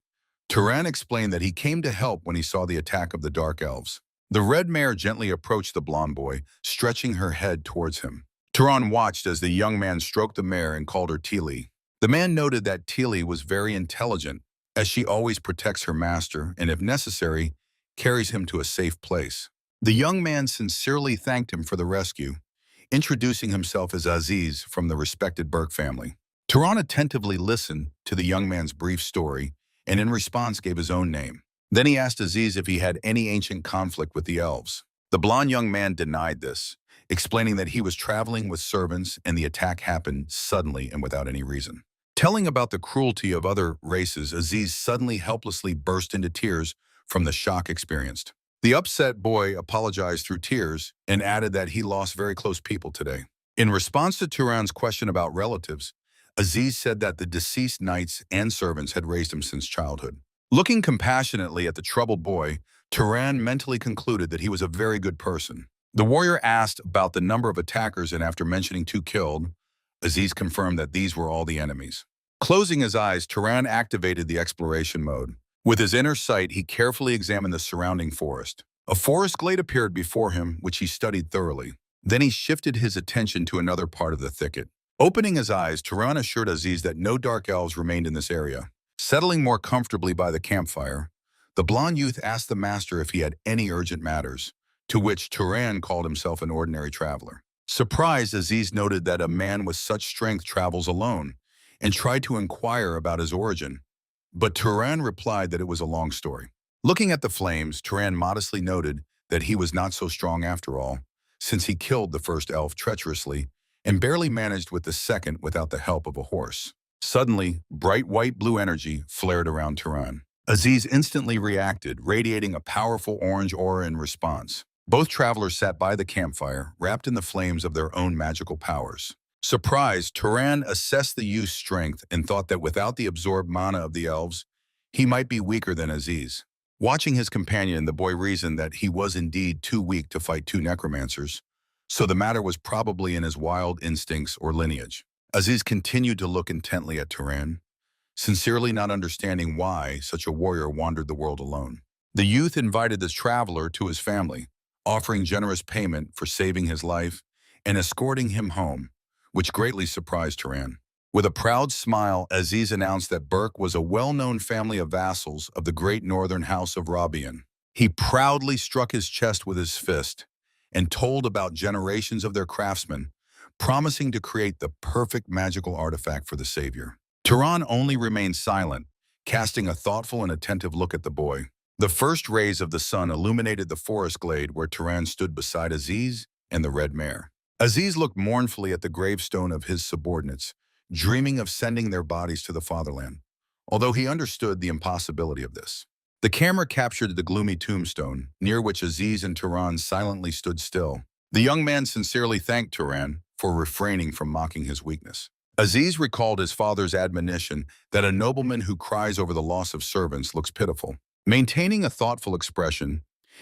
Turan explained that he came to help when he saw the attack of the dark elves. The red mare gently approached the blond boy, stretching her head towards him. Turan watched as the young man stroked the mare and called her Tili. The man noted that Tili was very intelligent, as she always protects her master and, if necessary, carries him to a safe place. The young man sincerely thanked him for the rescue, introducing himself as Aziz from the respected Burke family. Turan attentively listened to the young man's brief story and in response gave his own name. Then he asked Aziz if he had any ancient conflict with the elves. The blond young man denied this, explaining that he was traveling with servants and the attack happened suddenly and without any reason. Telling about the cruelty of other races, Aziz suddenly helplessly burst into tears from the shock experienced. The upset boy apologized through tears and added that he lost very close people today. In response to Turan's question about relatives, Aziz said that the deceased knights and servants had raised him since childhood. Looking compassionately at the troubled boy, Turan mentally concluded that he was a very good person. The warrior asked about the number of attackers and after mentioning 2 killed, Aziz confirmed that these were all the enemies. Closing his eyes, Turan activated the exploration mode. With his inner sight, he carefully examined the surrounding forest. A forest glade appeared before him, which he studied thoroughly. Then he shifted his attention to another part of the thicket. Opening his eyes, Turan assured Aziz that no dark elves remained in this area. Settling more comfortably by the campfire, the blond youth asked the master if he had any urgent matters, to which Turan called himself an ordinary traveler. Surprised, Aziz noted that a man with such strength travels alone, and tried to inquire about his origin. But Turan replied that it was a long story. Looking at the flames, Turan modestly noted that he was not so strong after all, since he killed the first elf treacherously and barely managed with the second without the help of a horse. Suddenly, bright white-blue energy flared around Turan. Aziz instantly reacted, radiating a powerful orange aura in response. Both travelers sat by the campfire, wrapped in the flames of their own magical powers. Surprised, Turan assessed the youth's strength and thought that without the absorbed mana of the elves, he might be weaker than Aziz. Watching his companion, the boy reasoned that he was indeed too weak to fight two necromancers, so the matter was probably in his wild instincts or lineage. Aziz continued to look intently at Turan, sincerely not understanding why such a warrior wandered the world alone. The youth invited this traveler to his family, offering generous payment for saving his life and escorting him home, which greatly surprised Turan. With a proud smile, Aziz announced that Burke was a well-known family of vassals of the great northern house of Rabian. He proudly struck his chest with his fist and told about generations of their craftsmen, promising to create the perfect magical artifact for the savior. Turan only remained silent, casting a thoughtful and attentive look at the boy. The first rays of the sun illuminated the forest glade where Turan stood beside Aziz and the red mare. Aziz looked mournfully at the gravestone of his subordinates, dreaming of sending their bodies to the fatherland, although he understood the impossibility of this. The camera captured the gloomy tombstone, near which Aziz and Turan silently stood still. The young man sincerely thanked Turan for refraining from mocking his weakness. Aziz recalled his father's admonition that a nobleman who cries over the loss of servants looks pitiful. Maintaining a thoughtful expression,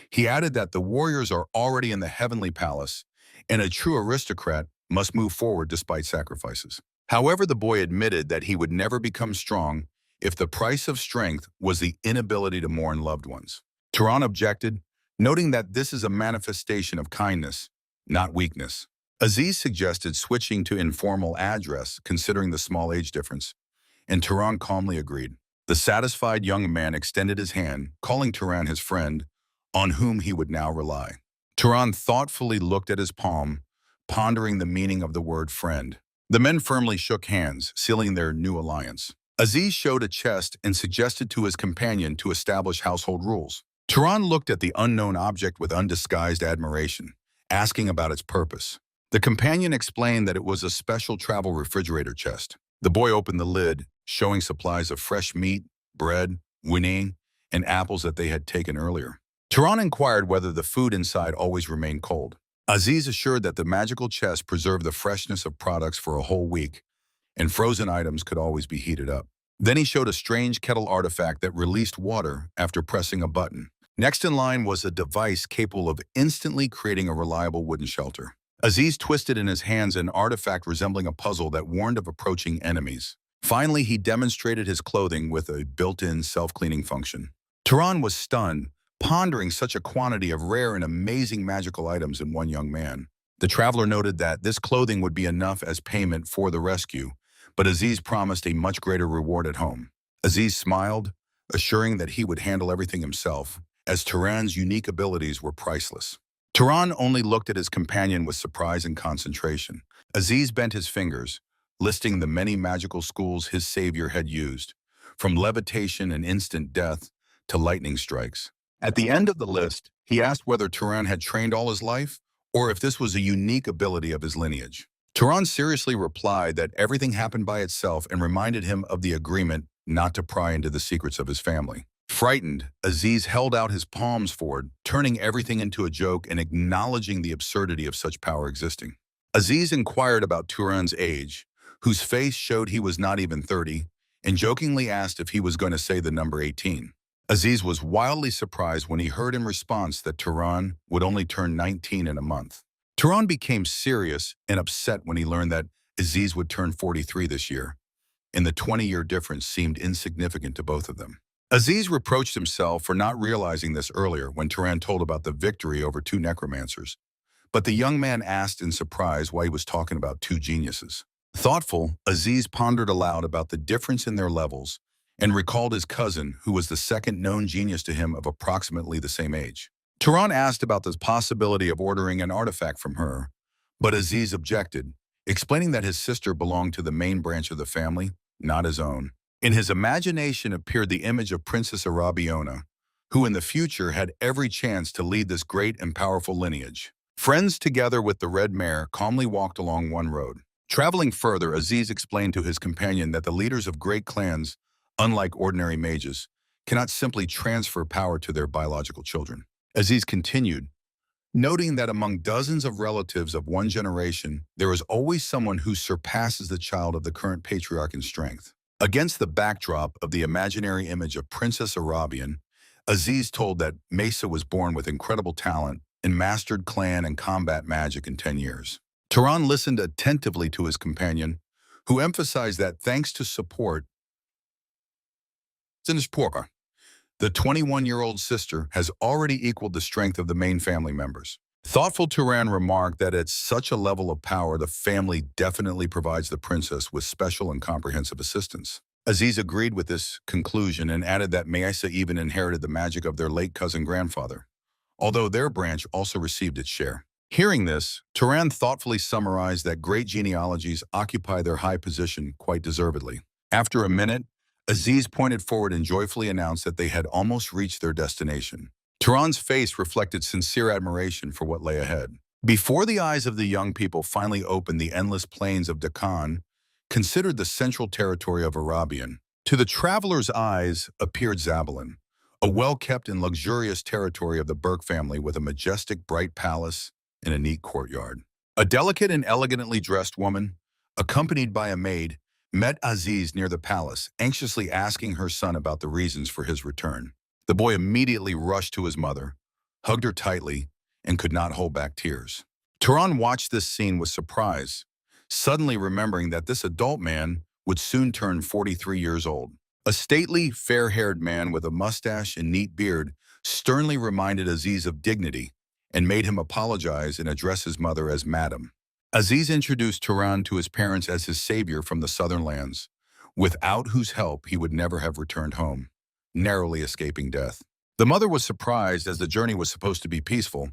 he added that the warriors are already in the heavenly palace, and a true aristocrat must move forward despite sacrifices. However, the boy admitted that he would never become strong if the price of strength was the inability to mourn loved ones. Turan objected, noting that this is a manifestation of kindness, not weakness. Aziz suggested switching to informal address, considering the small age difference, and Turan calmly agreed. The satisfied young man extended his hand, calling Turan his friend, on whom he would now rely. Turan thoughtfully looked at his palm, pondering the meaning of the word friend. The men firmly shook hands, sealing their new alliance. Aziz showed a chest and suggested to his companion to establish household rules. Turan looked at the unknown object with undisguised admiration, asking about its purpose. The companion explained that it was a special travel refrigerator chest. The boy opened the lid, showing supplies of fresh meat, bread, winning, and apples that they had taken earlier. Turan inquired whether the food inside always remained cold. Aziz assured that the magical chest preserved the freshness of products for a whole week, and frozen items could always be heated up. Then he showed a strange kettle artifact that released water after pressing a button. Next in line was a device capable of instantly creating a reliable wooden shelter. Aziz twisted in his hands an artifact resembling a puzzle that warned of approaching enemies. Finally, he demonstrated his clothing with a built-in self-cleaning function. Turan was stunned, pondering such a quantity of rare and amazing magical items in one young man. The traveler noted that this clothing would be enough as payment for the rescue, but Aziz promised a much greater reward at home. Aziz smiled, assuring that he would handle everything himself, as Turan's unique abilities were priceless. Turan only looked at his companion with surprise and concentration. Aziz bent his fingers, listing the many magical schools his savior had used, from levitation and instant death to lightning strikes. At the end of the list, he asked whether Turan had trained all his life, or if this was a unique ability of his lineage. Turan seriously replied that everything happened by itself and reminded him of the agreement not to pry into the secrets of his family. Frightened, Aziz held out his palms forward, turning everything into a joke and acknowledging the absurdity of such power existing. Aziz inquired about Turan's age, whose face showed he was not even 30, and jokingly asked if he was going to say the number 18. Aziz was wildly surprised when he heard in response that Turan would only turn 19 in a month. Turan became serious and upset when he learned that Aziz would turn 43 this year, and the 20-year difference seemed insignificant to both of them. Aziz reproached himself for not realizing this earlier when Turan told about the victory over two necromancers, but the young man asked in surprise why he was talking about two geniuses. Thoughtful, Aziz pondered aloud about the difference in their levels and recalled his cousin, who was the second known genius to him of approximately the same age. Turan asked about the possibility of ordering an artifact from her, but Aziz objected, explaining that his sister belonged to the main branch of the family, not his own. In his imagination appeared the image of Princess Arabiona, who in the future had every chance to lead this great and powerful lineage. Friends together with the red mare calmly walked along one road. Traveling further, Aziz explained to his companion that the leaders of great clans, unlike ordinary mages, cannot simply transfer power to their biological children. Aziz continued, noting that among dozens of relatives of one generation, there is always someone who surpasses the child of the current patriarch in strength. Against the backdrop of the imaginary image of Princess Arabian, Aziz told that Mesa was born with incredible talent and mastered clan and combat magic in 10 years. Tehran listened attentively to his companion, who emphasized that thanks to support, the 21-year-old sister has already equaled the strength of the main family members. Thoughtful Turan remarked that at such a level of power, the family definitely provides the princess with special and comprehensive assistance. Aziz agreed with this conclusion and added that Maisa even inherited the magic of their late cousin grandfather, although their branch also received its share. Hearing this, Turan thoughtfully summarized that great genealogies occupy their high position quite deservedly. After a minute, Aziz pointed forward and joyfully announced that they had almost reached their destination. Turan's face reflected sincere admiration for what lay ahead. Before the eyes of the young people finally opened, the endless plains of Deccan, considered the central territory of Arabian. To the traveler's eyes appeared Zabalan, a well-kept and luxurious territory of the Burke family with a majestic, bright palace and a neat courtyard. A delicate and elegantly dressed woman, accompanied by a maid, met Aziz near the palace, anxiously asking her son about the reasons for his return. The boy immediately rushed to his mother, hugged her tightly, and could not hold back tears. Turan watched this scene with surprise, suddenly remembering that this adult man would soon turn 43 years old. A stately, fair-haired man with a mustache and neat beard sternly reminded Aziz of dignity and made him apologize and address his mother as Madam. Aziz introduced Turan to his parents as his savior from the southern lands, without whose help he would never have returned home, narrowly escaping death. The mother was surprised, as the journey was supposed to be peaceful,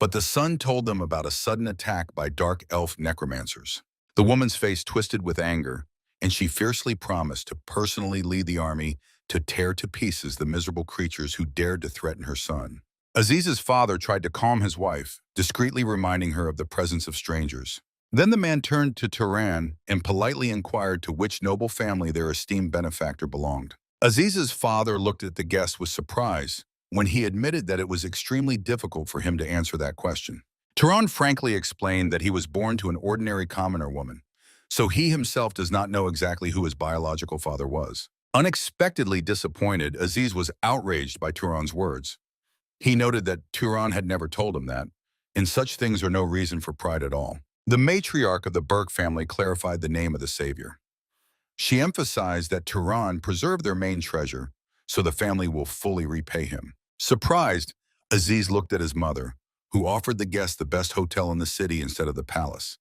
but the son told them about a sudden attack by dark elf necromancers. The woman's face twisted with anger, and she fiercely promised to personally lead the army to tear to pieces the miserable creatures who dared to threaten her son. Aziz's father tried to calm his wife, discreetly reminding her of the presence of strangers. Then the man turned to Turan and politely inquired to which noble family their esteemed benefactor belonged. Aziz's father looked at the guest with surprise when he admitted that it was extremely difficult for him to answer that question. Turan frankly explained that he was born to an ordinary commoner woman, so he himself does not know exactly who his biological father was. Unexpectedly disappointed, Aziz was outraged by Turan's words. He noted that Turan had never told him that, and such things are no reason for pride at all. The matriarch of the Burke family clarified the name of the savior. She emphasized that Turan preserved their main treasure, so the family will fully repay him. Surprised, Aziz looked at his mother, who offered the guest the best hotel in the city instead of the palace.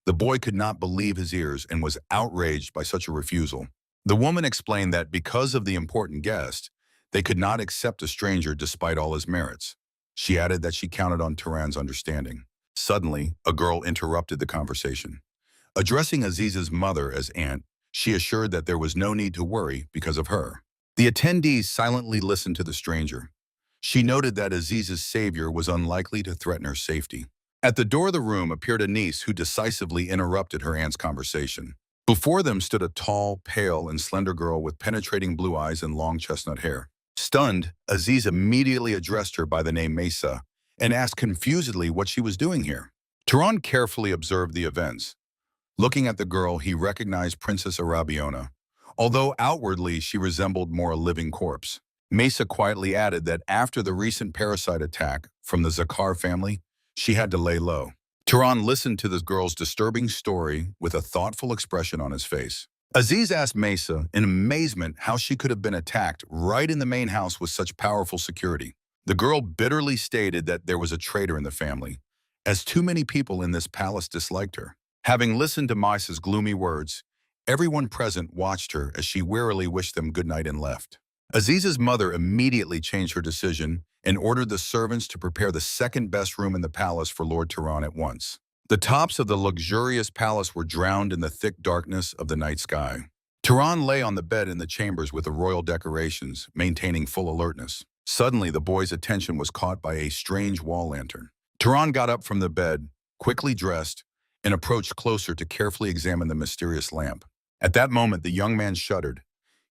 The boy could not believe his ears and was outraged by such a refusal. The woman explained that because of the important guest, they could not accept a stranger despite all his merits. She added that she counted on Turan's understanding. Suddenly, a girl interrupted the conversation. Addressing Aziz's mother as aunt, she assured that there was no need to worry because of her. The attendees silently listened to the stranger. She noted that Aziz's savior was unlikely to threaten her safety. At the door of the room appeared a niece who decisively interrupted her aunt's conversation. Before them stood a tall, pale, and slender girl with penetrating blue eyes and long chestnut hair. Stunned, Aziz immediately addressed her by the name Mesa and asked confusedly what she was doing here. Turan carefully observed the events. Looking at the girl, he recognized Princess Arabiona, although outwardly she resembled more a living corpse. Mesa quietly added that after the recent parasite attack from the Zakar family, she had to lay low. Turan listened to this girl's disturbing story with a thoughtful expression on his face. Aziz asked Mesa in amazement how she could have been attacked right in the main house with such powerful security. The girl bitterly stated that there was a traitor in the family, as too many people in this palace disliked her. Having listened to Mesa's gloomy words, everyone present watched her as she wearily wished them good night and left. Aziz's mother immediately changed her decision and ordered the servants to prepare the second-best room in the palace for Lord Turan at once. The tops of the luxurious palace were drowned in the thick darkness of the night sky. Turan lay on the bed in the chambers with the royal decorations, maintaining full alertness. Suddenly, the boy's attention was caught by a strange wall lantern. Turan got up from the bed, quickly dressed, and approached closer to carefully examine the mysterious lamp. At that moment, the young man shuddered,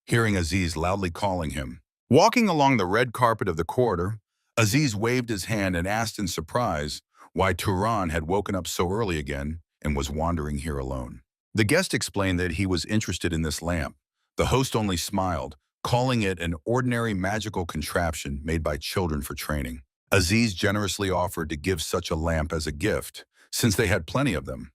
hearing Aziz loudly calling him. Walking along the red carpet of the corridor, Aziz waved his hand and asked in surprise why Turan had woken up so early again and was wandering here alone. The guest explained that he was interested in this lamp. The host only smiled, calling it an ordinary magical contraption made by children for training. Aziz generously offered to give such a lamp as a gift, since they had plenty of them.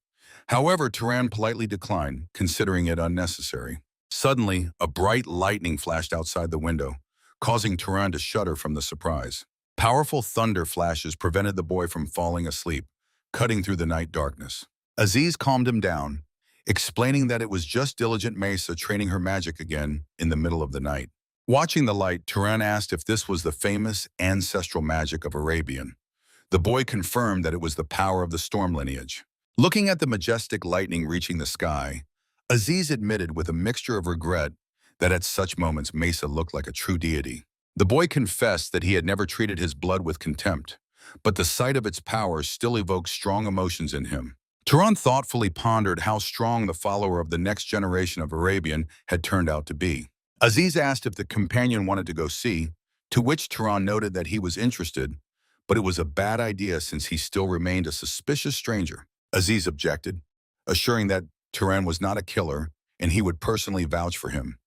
However, Turan politely declined, considering it unnecessary. Suddenly, a bright lightning flashed outside the window, causing Turan to shudder from the surprise. Powerful thunder flashes prevented the boy from falling asleep, cutting through the night darkness. Aziz calmed him down, explaining that it was just diligent Mesa training her magic again in the middle of the night. Watching the light, Turan asked if this was the famous ancestral magic of Arabian. The boy confirmed that it was the power of the storm lineage. Looking at the majestic lightning reaching the sky, Aziz admitted with a mixture of regret that at such moments Mesa looked like a true deity. The boy confessed that he had never treated his blood with contempt, but the sight of its power still evoked strong emotions in him. Turan thoughtfully pondered how strong the follower of the next generation of Arabian had turned out to be. Aziz asked if the companion wanted to go see, to which Turan noted that he was interested, but it was a bad idea since he still remained a suspicious stranger. Aziz objected, assuring that Turan was not a killer and he would personally vouch for him,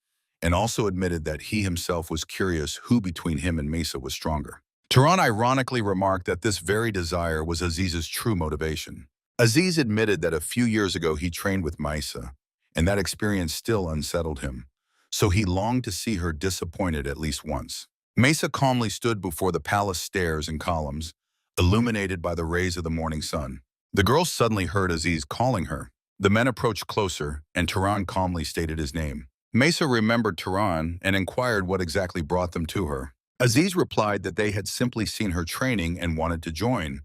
and also admitted that he himself was curious who between him and Mesa was stronger. Turan ironically remarked that this very desire was Aziz's true motivation. Aziz admitted that a few years ago he trained with Mesa, and that experience still unsettled him, so he longed to see her disappointed at least once. Mesa calmly stood before the palace stairs and columns, illuminated by the rays of the morning sun. The girl suddenly heard Aziz calling her. The men approached closer, and Turan calmly stated his name. Mesa remembered Turan and inquired what exactly brought them to her. Aziz replied that they had simply seen her training and wanted to join,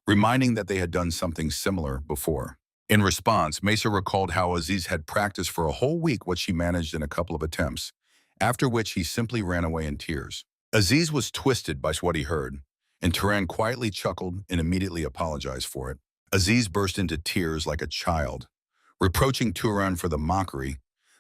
reminding that they had done something similar before. In response, Mesa recalled how Aziz had practiced for a whole week what she managed in a couple of attempts, after which he simply ran away in tears. Aziz was twisted by what he heard, and Turan quietly chuckled and immediately apologized for it. Aziz burst into tears like a child, reproaching Turan for the mockery,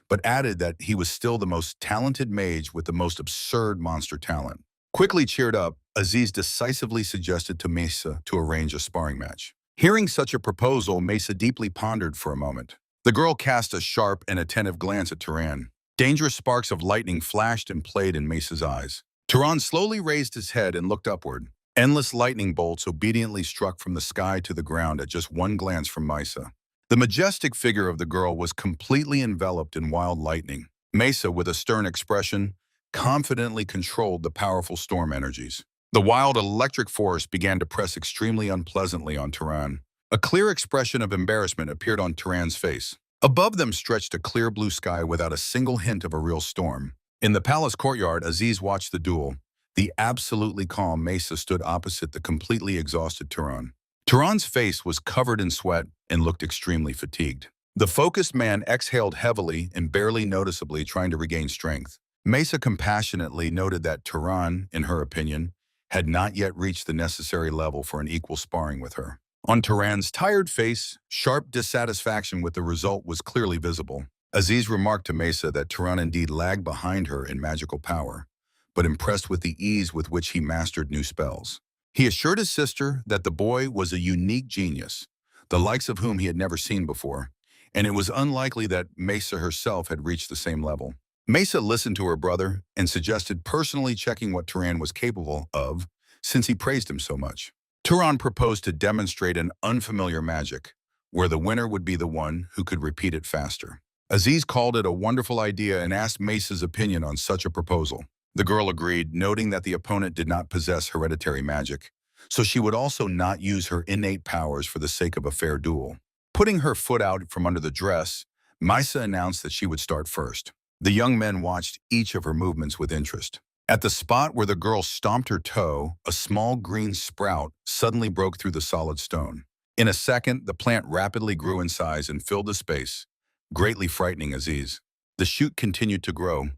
but added that he was still the most talented mage with the most absurd monster talent. Quickly cheered up, Aziz decisively suggested to Mesa to arrange a sparring match. Hearing such a proposal, Mesa deeply pondered for a moment. The girl cast a sharp and attentive glance at Turan. Dangerous sparks of lightning flashed and played in Mesa's eyes. Turan slowly raised his head and looked upward. Endless lightning bolts obediently struck from the sky to the ground at just one glance from Mesa. The majestic figure of the girl was completely enveloped in wild lightning. Mesa, with a stern expression, confidently controlled the powerful storm energies. The wild electric force began to press extremely unpleasantly on Turan. A clear expression of embarrassment appeared on Turan's face. Above them stretched a clear blue sky without a single hint of a real storm. In the palace courtyard, Aziz watched the duel. The absolutely calm Mesa stood opposite the completely exhausted Turan. Turan's face was covered in sweat and looked extremely fatigued. The focused man exhaled heavily and barely noticeably, trying to regain strength. Mesa compassionately noted that Turan, in her opinion, had not yet reached the necessary level for an equal sparring with her. On Turan's tired face, sharp dissatisfaction with the result was clearly visible. Aziz remarked to Mesa that Turan indeed lagged behind her in magical power, but impressed with the ease with which he mastered new spells. He assured his sister that the boy was a unique genius, the likes of whom he had never seen before, and it was unlikely that Mesa herself had reached the same level. Mesa listened to her brother and suggested personally checking what Turan was capable of, since he praised him so much. Turan proposed to demonstrate an unfamiliar magic, where the winner would be the one who could repeat it faster. Aziz called it a wonderful idea and asked Mesa's opinion on such a proposal. The girl agreed, noting that the opponent did not possess hereditary magic, so she would also not use her innate powers for the sake of a fair duel. Putting her foot out from under the dress, Mesa announced that she would start first. The young men watched each of her movements with interest. At the spot where the girl stomped her toe, a small green sprout suddenly broke through the solid stone. In a second, the plant rapidly grew in size and filled the space, greatly frightening Aziz. The shoot continued to grow,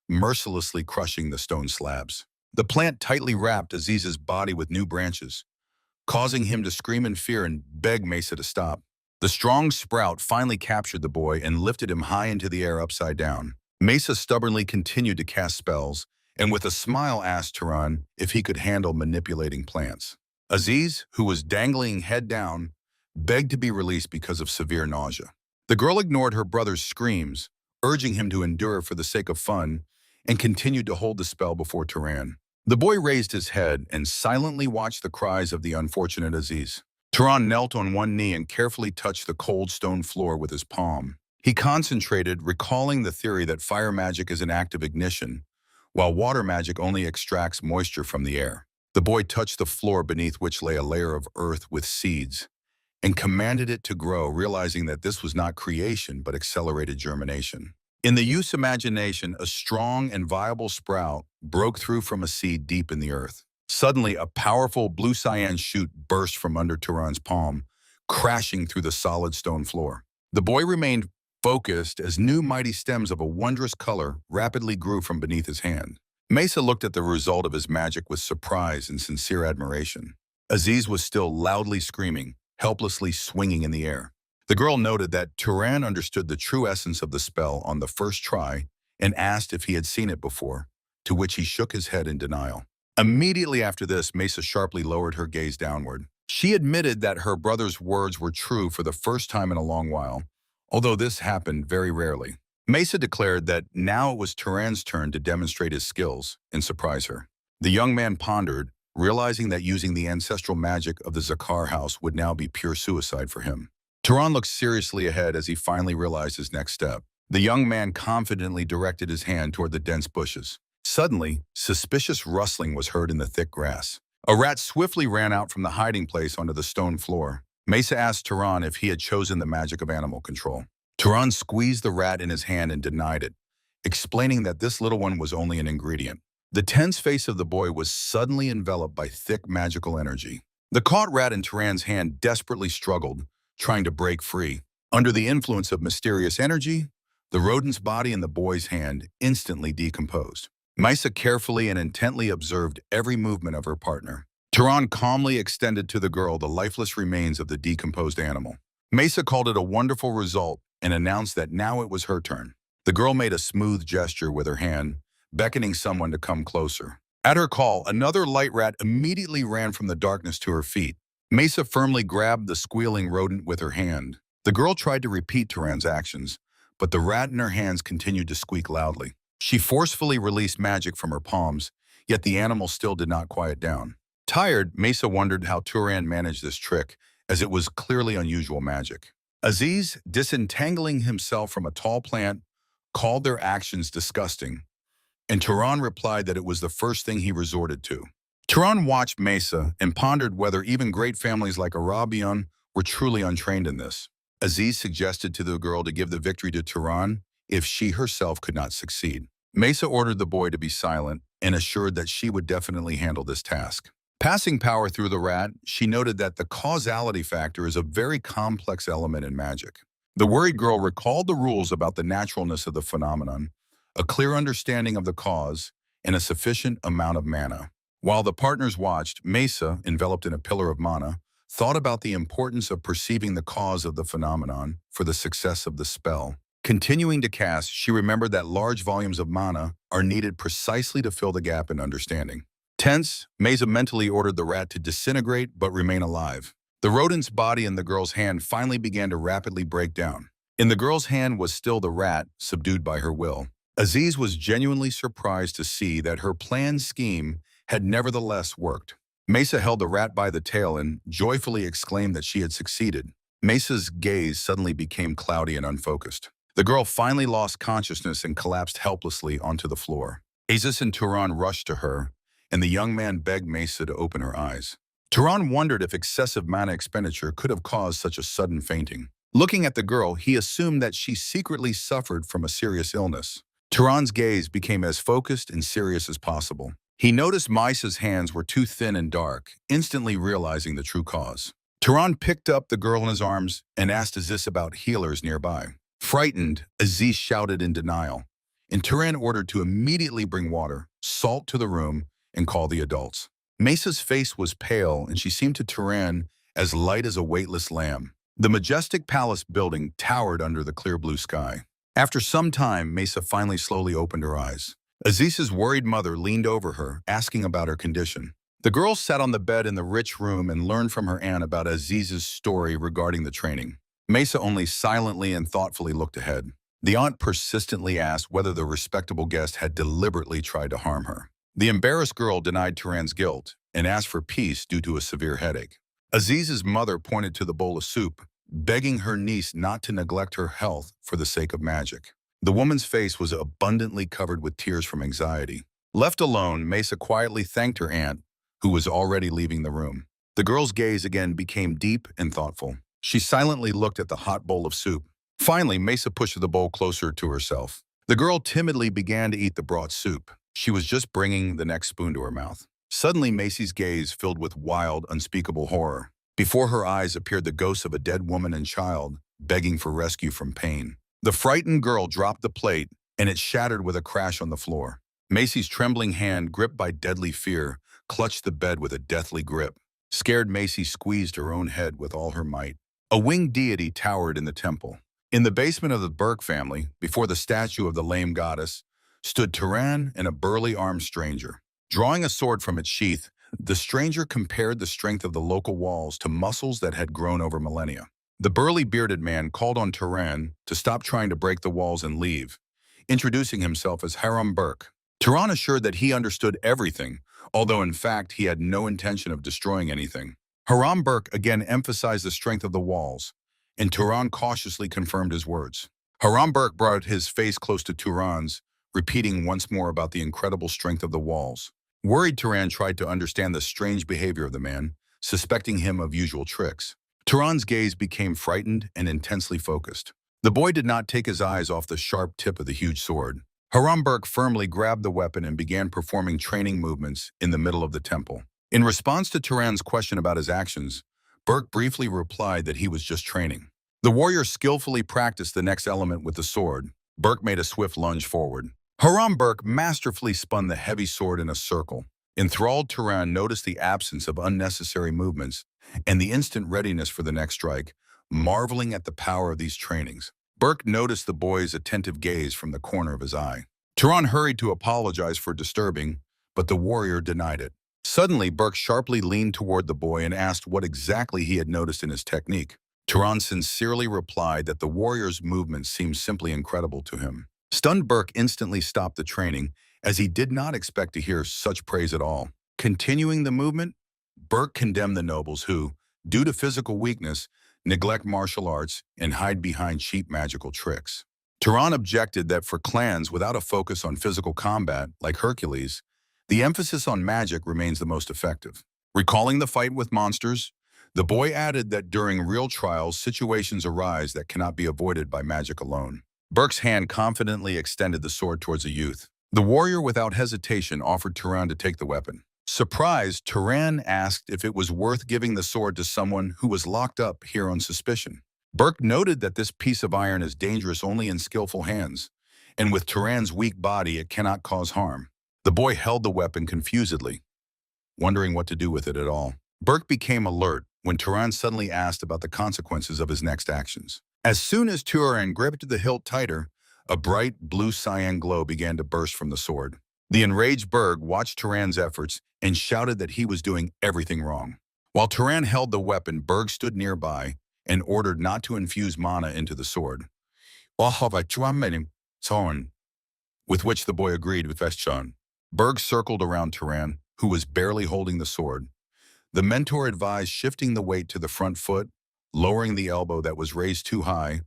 mercilessly crushing the stone slabs. The plant tightly wrapped Aziz's body with new branches, causing him to scream in fear and beg Mesa to stop. The strong sprout finally captured the boy and lifted him high into the air upside down. Mesa stubbornly continued to cast spells, and with a smile asked Turan if he could handle manipulating plants. Aziz, who was dangling head down, begged to be released because of severe nausea. The girl ignored her brother's screams, urging him to endure for the sake of fun, and continued to hold the spell before Turan. The boy raised his head and silently watched the cries of the unfortunate Aziz. Turan knelt on one knee and carefully touched the cold stone floor with his palm. He concentrated, recalling the theory that fire magic is an act of ignition, while water magic only extracts moisture from the air. The boy touched the floor beneath which lay a layer of earth with seeds, and commanded it to grow, realizing that this was not creation but accelerated germination. In the youth's imagination, a strong and viable sprout broke through from a seed deep in the earth. Suddenly, a powerful blue cyan shoot burst from under Turan's palm, crashing through the solid stone floor. The boy remained focused as new mighty stems of a wondrous color rapidly grew from beneath his hand. Mesa looked at the result of his magic with surprise and sincere admiration. Aziz was still loudly screaming, helplessly swinging in the air. The girl noted that Turan understood the true essence of the spell on the first try and asked if he had seen it before, to which he shook his head in denial. Immediately after this, Mesa sharply lowered her gaze downward. She admitted that her brother's words were true for the first time in a long while, although this happened very rarely. Mesa declared that now it was Turan's turn to demonstrate his skills and surprise her. The young man pondered, realizing that using the ancestral magic of the Zakar house would now be pure suicide for him. Turan looked seriously ahead as he finally realized his next step. The young man confidently directed his hand toward the dense bushes. Suddenly, suspicious rustling was heard in the thick grass. A rat swiftly ran out from the hiding place onto the stone floor. Mesa asked Turan if he had chosen the magic of animal control. Turan squeezed the rat in his hand and denied it, explaining that this little one was only an ingredient. The tense face of the boy was suddenly enveloped by thick magical energy. The caught rat in Turan's hand desperately struggled, trying to break free. Under the influence of mysterious energy, the rodent's body in the boy's hand instantly decomposed. Mesa carefully and intently observed every movement of her partner. Turan calmly extended to the girl the lifeless remains of the decomposed animal. Mesa called it a wonderful result and announced that now it was her turn. The girl made a smooth gesture with her hand, beckoning someone to come closer. At her call, another light rat immediately ran from the darkness to her feet. Mesa firmly grabbed the squealing rodent with her hand. The girl tried to repeat Turan's actions, but the rat in her hands continued to squeak loudly. She forcefully released magic from her palms, yet the animal still did not quiet down. Tired, Mesa wondered how Turan managed this trick, as it was clearly unusual magic. Aziz, disentangling himself from a tall plant, called their actions disgusting, and Turan replied that it was the first thing he resorted to. Turan watched Mesa and pondered whether even great families like Arabian were truly untrained in this. Aziz suggested to the girl to give the victory to Turan if she herself could not succeed. Mesa ordered the boy to be silent and assured that she would definitely handle this task. Passing power through the rat, she noted that the causality factor is a very complex element in magic. The worried girl recalled the rules about the naturalness of the phenomenon, a clear understanding of the cause, and a sufficient amount of mana. While the partners watched, Mesa, enveloped in a pillar of mana, thought about the importance of perceiving the cause of the phenomenon for the success of the spell. Continuing to cast, she remembered that large volumes of mana are needed precisely to fill the gap in understanding. Tense, Mesa mentally ordered the rat to disintegrate but remain alive. The rodent's body in the girl's hand finally began to rapidly break down. In the girl's hand was still the rat, subdued by her will. Aziz was genuinely surprised to see that her planned scheme had nevertheless worked. Mesa held the rat by the tail and joyfully exclaimed that she had succeeded. Mesa's gaze suddenly became cloudy and unfocused. The girl finally lost consciousness and collapsed helplessly onto the floor. Aziz and Turan rushed to her, and the young man begged Mesa to open her eyes. Turan wondered if excessive mana expenditure could have caused such a sudden fainting. Looking at the girl, he assumed that she secretly suffered from a serious illness. Turan's gaze became as focused and serious as possible. He noticed Mesa's hands were too thin and dark, instantly realizing the true cause. Turan picked up the girl in his arms and asked Aziz about healers nearby. Frightened, Aziz shouted in denial, and Turan ordered to immediately bring water, salt to the room, and call the adults. Mesa's face was pale, and she seemed to Turan as light as a weightless lamb. The majestic palace building towered under the clear blue sky. After some time, Mesa finally slowly opened her eyes. Aziz's worried mother leaned over her, asking about her condition. The girl sat on the bed in the rich room and learned from her aunt about Aziz's story regarding the training. Mesa only silently and thoughtfully looked ahead. The aunt persistently asked whether the respectable guest had deliberately tried to harm her. The embarrassed girl denied Turan's guilt and asked for peace due to a severe headache. Aziz's mother pointed to the bowl of soup, begging her niece not to neglect her health for the sake of magic. The woman's face was abundantly covered with tears from anxiety. Left alone, Mesa quietly thanked her aunt, who was already leaving the room. The girl's gaze again became deep and thoughtful. She silently looked at the hot bowl of soup. Finally, Mesa pushed the bowl closer to herself. The girl timidly began to eat the broth soup. She was just bringing the next spoon to her mouth. Suddenly, Macy's gaze filled with wild, unspeakable horror. Before her eyes appeared the ghosts of a dead woman and child, begging for rescue from pain. The frightened girl dropped the plate, and it shattered with a crash on the floor. Macy's trembling hand, gripped by deadly fear, clutched the bed with a deathly grip. Scared, Macy squeezed her own head with all her might. A winged deity towered in the temple. In the basement of the Burke family, before the statue of the lame goddess, stood Turan and a burly armed stranger. Drawing a sword from its sheath, the stranger compared the strength of the local walls to muscles that had grown over millennia. The burly bearded man called on Turan to stop trying to break the walls and leave, introducing himself as Haram Burke. Turan assured that he understood everything, although in fact he had no intention of destroying anything. Haram Burke again emphasized the strength of the walls, and Turan cautiously confirmed his words. Haram Burke brought his face close to Turan's, repeating once more about the incredible strength of the walls. Worried, Turan tried to understand the strange behavior of the man, suspecting him of usual tricks. Turan's gaze became frightened and intensely focused. The boy did not take his eyes off the sharp tip of the huge sword. Haram Burke firmly grabbed the weapon and began performing training movements in the middle of the temple. In response to Turan's question about his actions, Burke briefly replied that he was just training. The warrior skillfully practiced the next element with the sword. Burke made a swift lunge forward. Haram Burke masterfully spun the heavy sword in a circle. Enthralled, Turan noticed the absence of unnecessary movements and the instant readiness for the next strike, marveling at the power of these trainings. Burke noticed the boy's attentive gaze from the corner of his eye. Turan hurried to apologize for disturbing, but the warrior denied it. Suddenly, Burke sharply leaned toward the boy and asked what exactly he had noticed in his technique. Turan sincerely replied that the warrior's movements seemed simply incredible to him. Stunned, Burke instantly stopped the training, as he did not expect to hear such praise at all. Continuing the movement, Burke condemned the nobles who, due to physical weakness, neglect martial arts and hide behind cheap magical tricks. Turan objected that for clans without a focus on physical combat, like Hercules, the emphasis on magic remains the most effective. Recalling the fight with monsters, the boy added that during real trials, situations arise that cannot be avoided by magic alone. Burke's hand confidently extended the sword towards the youth. The warrior, without hesitation, offered Turan to take the weapon. Surprised, Turan asked if it was worth giving the sword to someone who was locked up here on suspicion. Burke noted that this piece of iron is dangerous only in skillful hands, and with Turan's weak body, it cannot cause harm. The boy held the weapon confusedly, wondering what to do with it at all. Burke became alert when Turan suddenly asked about the consequences of his next actions. As soon as Turan gripped the hilt tighter, a bright blue cyan glow began to burst from the sword. The enraged Burke watched Turan's efforts and shouted that he was doing everything wrong. While Turan held the weapon, Burke stood nearby and ordered not to infuse mana into the sword. With which the boy agreed with Vestchan. Burke circled around Turan, who was barely holding the sword. The mentor advised shifting the weight to the front foot, lowering the elbow that was raised too high,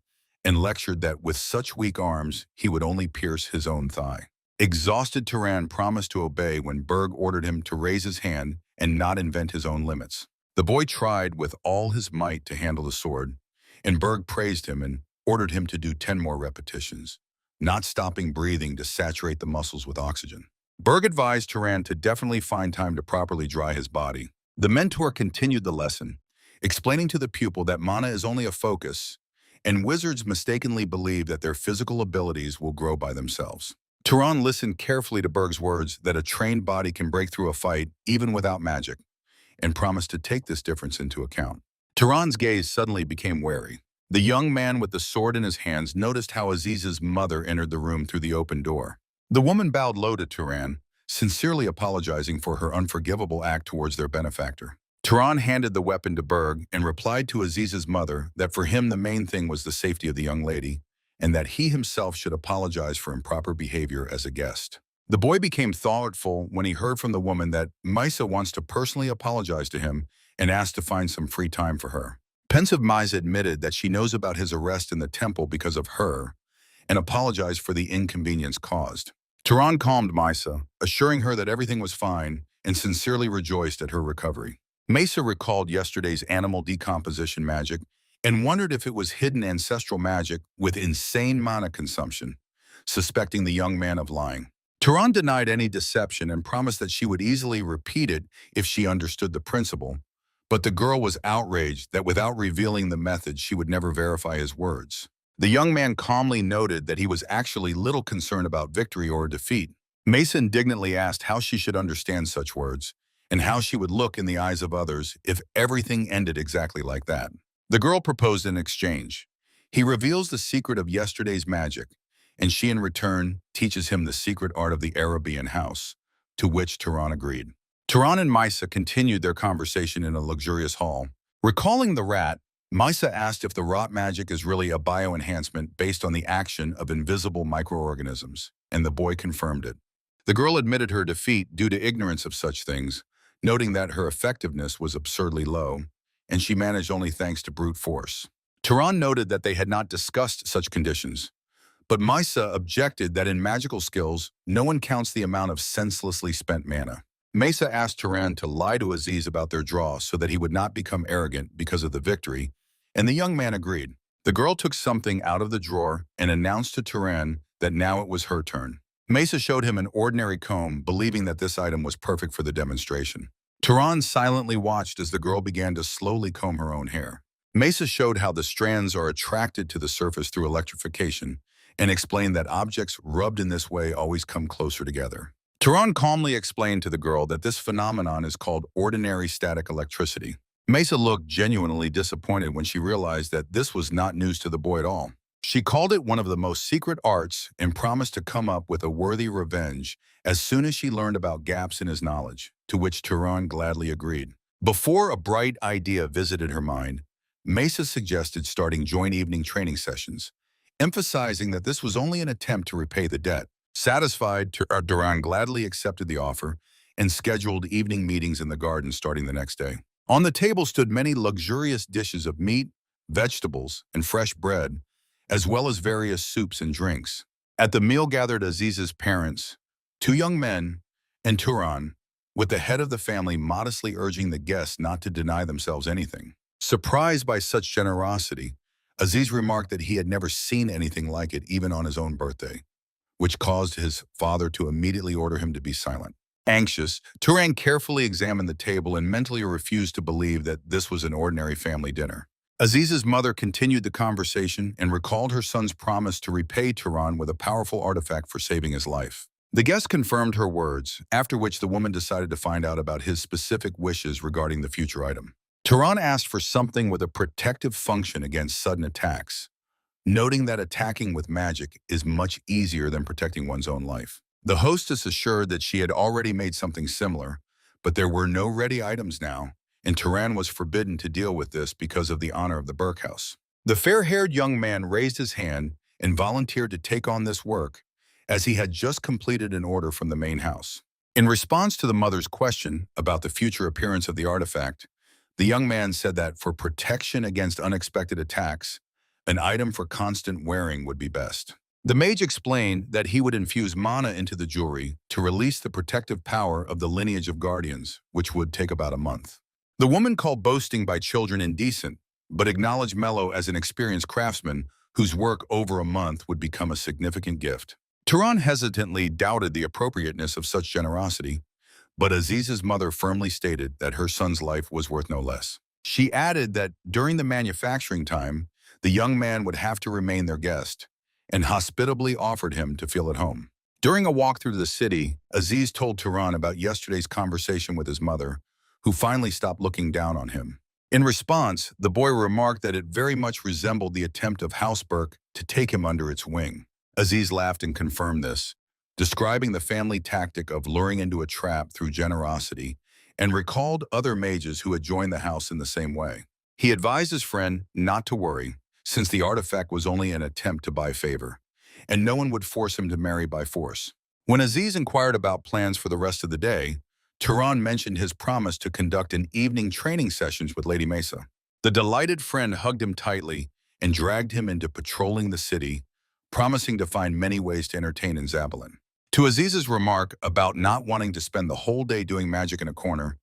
and lectured that with such weak arms, he would only pierce his own thigh. Exhausted, Turan promised to obey when Burke ordered him to raise his hand and not invent his own limits. The boy tried with all his might to handle the sword, and Burke praised him and ordered him to do 10 more repetitions, not stopping breathing to saturate the muscles with oxygen. Burke advised Turan to definitely find time to properly dry his body. The mentor continued the lesson, explaining to the pupil that mana is only a focus, and wizards mistakenly believe that their physical abilities will grow by themselves. Turan listened carefully to Burke's words that a trained body can break through a fight even without magic, and promised to take this difference into account. Turan's gaze suddenly became wary. The young man with the sword in his hands noticed how Aziz's mother entered the room through the open door. The woman bowed low to Turan, sincerely apologizing for her unforgivable act towards their benefactor. Turan handed the weapon to Berg and replied to Aziz's mother that for him the main thing was the safety of the young lady, and that he himself should apologize for improper behavior as a guest. The boy became thoughtful when he heard from the woman that Maisa wants to personally apologize to him and asked to find some free time for her. Pensive Maisa admitted that she knows about his arrest in the temple because of her and apologized for the inconvenience caused. Turan calmed Maisa, assuring her that everything was fine and sincerely rejoiced at her recovery. Maisa recalled yesterday's animal decomposition magic and wondered if it was hidden ancestral magic with insane mana consumption, suspecting the young man of lying. Turan denied any deception and promised that she would easily repeat it if she understood the principle, but the girl was outraged that without revealing the method she would never verify his words. The young man calmly noted that he was actually little concerned about victory or defeat. Mason indignantly asked how she should understand such words, and how she would look in the eyes of others if everything ended exactly like that. The girl proposed an exchange. He reveals the secret of yesterday's magic, and she in return teaches him the secret art of the Arabian house, to which Turan agreed. Turan and Maisa continued their conversation in a luxurious hall. Recalling the rat, Maisa asked if the rot magic is really a bioenhancement based on the action of invisible microorganisms, and the boy confirmed it. The girl admitted her defeat due to ignorance of such things, noting that her effectiveness was absurdly low, and she managed only thanks to brute force. Turan noted that they had not discussed such conditions, but Maisa objected that in magical skills, no one counts the amount of senselessly spent mana. Maisa asked Turan to lie to Aziz about their draw so that he would not become arrogant because of the victory, and the young man agreed. The girl took something out of the drawer and announced to Turan that now it was her turn. Maisa showed him an ordinary comb, believing that this item was perfect for the demonstration. Turan silently watched as the girl began to slowly comb her own hair. Maisa showed how the strands are attracted to the surface through electrification and explained that objects rubbed in this way always come closer together. Turan calmly explained to the girl that this phenomenon is called ordinary static electricity. Maisa looked genuinely disappointed when she realized that this was not news to the boy at all. She called it one of the most secret arts and promised to come up with a worthy revenge as soon as she learned about gaps in his knowledge, to which Turan gladly agreed. Before a bright idea visited her mind, Maisa suggested starting joint evening training sessions, emphasizing that this was only an attempt to repay the debt. Satisfied, Turan gladly accepted the offer and scheduled evening meetings in the garden starting the next day. On the table stood many luxurious dishes of meat, vegetables, and fresh bread, as well as various soups and drinks. At the meal gathered Aziz's parents, two young men, and Turan, with the head of the family modestly urging the guests not to deny themselves anything. Surprised by such generosity, Aziz remarked that he had never seen anything like it even on his own birthday, which caused his father to immediately order him to be silent. Anxious, Turan carefully examined the table and mentally refused to believe that this was an ordinary family dinner. Aziz's mother continued the conversation and recalled her son's promise to repay Turan with a powerful artifact for saving his life. The guest confirmed her words, after which the woman decided to find out about his specific wishes regarding the future item. Turan asked for something with a protective function against sudden attacks, noting that attacking with magic is much easier than protecting one's own life. The hostess assured that she had already made something similar, but there were no ready items now, and Turan was forbidden to deal with this because of the honor of the Burkhouse. The fair-haired young man raised his hand and volunteered to take on this work, as he had just completed an order from the main house. In response to the mother's question about the future appearance of the artifact, the young man said that for protection against unexpected attacks, an item for constant wearing would be best. The mage explained that he would infuse mana into the jewelry to release the protective power of the lineage of guardians, which would take about a month. The woman called boasting by children indecent, but acknowledged Mello as an experienced craftsman whose work over a month would become a significant gift. Turan hesitantly doubted the appropriateness of such generosity, but Aziz's mother firmly stated that her son's life was worth no less. She added that during the manufacturing time, the young man would have to remain their guest, and hospitably offered him to feel at home. During a walk through the city, Aziz told Turan about yesterday's conversation with his mother, who finally stopped looking down on him. In response, the boy remarked that it very much resembled the attempt of House Burke to take him under its wing. Aziz laughed and confirmed this, describing the family tactic of luring into a trap through generosity, and recalled other mages who had joined the house in the same way. He advised his friend not to worry, since the artifact was only an attempt to buy favor, and no one would force him to marry by force. When Aziz inquired about plans for the rest of the day, Turan mentioned his promise to conduct an evening training sessions with Lady Mesa. The delighted friend hugged him tightly and dragged him into patrolling the city, promising to find many ways to entertain in Zabalin. To Aziz's remark about not wanting to spend the whole day doing magic in a corner,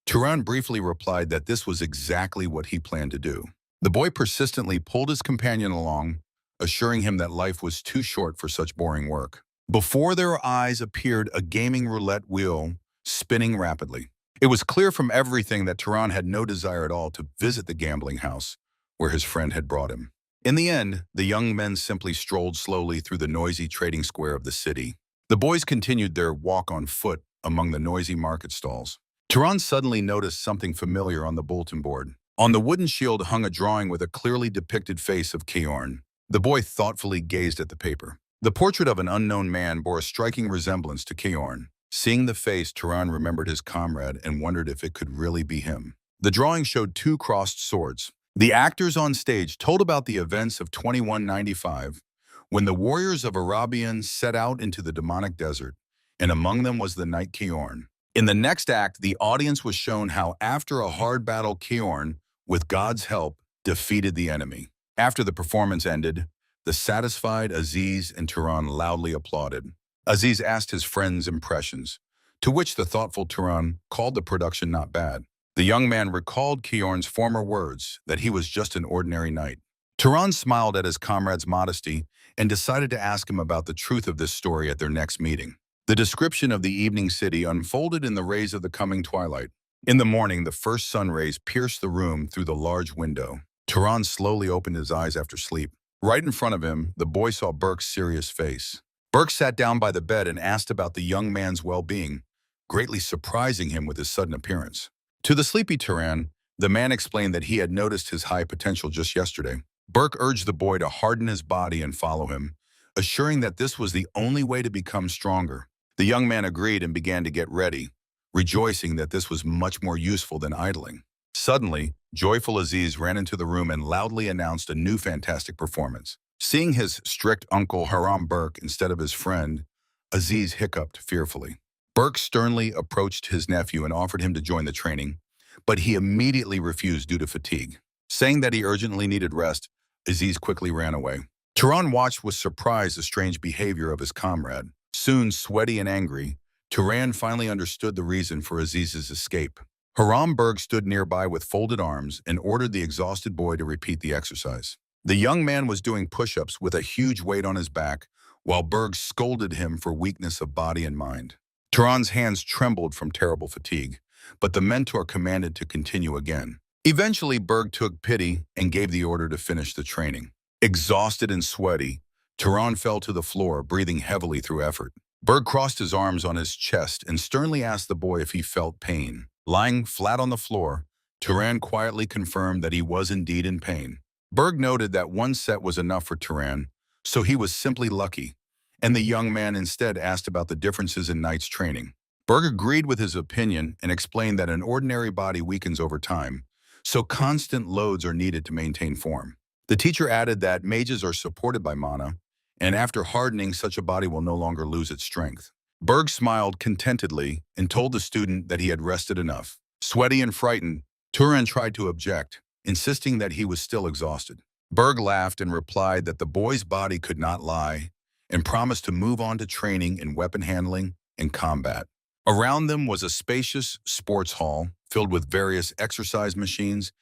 Turan briefly replied that this was exactly what he planned to do. The boy persistently pulled his companion along, assuring him that life was too short for such boring work. Before their eyes appeared a gaming roulette wheel spinning rapidly. It was clear from everything that Turan had no desire at all to visit the gambling house where his friend had brought him. In the end, the young men simply strolled slowly through the noisy trading square of the city. The boys continued their walk on foot among the noisy market stalls. Turan suddenly noticed something familiar on the bulletin board. On the wooden shield hung a drawing with a clearly depicted face of Keorn. The boy thoughtfully gazed at the paper. The portrait of an unknown man bore a striking resemblance to Keorn. Seeing the face, Turan remembered his comrade and wondered if it could really be him. The drawing showed two crossed swords. The actors on stage told about the events of 2195, when the warriors of Arabian set out into the demonic desert, and among them was the knight Keorn. In the next act, the audience was shown how after a hard battle, Keorn, with God's help, defeated the enemy. After the performance ended, the satisfied Aziz and Turan loudly applauded. Aziz asked his friend's impressions, to which the thoughtful Turan called the production not bad. The young man recalled Keorn's former words that he was just an ordinary knight. Turan smiled at his comrade's modesty and decided to ask him about the truth of this story at their next meeting. The description of the evening city unfolded in the rays of the coming twilight. In the morning, the first sun rays pierced the room through the large window. Turan slowly opened his eyes after sleep. Right in front of him, the boy saw Burke's serious face. Burke sat down by the bed and asked about the young man's well-being, greatly surprising him with his sudden appearance. To the sleepy Turan, the man explained that he had noticed his high potential just yesterday. Burke urged the boy to harden his body and follow him, assuring that this was the only way to become stronger. The young man agreed and began to get ready, rejoicing that this was much more useful than idling. Suddenly, joyful Aziz ran into the room and loudly announced a new fantastic performance. Seeing his strict uncle Haram Burke instead of his friend, Aziz hiccuped fearfully. Burke sternly approached his nephew and offered him to join the training, but he immediately refused due to fatigue. Saying that he urgently needed rest, Aziz quickly ran away. Turan watched with surprise the strange behavior of his comrade. Soon, sweaty and angry, Turan finally understood the reason for Aziz's escape. Haram Burke stood nearby with folded arms and ordered the exhausted boy to repeat the exercise. The young man was doing push-ups with a huge weight on his back, while Berg scolded him for weakness of body and mind. Turan's hands trembled from terrible fatigue, but the mentor commanded to continue again. Eventually, Berg took pity and gave the order to finish the training. Exhausted and sweaty, Turan fell to the floor, breathing heavily through effort. Berg crossed his arms on his chest and sternly asked the boy if he felt pain. Lying flat on the floor, Turan quietly confirmed that he was indeed in pain. Berg noted that one set was enough for Turan, so he was simply lucky, and the young man instead asked about the differences in knight's training. Berg agreed with his opinion and explained that an ordinary body weakens over time, so constant loads are needed to maintain form. The teacher added that mages are supported by mana, and after hardening, such a body will no longer lose its strength. Berg smiled contentedly and told the student that he had rested enough. Sweaty and frightened, Turan tried to object, insisting that he was still exhausted. Berg laughed and replied that the boy's body could not lie, and promised to move on to training in weapon handling and combat. Around them was a spacious sports hall filled with various exercise machines,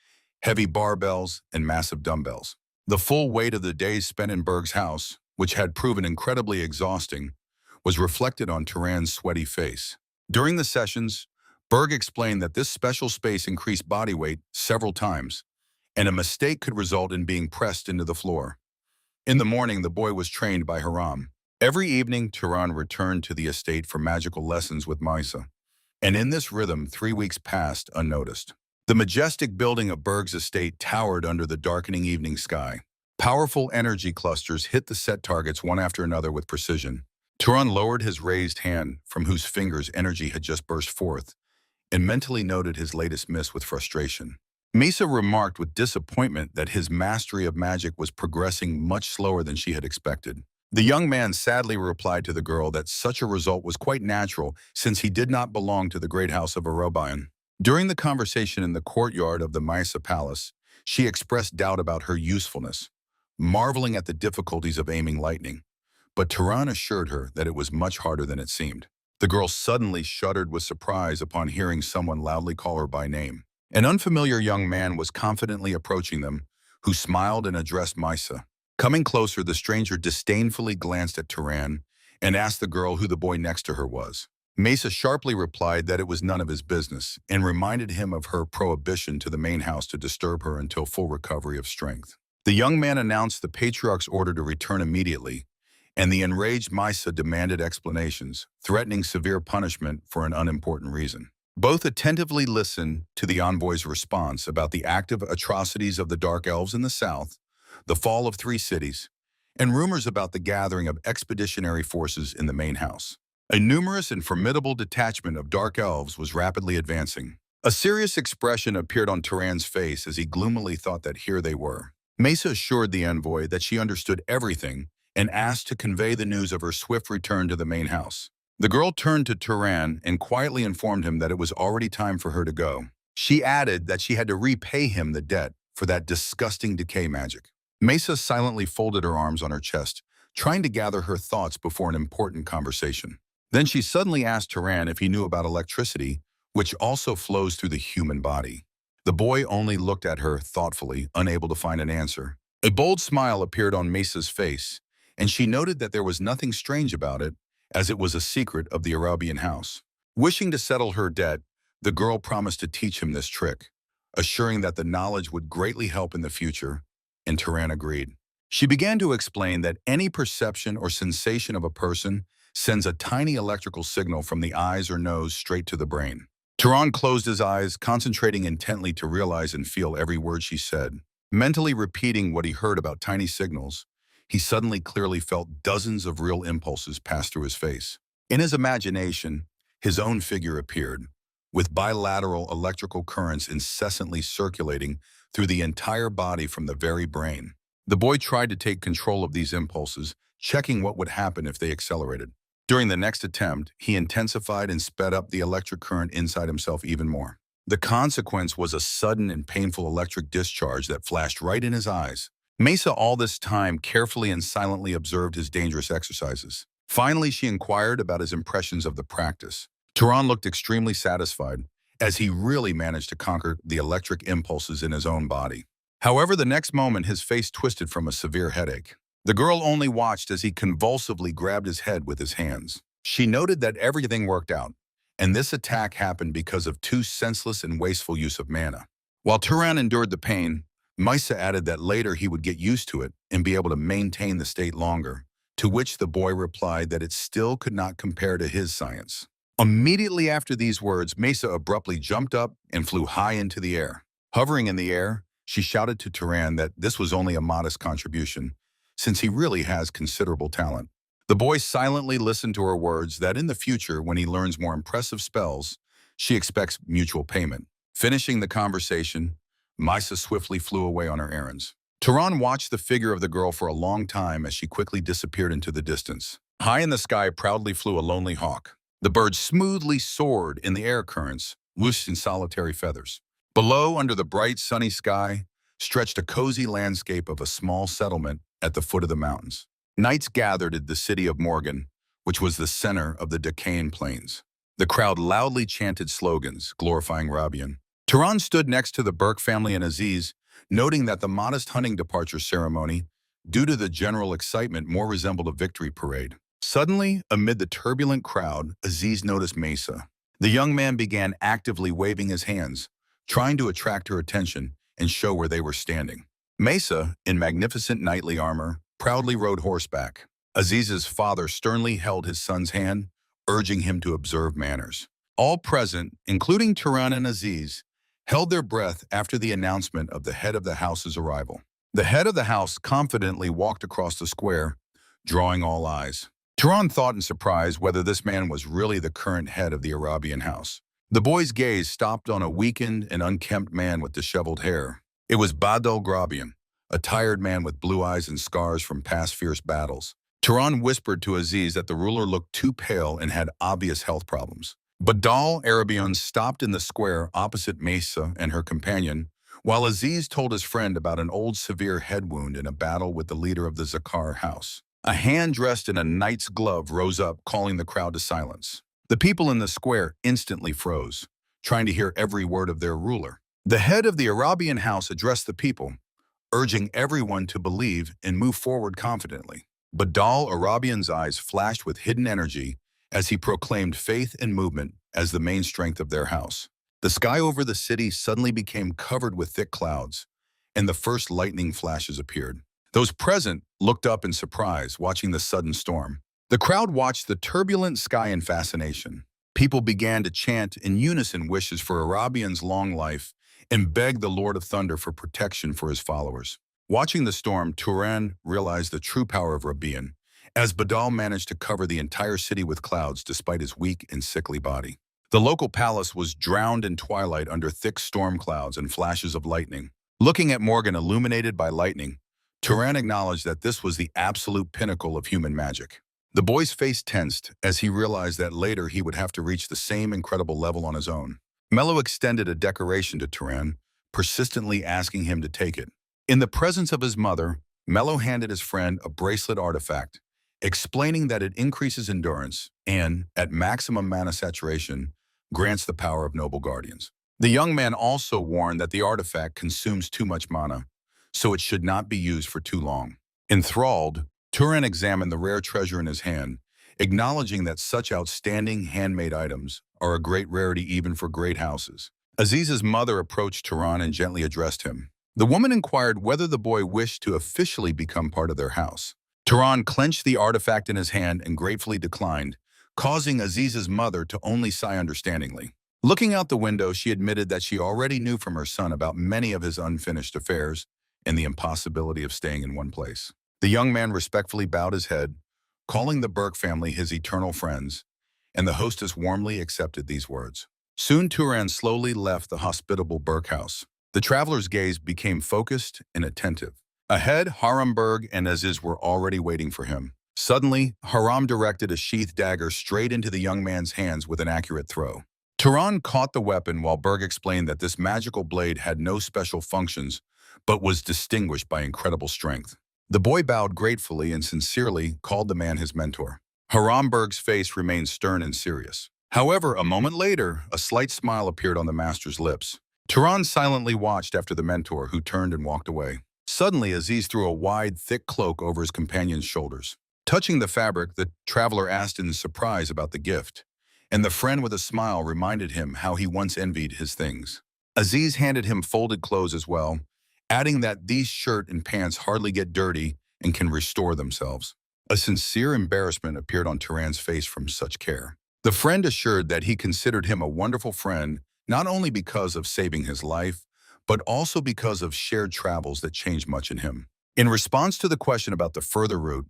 heavy barbells, and massive dumbbells. The full weight of the days spent in Berg's house, which had proven incredibly exhausting, was reflected on Turan's sweaty face. During the sessions, Berg explained that this special space increased body weight several times, and a mistake could result in being pressed into the floor. In the morning, the boy was trained by Haram. Every evening, Turan returned to the estate for magical lessons with Maisa, and in this rhythm, 3 weeks passed unnoticed. The majestic building of Berg's estate towered under the darkening evening sky. Powerful energy clusters hit the set targets one after another with precision. Turan lowered his raised hand, from whose fingers energy had just burst forth, and mentally noted his latest miss with frustration. Misa remarked with disappointment that his mastery of magic was progressing much slower than she had expected. The young man sadly replied to the girl that such a result was quite natural since he did not belong to the great house of Arobian. During the conversation in the courtyard of the Misa Palace, she expressed doubt about her usefulness, marveling at the difficulties of aiming lightning. But Turan assured her that it was much harder than it seemed. The girl suddenly shuddered with surprise upon hearing someone loudly call her by name. An unfamiliar young man was confidently approaching them, who smiled and addressed Misa. Coming closer, the stranger disdainfully glanced at Turan and asked the girl who the boy next to her was. Misa sharply replied that it was none of his business and reminded him of her prohibition to the main house to disturb her until full recovery of strength. The young man announced the patriarch's order to return immediately, and the enraged Misa demanded explanations, threatening severe punishment for an unimportant reason. Both attentively listened to the envoy's response about the active atrocities of the Dark Elves in the south, the fall of 3 cities, and rumors about the gathering of expeditionary forces in the main house. A numerous and formidable detachment of Dark Elves was rapidly advancing. A serious expression appeared on Turan's face as he gloomily thought that here they were. Mesa assured the envoy that she understood everything and asked to convey the news of her swift return to the main house. The girl turned to Turan and quietly informed him that it was already time for her to go. She added that she had to repay him the debt for that disgusting decay magic. Mesa silently folded her arms on her chest, trying to gather her thoughts before an important conversation. Then she suddenly asked Turan if he knew about electricity, which also flows through the human body. The boy only looked at her thoughtfully, unable to find an answer. A bold smile appeared on Mesa's face, and she noted that there was nothing strange about it, as it was a secret of the Arabian house. Wishing to settle her debt, the girl promised to teach him this trick, assuring that the knowledge would greatly help in the future, and Turan agreed. She began to explain that any perception or sensation of a person sends a tiny electrical signal from the eyes or nose straight to the brain. Turan closed his eyes, concentrating intently to realize and feel every word she said. Mentally repeating what he heard about tiny signals, he suddenly clearly felt dozens of real impulses pass through his face. In his imagination, his own figure appeared, with bilateral electrical currents incessantly circulating through the entire body from the very brain. The boy tried to take control of these impulses, checking what would happen if they accelerated. During the next attempt, he intensified and sped up the electric current inside himself even more. The consequence was a sudden and painful electric discharge that flashed right in his eyes. Mesa all this time carefully and silently observed his dangerous exercises. Finally, she inquired about his impressions of the practice. Turan looked extremely satisfied, as he really managed to conquer the electric impulses in his own body. However, the next moment his face twisted from a severe headache. The girl only watched as he convulsively grabbed his head with his hands. She noted that everything worked out, and this attack happened because of too senseless and wasteful use of mana. While Turan endured the pain, Misa added that later he would get used to it and be able to maintain the state longer, to which the boy replied that it still could not compare to his science. Immediately after these words, Mesa abruptly jumped up and flew high into the air. Hovering in the air, she shouted to Turan that this was only a modest contribution, since he really has considerable talent. The boy silently listened to her words that in the future, when he learns more impressive spells, she expects mutual payment. Finishing the conversation, Misa swiftly flew away on her errands. Turan watched the figure of the girl for a long time as she quickly disappeared into the distance. High in the sky proudly flew a lonely hawk. The bird smoothly soared in the air currents, loosed in solitary feathers. Below, under the bright sunny sky, stretched a cozy landscape of a small settlement at the foot of the mountains. Knights gathered at the city of Morgan, which was the center of the Deccan Plains. The crowd loudly chanted slogans, glorifying Rabian. Turan stood next to the Burke family and Aziz, noting that the modest hunting departure ceremony, due to the general excitement, more resembled a victory parade. Suddenly, amid the turbulent crowd, Aziz noticed Mesa. The young man began actively waving his hands, trying to attract her attention and show where they were standing. Mesa, in magnificent knightly armor, proudly rode horseback. Aziz's father sternly held his son's hand, urging him to observe manners. All present, including Turan and Aziz, held their breath after the announcement of the head of the house's arrival. The head of the house confidently walked across the square, drawing all eyes. Turan thought in surprise whether this man was really the current head of the Arabian house. The boy's gaze stopped on a weakened and unkempt man with disheveled hair. It was Badal Grabian, a tired man with blue eyes and scars from past fierce battles. Turan whispered to Aziz that the ruler looked too pale and had obvious health problems. Badal Arabian stopped in the square opposite Mesa and her companion, while Aziz told his friend about an old severe head wound in a battle with the leader of the Zakar house. A hand dressed in a knight's glove rose up, calling the crowd to silence. The people in the square instantly froze, trying to hear every word of their ruler. The head of the Arabian house addressed the people, urging everyone to believe and move forward confidently. Badal Arabian's eyes flashed with hidden energy as he proclaimed faith and movement as the main strength of their house. The sky over the city suddenly became covered with thick clouds, and the first lightning flashes appeared. Those present looked up in surprise, watching the sudden storm. The crowd watched the turbulent sky in fascination. People began to chant in unison wishes for Arabian's long life and begged the Lord of Thunder for protection for his followers. Watching the storm, Turan realized the true power of Rabian, as Badal managed to cover the entire city with clouds despite his weak and sickly body. The local palace was drowned in twilight under thick storm clouds and flashes of lightning. Looking at Morgan illuminated by lightning, Turan acknowledged that this was the absolute pinnacle of human magic. The boy's face tensed as he realized that later he would have to reach the same incredible level on his own. Mello extended a decoration to Turan, persistently asking him to take it. In the presence of his mother, Mello handed his friend a bracelet artifact, explaining that it increases endurance and, at maximum mana saturation, grants the power of noble guardians. The young man also warned that the artifact consumes too much mana, so it should not be used for too long. Enthralled, Turan examined the rare treasure in his hand, acknowledging that such outstanding handmade items are a great rarity even for great houses. Aziz's mother approached Turan and gently addressed him. The woman inquired whether the boy wished to officially become part of their house. Turan clenched the artifact in his hand and gratefully declined, causing Aziz's mother to only sigh understandingly. Looking out the window, she admitted that she already knew from her son about many of his unfinished affairs and the impossibility of staying in one place. The young man respectfully bowed his head, calling the Burke family his eternal friends, and the hostess warmly accepted these words. Soon Turan slowly left the hospitable Burke house. The traveler's gaze became focused and attentive. Ahead, Haramberg and Aziz were already waiting for him. Suddenly, Haram directed a sheathed dagger straight into the young man's hands with an accurate throw. Turan caught the weapon while Berg explained that this magical blade had no special functions, but was distinguished by incredible strength. The boy bowed gratefully and sincerely called the man his mentor. Haramberg's face remained stern and serious. However, a moment later, a slight smile appeared on the master's lips. Turan silently watched after the mentor, who turned and walked away. Suddenly, Aziz threw a wide, thick cloak over his companion's shoulders. Touching the fabric, the traveler asked in surprise about the gift, and the friend with a smile reminded him how he once envied his things. Aziz handed him folded clothes as well, adding that these shirt and pants hardly get dirty and can restore themselves. A sincere embarrassment appeared on Turan's face from such care. The friend assured that he considered him a wonderful friend, not only because of saving his life, but also because of shared travels that changed much in him. In response to the question about the further route,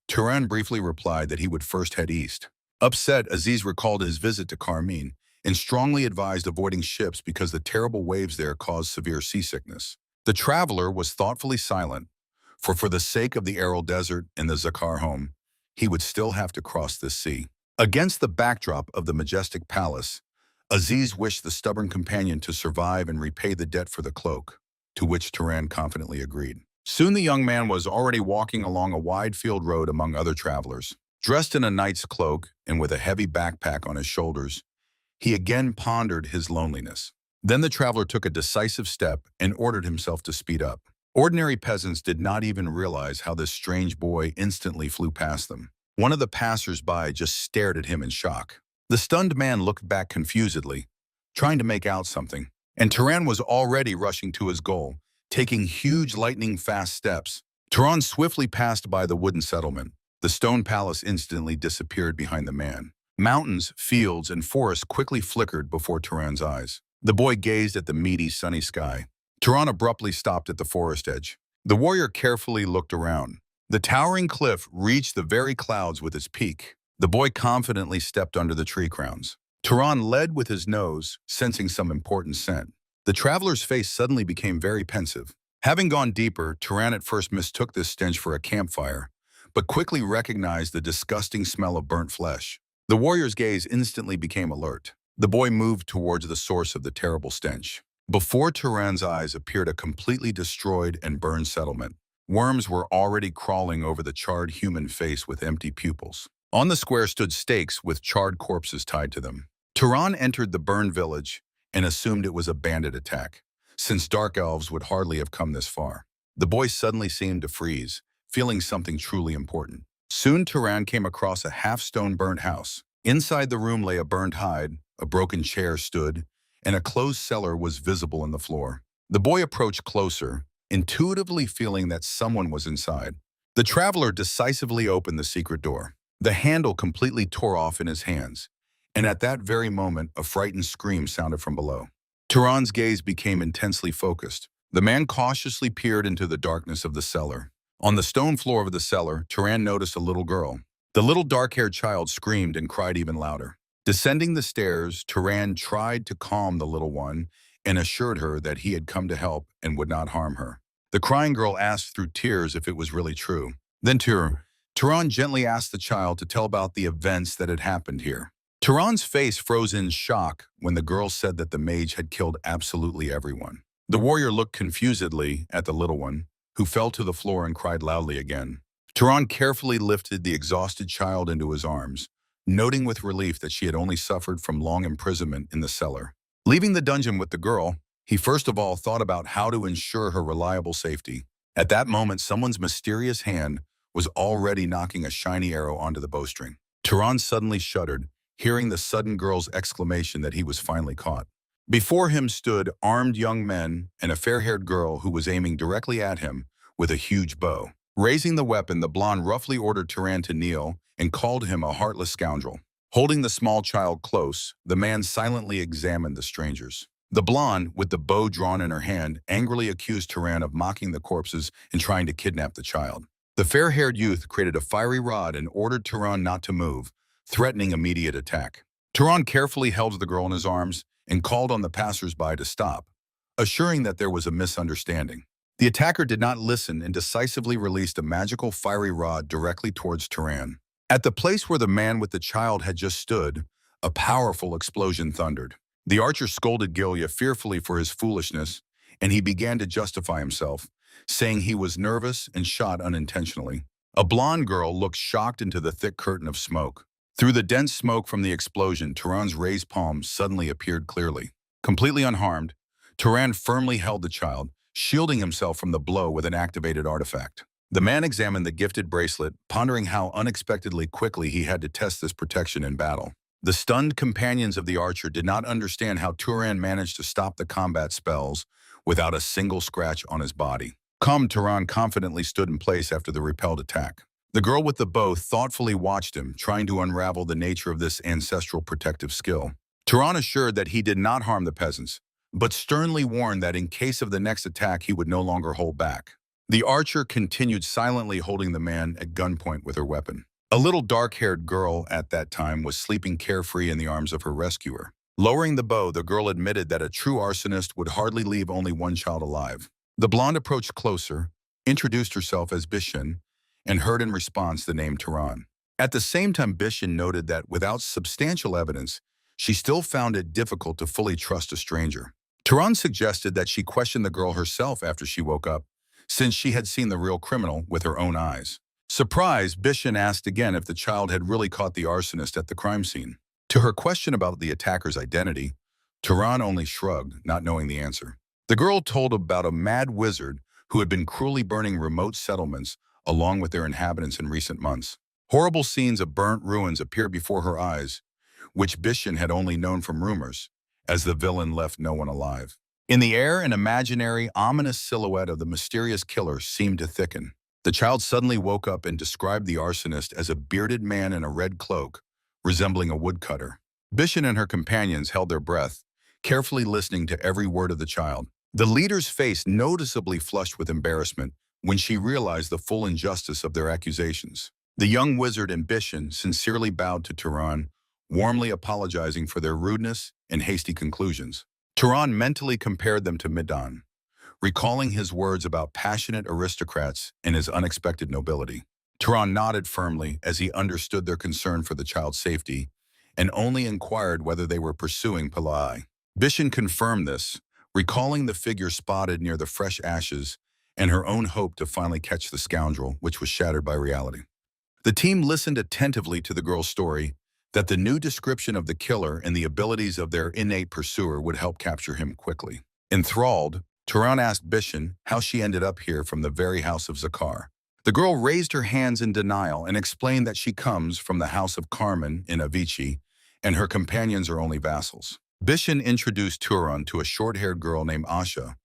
Turan briefly replied that he would first head east. Upset, Aziz recalled his visit to Carmine and strongly advised avoiding ships because the terrible waves there caused severe seasickness. The traveler was thoughtfully silent, for the sake of the Aral Desert and the Zakar home, he would still have to cross this sea. Against the backdrop of the majestic palace, Aziz wished the stubborn companion to survive and repay the debt for the cloak, to which Turan confidently agreed. Soon the young man was already walking along a wide field road among other travelers. Dressed in a knight's cloak and with a heavy backpack on his shoulders, he again pondered his loneliness. Then the traveler took a decisive step and ordered himself to speed up. Ordinary peasants did not even realize how this strange boy instantly flew past them. One of the passers-by just stared at him in shock. The stunned man looked back confusedly, trying to make out something, and Turan was already rushing to his goal, taking huge lightning-fast steps. Turan swiftly passed by the wooden settlement. The stone palace instantly disappeared behind the man. Mountains, fields, and forests quickly flickered before Turan's eyes. The boy gazed at the meaty, sunny sky. Turan abruptly stopped at the forest edge. The warrior carefully looked around, The towering cliff reached the very clouds with its peak. The boy confidently stepped under the tree crowns. Turan led with his nose, sensing some important scent. The traveler's face suddenly became very pensive. Having gone deeper, Turan at first mistook this stench for a campfire, but quickly recognized the disgusting smell of burnt flesh. The warrior's gaze instantly became alert. The boy moved towards the source of the terrible stench. Before Turan's eyes appeared a completely destroyed and burned settlement. Worms were already crawling over the charred human face with empty pupils. On the square stood stakes with charred corpses tied to them. Turan entered the burned village and assumed it was a bandit attack, since dark elves would hardly have come this far. The boy suddenly seemed to freeze, feeling something truly important. Soon Turan came across a half-stone burnt house. Inside the room lay a burned hide, a broken chair stood, and a closed cellar was visible in the floor. The boy approached closer, intuitively feeling that someone was inside. The traveler decisively opened the secret door. The handle completely tore off in his hands, and at that very moment, a frightened scream sounded from below. Turan's gaze became intensely focused. The man cautiously peered into the darkness of the cellar. On the stone floor of the cellar, Turan noticed a little girl. The little dark-haired child screamed and cried even louder. Descending the stairs, Turan tried to calm the little one and assured her that he had come to help and would not harm her. The crying girl asked through tears if it was really true. Then Turan gently asked the child to tell about the events that had happened here. Turan's face froze in shock when the girl said that the mage had killed absolutely everyone. The warrior looked confusedly at the little one, who fell to the floor and cried loudly again. Turan carefully lifted the exhausted child into his arms, noting with relief that she had only suffered from long imprisonment in the cellar. Leaving the dungeon with the girl, he first of all thought about how to ensure her reliable safety. At that moment, someone's mysterious hand was already knocking a shiny arrow onto the bowstring. Turan suddenly shuddered, hearing the sudden girl's exclamation that he was finally caught. Before him stood armed young men and a fair-haired girl who was aiming directly at him with a huge bow. Raising the weapon, the blonde roughly ordered Turan to kneel and called him a heartless scoundrel. Holding the small child close, the man silently examined the strangers. The blonde, with the bow drawn in her hand, angrily accused Turan of mocking the corpses and trying to kidnap the child. The fair-haired youth created a fiery rod and ordered Turan not to move, threatening immediate attack. Turan carefully held the girl in his arms and called on the passers-by to stop, assuring that there was a misunderstanding. The attacker did not listen and decisively released a magical fiery rod directly towards Turan. At the place where the man with the child had just stood, a powerful explosion thundered. The archer scolded Gilya fearfully for his foolishness, and he began to justify himself, saying he was nervous and shot unintentionally. A blonde girl looked shocked into the thick curtain of smoke. Through the dense smoke from the explosion, Turan's raised palm suddenly appeared clearly. Completely unharmed, Turan firmly held the child, shielding himself from the blow with an activated artifact. The man examined the gifted bracelet, pondering how unexpectedly quickly he had to test this protection in battle. The stunned companions of the archer did not understand how Turan managed to stop the combat spells without a single scratch on his body. Turan confidently stood in place after the repelled attack. The girl with the bow thoughtfully watched him, trying to unravel the nature of this ancestral protective skill. Turan assured that he did not harm the peasants, but sternly warned that in case of the next attack he would no longer hold back. The archer continued silently holding the man at gunpoint with her weapon. A little dark-haired girl at that time was sleeping carefree in the arms of her rescuer. Lowering the bow, the girl admitted that a true arsonist would hardly leave only one child alive. The blonde approached closer, introduced herself as Bishan, and heard in response the name Turan. At the same time, Bishan noted that without substantial evidence, she still found it difficult to fully trust a stranger. Turan suggested that she question the girl herself after she woke up, since she had seen the real criminal with her own eyes. Surprised, Bishan asked again if the child had really caught the arsonist at the crime scene. To her question about the attacker's identity, Turan only shrugged, not knowing the answer. The girl told about a mad wizard who had been cruelly burning remote settlements along with their inhabitants in recent months. Horrible scenes of burnt ruins appeared before her eyes, which Bishan had only known from rumors, as the villain left no one alive. In the air, an imaginary, ominous silhouette of the mysterious killer seemed to thicken. The child suddenly woke up and described the arsonist as a bearded man in a red cloak, resembling a woodcutter. Bishan and her companions held their breath, carefully listening to every word of the child. The leader's face noticeably flushed with embarrassment, when she realized the full injustice of their accusations. The young wizard and Bishan sincerely bowed to Turan, warmly apologizing for their rudeness and hasty conclusions. Turan mentally compared them to Midan, recalling his words about passionate aristocrats and his unexpected nobility. Turan nodded firmly as he understood their concern for the child's safety and only inquired whether they were pursuing Palai. Bishan confirmed this, recalling the figure spotted near the fresh ashes and her own hope to finally catch the scoundrel, which was shattered by reality. The team listened attentively to the girl's story, that the new description of the killer and the abilities of their innate pursuer would help capture him quickly. Enthralled, Turan asked Bishan how she ended up here from the very house of Zakar. The girl raised her hands in denial and explained that she comes from the house of Carmen in Avicii, and her companions are only vassals. Bishan introduced Turan to a short-haired girl named Asha,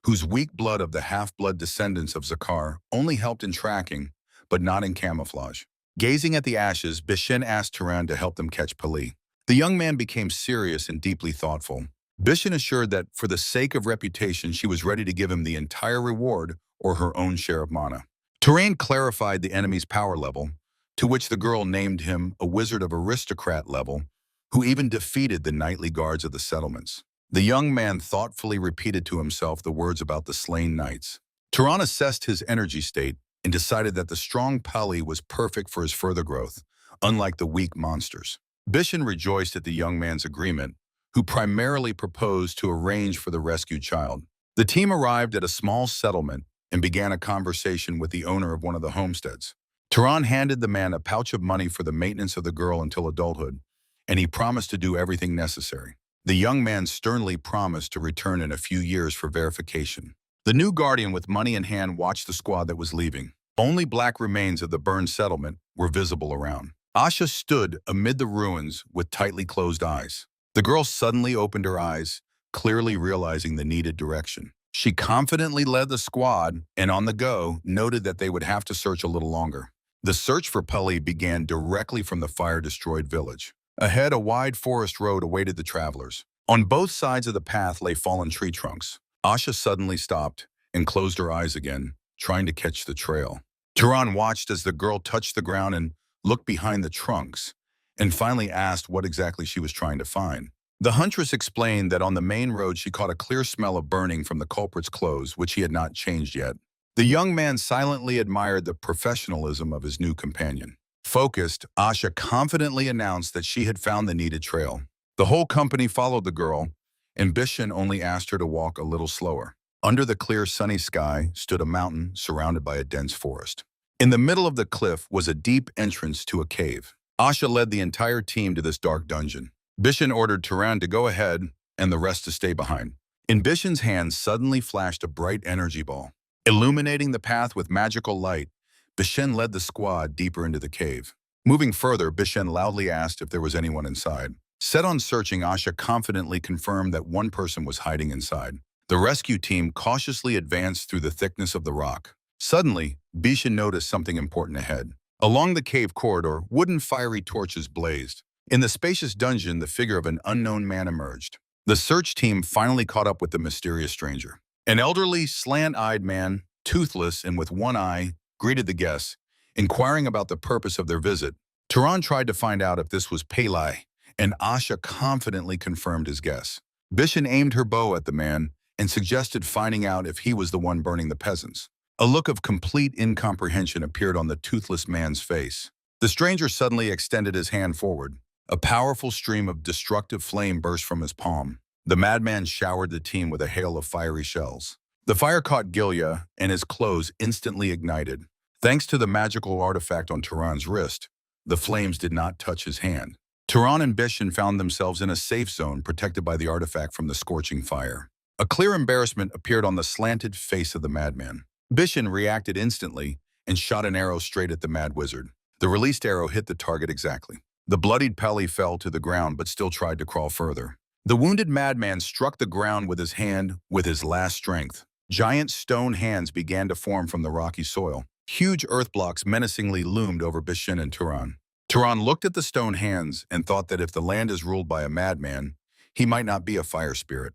whose weak blood of the half-blood descendants of Zakar only helped in tracking, but not in camouflage. Gazing at the ashes, Bishan asked Turan to help them catch Pali. The young man became serious and deeply thoughtful. Bishan assured that for the sake of reputation, she was ready to give him the entire reward or her own share of mana. Turan clarified the enemy's power level, to which the girl named him a wizard of aristocrat level, who even defeated the knightly guards of the settlements. The young man thoughtfully repeated to himself the words about the slain knights. Turan assessed his energy state and decided that the strong Pali was perfect for his further growth, unlike the weak monsters. Bishan rejoiced at the young man's agreement, who primarily proposed to arrange for the rescued child. The team arrived at a small settlement and began a conversation with the owner of one of the homesteads. Turan handed the man a pouch of money for the maintenance of the girl until adulthood, and he promised to do everything necessary. The young man sternly promised to return in a few years for verification. The new guardian with money in hand watched the squad that was leaving. Only black remains of the burned settlement were visible around. Asha stood amid the ruins with tightly closed eyes. The girl suddenly opened her eyes, clearly realizing the needed direction. She confidently led the squad and on the go noted that they would have to search a little longer. The search for Pali began directly from the fire-destroyed village. Ahead, a wide forest road awaited the travelers. On both sides of the path lay fallen tree trunks. Asha suddenly stopped and closed her eyes again, trying to catch the trail. Turan watched as the girl touched the ground and looked behind the trunks, and finally asked what exactly she was trying to find. The huntress explained that on the main road she caught a clear smell of burning from the culprit's clothes, which he had not changed yet. The young man silently admired the professionalism of his new companion. Focused, Asha confidently announced that she had found the needed trail. The whole company followed the girl, and Bishan only asked her to walk a little slower. Under the clear sunny sky stood a mountain surrounded by a dense forest. In the middle of the cliff was a deep entrance to a cave. Asha led the entire team to this dark dungeon. Bishan ordered Turan to go ahead and the rest to stay behind. In Bishan's hand suddenly flashed a bright energy ball. Illuminating the path with magical light, Bishan led the squad deeper into the cave. Moving further, Bishan loudly asked if there was anyone inside. Set on searching, Asha confidently confirmed that one person was hiding inside. The rescue team cautiously advanced through the thickness of the rock. Suddenly, Bishan noticed something important ahead. Along the cave corridor, wooden fiery torches blazed. In the spacious dungeon, the figure of an unknown man emerged. The search team finally caught up with the mysterious stranger. An elderly, slant-eyed man, toothless and with one eye, greeted the guests, inquiring about the purpose of their visit. Turan tried to find out if this was Pele, and Asha confidently confirmed his guess. Bishan aimed her bow at the man and suggested finding out if he was the one burning the peasants. A look of complete incomprehension appeared on the toothless man's face. The stranger suddenly extended his hand forward. A powerful stream of destructive flame burst from his palm. The madman showered the team with a hail of fiery shells. The fire caught Gilya, and his clothes instantly ignited. Thanks to the magical artifact on Turan's wrist, the flames did not touch his hand. Turan and Bishan found themselves in a safe zone protected by the artifact from the scorching fire. A clear embarrassment appeared on the slanted face of the madman. Bishan reacted instantly and shot an arrow straight at the mad wizard. The released arrow hit the target exactly. The bloodied Peli fell to the ground but still tried to crawl further. The wounded madman struck the ground with his hand with his last strength. Giant stone hands began to form from the rocky soil. Huge earth blocks menacingly loomed over Bishan and Turan. Turan looked at the stone hands and thought that if the land is ruled by a madman, he might not be a fire spirit.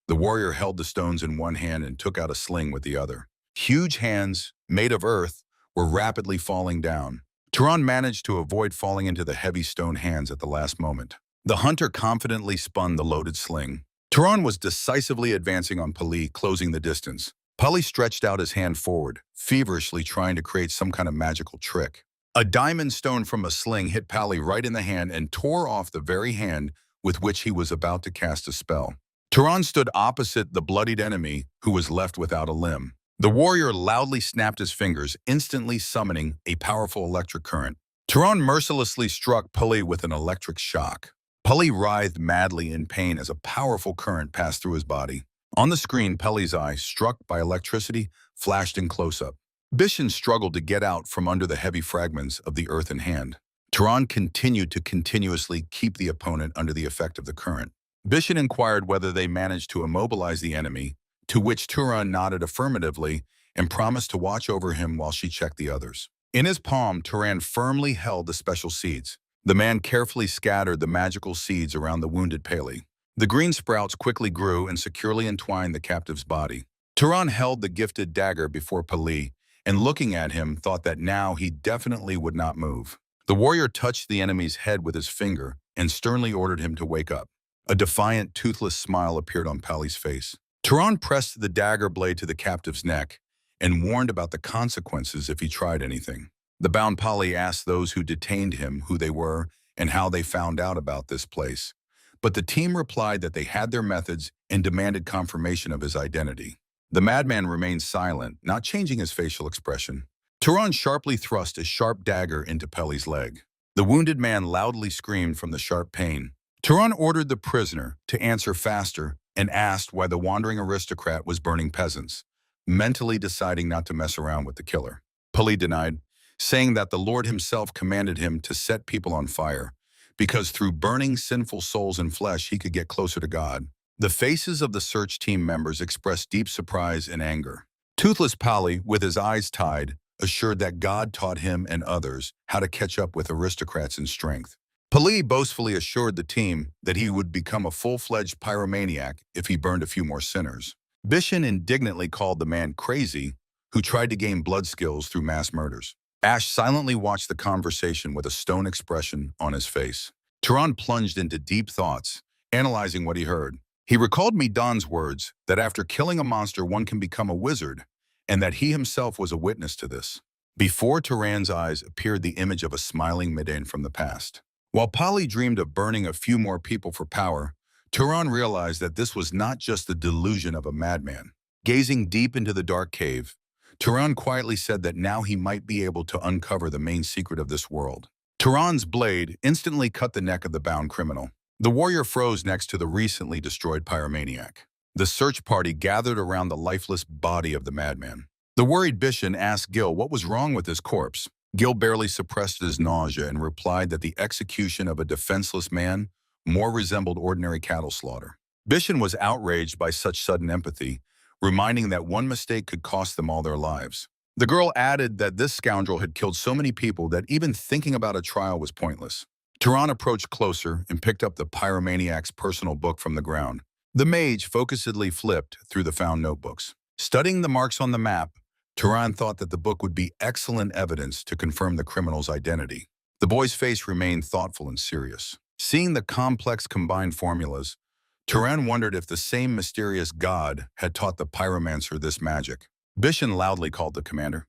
The warrior held the stones in one hand and took out a sling with the other. Huge hands, made of earth, were rapidly falling down. Turan managed to avoid falling into the heavy stone hands at the last moment. The hunter confidently spun the loaded sling. Turan was decisively advancing on Pali, closing the distance. Pali stretched out his hand forward, feverishly trying to create some kind of magical trick. A diamond stone from a sling hit Pali right in the hand and tore off the very hand with which he was about to cast a spell. Turan stood opposite the bloodied enemy, who was left without a limb. The warrior loudly snapped his fingers, instantly summoning a powerful electric current. Turan mercilessly struck Pali with an electric shock. Pali writhed madly in pain as a powerful current passed through his body. On the screen, Pali's eye, struck by electricity, flashed in close-up. Bishan struggled to get out from under the heavy fragments of the earthen hand. Turan continued to continuously keep the opponent under the effect of the current. Bishan inquired whether they managed to immobilize the enemy, to which Turan nodded affirmatively and promised to watch over him while she checked the others. In his palm, Turan firmly held the special seeds. The man carefully scattered the magical seeds around the wounded Pali. The green sprouts quickly grew and securely entwined the captive's body. Turan held the gifted dagger before Pali, and looking at him, thought that now he definitely would not move. The warrior touched the enemy's head with his finger and sternly ordered him to wake up. A defiant, toothless smile appeared on Pali's face. Turan pressed the dagger blade to the captive's neck and warned about the consequences if he tried anything. The bound Pali asked those who detained him who they were and how they found out about this place. But the team replied that they had their methods and demanded confirmation of his identity. The madman remained silent, not changing his facial expression. Turan sharply thrust his sharp dagger into Pali's leg. The wounded man loudly screamed from the sharp pain. Turan ordered the prisoner to answer faster and asked why the wandering aristocrat was burning peasants, mentally deciding not to mess around with the killer. Pali denied, saying that the Lord himself commanded him to set people on fire, because through burning sinful souls and flesh he could get closer to God. The faces of the search team members expressed deep surprise and anger. Toothless Pali, with his eyes tied, assured that God taught him and others how to catch up with aristocrats in strength. Pali boastfully assured the team that he would become a full-fledged pyromaniac if he burned a few more sinners. Bishan indignantly called the man crazy, who tried to gain blood skills through mass murders. Ash silently watched the conversation with a stone expression on his face. Turan plunged into deep thoughts, analyzing what he heard. He recalled Midan's words that after killing a monster one can become a wizard, and that he himself was a witness to this. Before Turan's eyes appeared the image of a smiling Midan from the past. While Pali dreamed of burning a few more people for power, Turan realized that this was not just the delusion of a madman. Gazing deep into the dark cave, Turan quietly said that now he might be able to uncover the main secret of this world. Turan's blade instantly cut the neck of the bound criminal. The warrior froze next to the recently destroyed pyromaniac. The search party gathered around the lifeless body of the madman. The worried Bishan asked Gil what was wrong with his corpse. Gil barely suppressed his nausea and replied that the execution of a defenseless man more resembled ordinary cattle slaughter. Bishan was outraged by such sudden empathy, reminding that one mistake could cost them all their lives. The girl added that this scoundrel had killed so many people that even thinking about a trial was pointless. Turan approached closer and picked up the pyromaniac's personal book from the ground. The mage focusedly flipped through the found notebooks. Studying the marks on the map, Turan thought that the book would be excellent evidence to confirm the criminal's identity. The boy's face remained thoughtful and serious. Seeing the complex combined formulas, Turan wondered if the same mysterious god had taught the pyromancer this magic. Bishan loudly called the commander,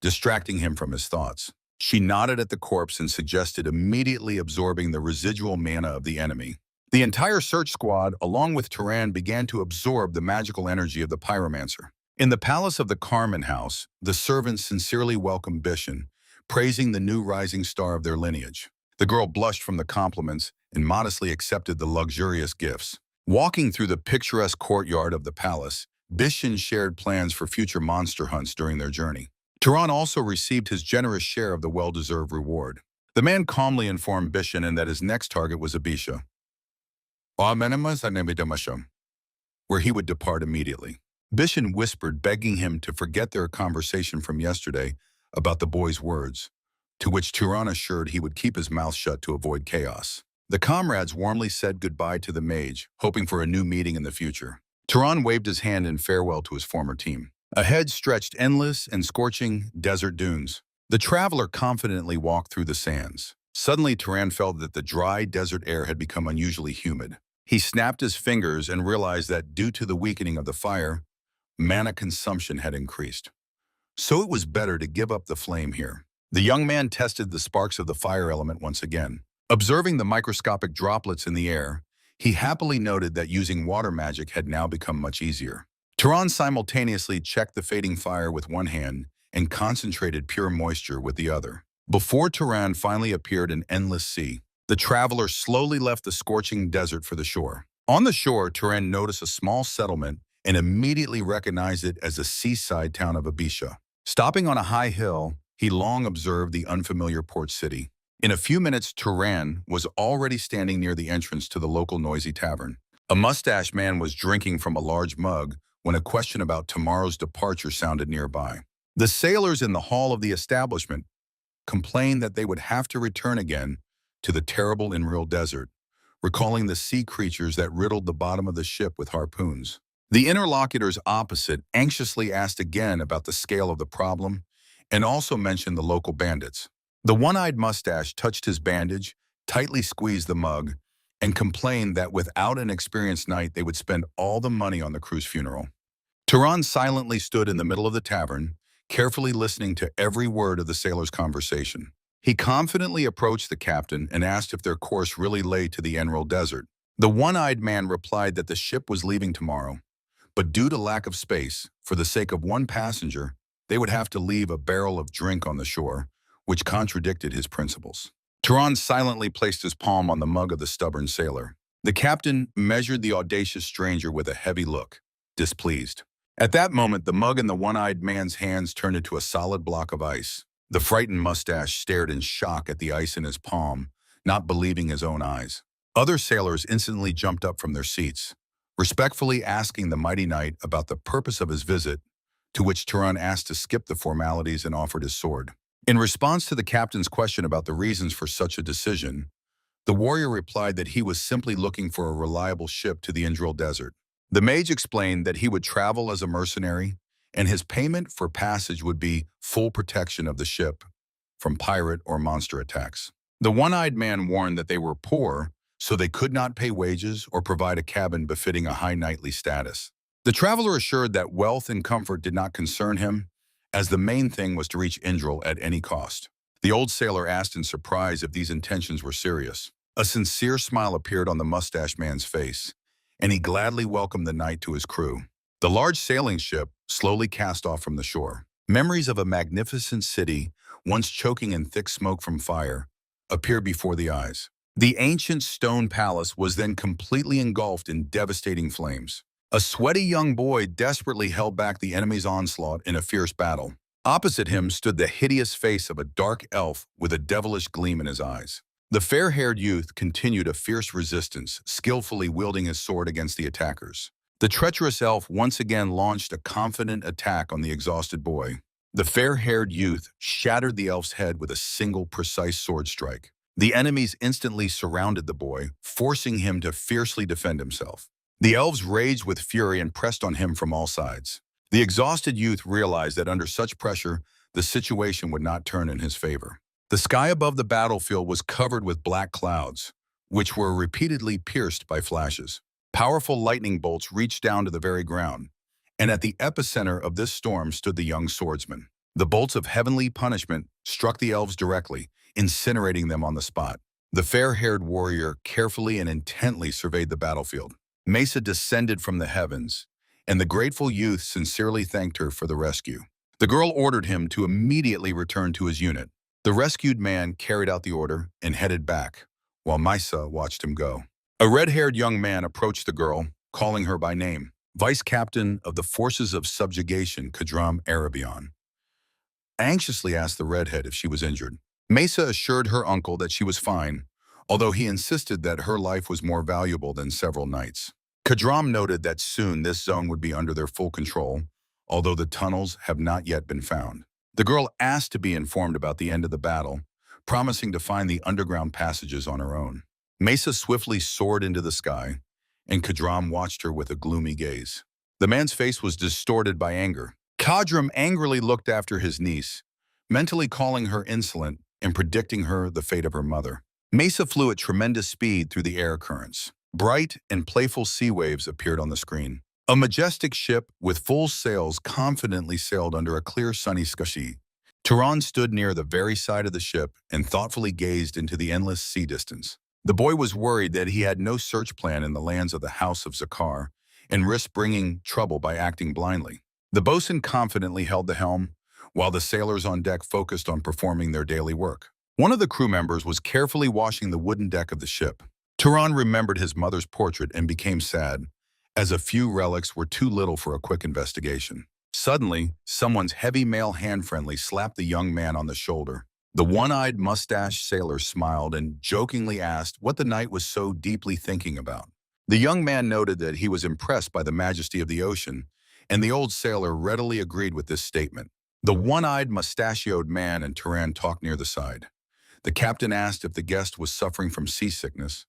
distracting him from his thoughts. She nodded at the corpse and suggested immediately absorbing the residual mana of the enemy. The entire search squad, along with Turan, began to absorb the magical energy of the pyromancer. In the palace of the Carmen house, the servants sincerely welcomed Bishan, praising the new rising star of their lineage. The girl blushed from the compliments and modestly accepted the luxurious gifts. Walking through the picturesque courtyard of the palace, Bishan shared plans for future monster hunts during their journey. Turan also received his generous share of the well-deserved reward. The man calmly informed Bishan that his next target was Abisha, where he would depart immediately. Bishan whispered, begging him to forget their conversation from yesterday about the boy's words, to which Turan assured he would keep his mouth shut to avoid chaos. The comrades warmly said goodbye to the mage, hoping for a new meeting in the future. Turan waved his hand in farewell to his former team. Ahead stretched endless and scorching desert dunes. The traveler confidently walked through the sands. Suddenly, Turan felt that the dry desert air had become unusually humid. He snapped his fingers and realized that due to the weakening of the fire, mana consumption had increased. So it was better to give up the flame here. The young man tested the sparks of the fire element once again. Observing the microscopic droplets in the air, he happily noted that using water magic had now become much easier. Turan simultaneously checked the fading fire with one hand and concentrated pure moisture with the other. Before Turan finally appeared an endless sea, the traveler slowly left the scorching desert for the shore. On the shore, Turan noticed a small settlement and immediately recognized it as the seaside town of Abisha. Stopping on a high hill, he long observed the unfamiliar port city. In a few minutes, Turan was already standing near the entrance to the local noisy tavern. A mustached man was drinking from a large mug when a question about tomorrow's departure sounded nearby. The sailors in the hall of the establishment complained that they would have to return again to the terrible Inreal desert, recalling the sea creatures that riddled the bottom of the ship with harpoons. The interlocutors opposite anxiously asked again about the scale of the problem and also mentioned the local bandits. The one-eyed mustache touched his bandage, tightly squeezed the mug, and complained that without an experienced knight they would spend all the money on the crew's funeral. Turan silently stood in the middle of the tavern, carefully listening to every word of the sailors' conversation. He confidently approached the captain and asked if their course really lay to the Enril Desert. The one-eyed man replied that the ship was leaving tomorrow, but due to lack of space, for the sake of one passenger, they would have to leave a barrel of drink on the shore, which contradicted his principles. Turan silently placed his palm on the mug of the stubborn sailor. The captain measured the audacious stranger with a heavy look, displeased. At that moment, the mug in the one-eyed man's hands turned into a solid block of ice. The frightened mustache stared in shock at the ice in his palm, not believing his own eyes. Other sailors instantly jumped up from their seats, respectfully asking the mighty knight about the purpose of his visit, to which Turan asked to skip the formalities and offered his sword. In response to the captain's question about the reasons for such a decision, the warrior replied that he was simply looking for a reliable ship to the Indril Desert. The mage explained that he would travel as a mercenary, and his payment for passage would be full protection of the ship from pirate or monster attacks. The one-eyed man warned that they were poor, so they could not pay wages or provide a cabin befitting a high knightly status. The traveler assured that wealth and comfort did not concern him, as the main thing was to reach Indril at any cost. The old sailor asked in surprise if these intentions were serious. A sincere smile appeared on the mustached man's face, and he gladly welcomed the knight to his crew. The large sailing ship slowly cast off from the shore. Memories of a magnificent city, once choking in thick smoke from fire, appeared before the eyes. The ancient stone palace was then completely engulfed in devastating flames. A sweaty young boy desperately held back the enemy's onslaught in a fierce battle. Opposite him stood the hideous face of a dark elf with a devilish gleam in his eyes. The fair-haired youth continued a fierce resistance, skillfully wielding his sword against the attackers. The treacherous elf once again launched a confident attack on the exhausted boy. The fair-haired youth shattered the elf's head with a single precise sword strike. The enemies instantly surrounded the boy, forcing him to fiercely defend himself. The elves raged with fury and pressed on him from all sides. The exhausted youth realized that under such pressure, the situation would not turn in his favor. The sky above the battlefield was covered with black clouds, which were repeatedly pierced by flashes. Powerful lightning bolts reached down to the very ground, and at the epicenter of this storm stood the young swordsman. The bolts of heavenly punishment struck the elves directly, incinerating them on the spot. The fair-haired warrior carefully and intently surveyed the battlefield. Mesa descended from the heavens, and the grateful youth sincerely thanked her for the rescue. The girl ordered him to immediately return to his unit. The rescued man carried out the order and headed back, while Misa watched him go. A red-haired young man approached the girl, calling her by name. Vice Captain of the Forces of Subjugation, Kadram Arabian anxiously asked the redhead if she was injured. Mesa assured her uncle that she was fine, although he insisted that her life was more valuable than several knights. Kadram noted that soon this zone would be under their full control, although the tunnels have not yet been found. The girl asked to be informed about the end of the battle, promising to find the underground passages on her own. Mesa swiftly soared into the sky, and Kadram watched her with a gloomy gaze. The man's face was distorted by anger. Kadram angrily looked after his niece, mentally calling her insolent and predicting her the fate of her mother. Mesa flew at tremendous speed through the air currents. Bright and playful sea waves appeared on the screen. A majestic ship with full sails confidently sailed under a clear sunny sky. Turan stood near the very side of the ship and thoughtfully gazed into the endless sea distance. The boy was worried that he had no search plan in the lands of the House of Zakar and risked bringing trouble by acting blindly. The bosun confidently held the helm, while the sailors on deck focused on performing their daily work. One of the crew members was carefully washing the wooden deck of the ship. Turan remembered his mother's portrait and became sad, as a few relics were too little for a quick investigation. Suddenly, someone's heavy male hand-friendly slapped the young man on the shoulder. The one-eyed mustached sailor smiled and jokingly asked what the knight was so deeply thinking about. The young man noted that he was impressed by the majesty of the ocean, and the old sailor readily agreed with this statement. The one-eyed mustachioed man and Turan talked near the side. The captain asked if the guest was suffering from seasickness,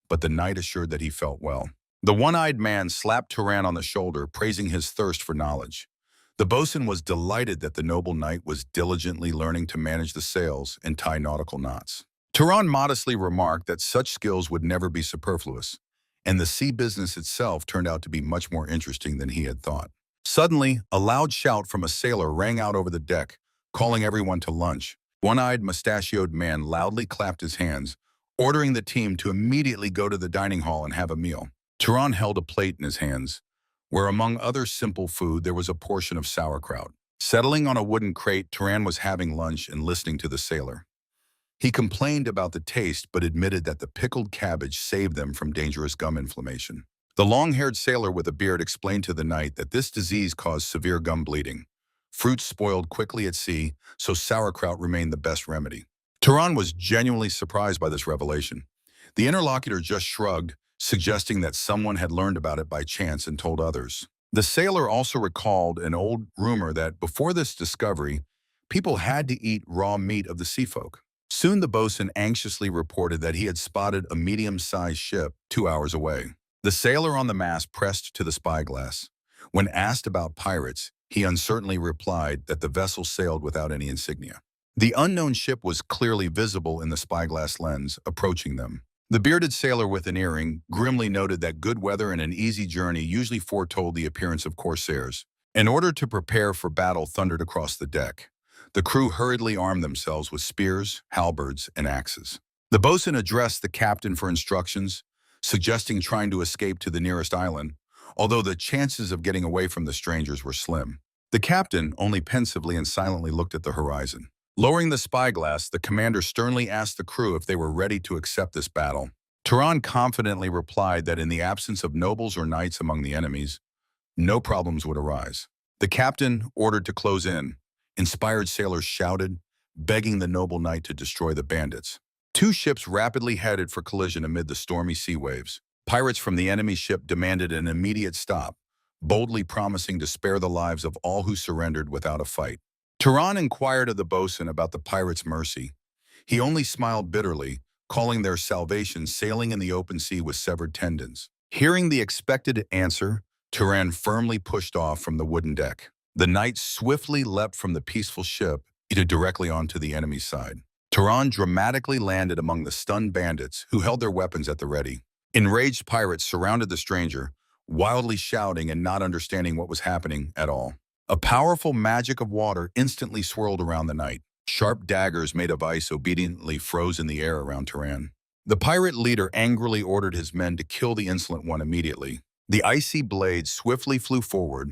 but the knight assured that he felt well. The one-eyed man slapped Turan on the shoulder, praising his thirst for knowledge. The bosun was delighted that the noble knight was diligently learning to manage the sails and tie nautical knots. Turan modestly remarked that such skills would never be superfluous, and the sea business itself turned out to be much more interesting than he had thought. Suddenly, a loud shout from a sailor rang out over the deck, calling everyone to lunch. One-eyed, mustachioed man loudly clapped his hands, ordering the team to immediately go to the dining hall and have a meal. Turan held a plate in his hands, where among other simple food there was a portion of sauerkraut. Settling on a wooden crate, Turan was having lunch and listening to the sailor. He complained about the taste but admitted that the pickled cabbage saved them from dangerous gum inflammation. The long-haired sailor with a beard explained to the knight that this disease caused severe gum bleeding. Fruits spoiled quickly at sea, so sauerkraut remained the best remedy. Turan was genuinely surprised by this revelation. The interlocutor just shrugged, suggesting that someone had learned about it by chance and told others. The sailor also recalled an old rumor that before this discovery, people had to eat raw meat of the sea folk. Soon the bosun anxiously reported that he had spotted a medium-sized ship 2 hours away. The sailor on the mast pressed to the spyglass. When asked about pirates, he uncertainly replied that the vessel sailed without any insignia. The unknown ship was clearly visible in the spyglass lens, approaching them. The bearded sailor with an earring grimly noted that good weather and an easy journey usually foretold the appearance of corsairs. In order to prepare for battle thundered across the deck. The crew hurriedly armed themselves with spears, halberds, and axes. The bosun addressed the captain for instructions, suggesting trying to escape to the nearest island, although the chances of getting away from the strangers were slim. The captain only pensively and silently looked at the horizon. Lowering the spyglass, the commander sternly asked the crew if they were ready to accept this battle. Turan confidently replied that in the absence of nobles or knights among the enemies, no problems would arise. The captain ordered to close in. Inspired sailors shouted, begging the noble knight to destroy the bandits. Two ships rapidly headed for collision amid the stormy sea waves. Pirates from the enemy ship demanded an immediate stop, boldly promising to spare the lives of all who surrendered without a fight. Turan inquired of the bosun about the pirates' mercy. He only smiled bitterly, calling their salvation sailing in the open sea with severed tendons. Hearing the expected answer, Turan firmly pushed off from the wooden deck. The knight swiftly leapt from the peaceful ship directly onto the enemy's side. Turan dramatically landed among the stunned bandits who held their weapons at the ready. Enraged pirates surrounded the stranger, wildly shouting and not understanding what was happening at all. A powerful magic of water instantly swirled around the knight. Sharp daggers made of ice obediently froze in the air around Turan. The pirate leader angrily ordered his men to kill the insolent one immediately. The icy blades swiftly flew forward,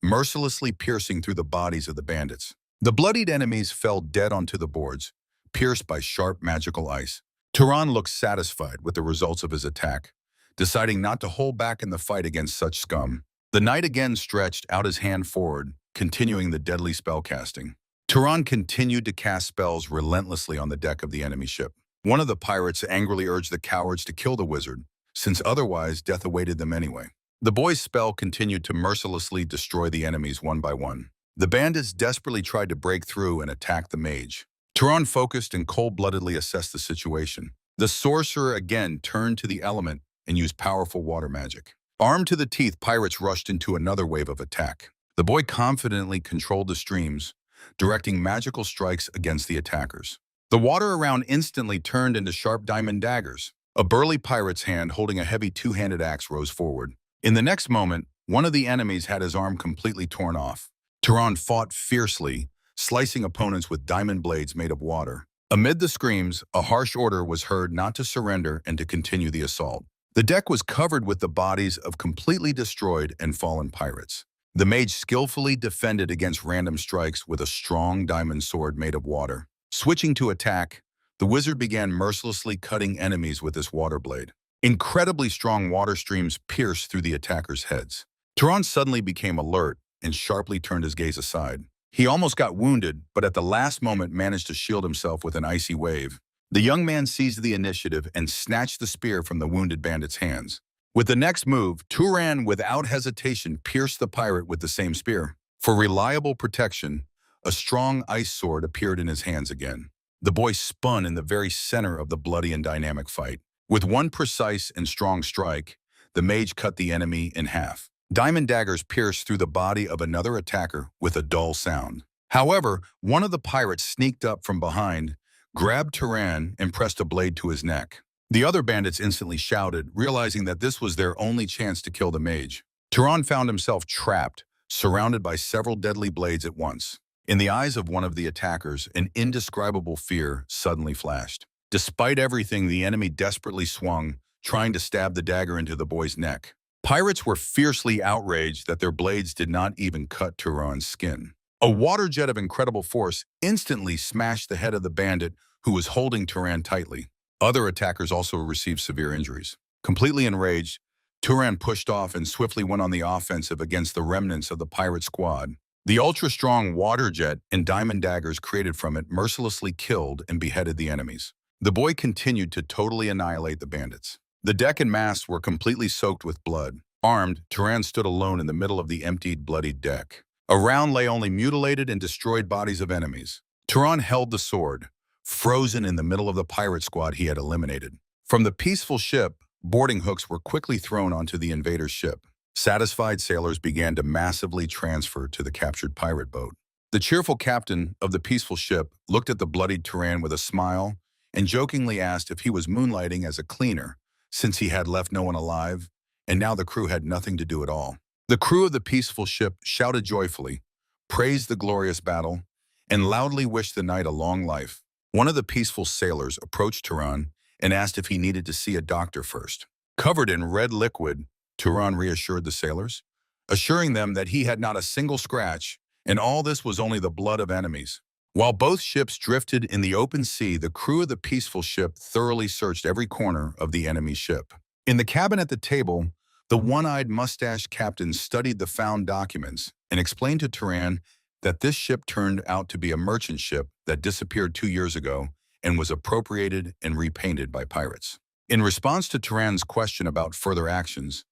mercilessly piercing through the bodies of the bandits. The bloodied enemies fell dead onto the boards, pierced by sharp magical ice. Turan looked satisfied with the results of his attack, deciding not to hold back in the fight against such scum. The knight again stretched out his hand forward, continuing the deadly spellcasting. Turan continued to cast spells relentlessly on the deck of the enemy ship. One of the pirates angrily urged the cowards to kill the wizard, since otherwise death awaited them anyway. The boy's spell continued to mercilessly destroy the enemies one by one. The bandits desperately tried to break through and attack the mage. Turan focused and cold-bloodedly assessed the situation. The sorcerer again turned to the element and used powerful water magic. Armed to the teeth, pirates rushed into another wave of attack. The boy confidently controlled the streams, directing magical strikes against the attackers. The water around instantly turned into sharp diamond daggers. A burly pirate's hand holding a heavy two-handed axe rose forward. In the next moment, one of the enemies had his arm completely torn off. Turan fought fiercely, slicing opponents with diamond blades made of water. Amid the screams, a harsh order was heard not to surrender and to continue the assault. The deck was covered with the bodies of completely destroyed and fallen pirates. The mage skillfully defended against random strikes with a strong diamond sword made of water. Switching to attack, the wizard began mercilessly cutting enemies with this water blade. Incredibly strong water streams pierced through the attackers' heads. Turan suddenly became alert and sharply turned his gaze aside. He almost got wounded, but at the last moment managed to shield himself with an icy wave. The young man seized the initiative and snatched the spear from the wounded bandit's hands. With the next move, Turan without hesitation pierced the pirate with the same spear. For reliable protection, a strong ice sword appeared in his hands again. The boy spun in the very center of the bloody and dynamic fight. With one precise and strong strike, the mage cut the enemy in half. Diamond daggers pierced through the body of another attacker with a dull sound. However, one of the pirates sneaked up from behind, grabbed Turan, and pressed a blade to his neck. The other bandits instantly shouted, realizing that this was their only chance to kill the mage. Turan found himself trapped, surrounded by several deadly blades at once. In the eyes of one of the attackers, an indescribable fear suddenly flashed. Despite everything, the enemy desperately swung, trying to stab the dagger into the boy's neck. Pirates were fiercely outraged that their blades did not even cut Turan's skin. A water jet of incredible force instantly smashed the head of the bandit who was holding Turan tightly. Other attackers also received severe injuries. Completely enraged, Turan pushed off and swiftly went on the offensive against the remnants of the pirate squad. The ultra-strong water jet and diamond daggers created from it mercilessly killed and beheaded the enemies. The boy continued to totally annihilate the bandits. The deck and masts were completely soaked with blood. Armed, Turan stood alone in the middle of the emptied, bloodied deck. Around lay only mutilated and destroyed bodies of enemies. Turan held the sword, frozen in the middle of the pirate squad he had eliminated. From the peaceful ship, boarding hooks were quickly thrown onto the invader's ship. Satisfied sailors began to massively transfer to the captured pirate boat. The cheerful captain of the peaceful ship looked at the bloodied Turan with a smile and jokingly asked if he was moonlighting as a cleaner, since he had left no one alive, and now the crew had nothing to do at all. The crew of the peaceful ship shouted joyfully, praised the glorious battle, and loudly wished the knight a long life. One of the peaceful sailors approached Turan and asked if he needed to see a doctor first. Covered in red liquid, Turan reassured the sailors, assuring them that he had not a single scratch, and all this was only the blood of enemies. While both ships drifted in the open sea, the crew of the peaceful ship thoroughly searched every corner of the enemy ship. In the cabin at the table, the one-eyed mustached captain studied the found documents and explained to Turan that this ship turned out to be a merchant ship that disappeared 2 years ago and was appropriated and repainted by pirates. In response to Turan's question about further actions,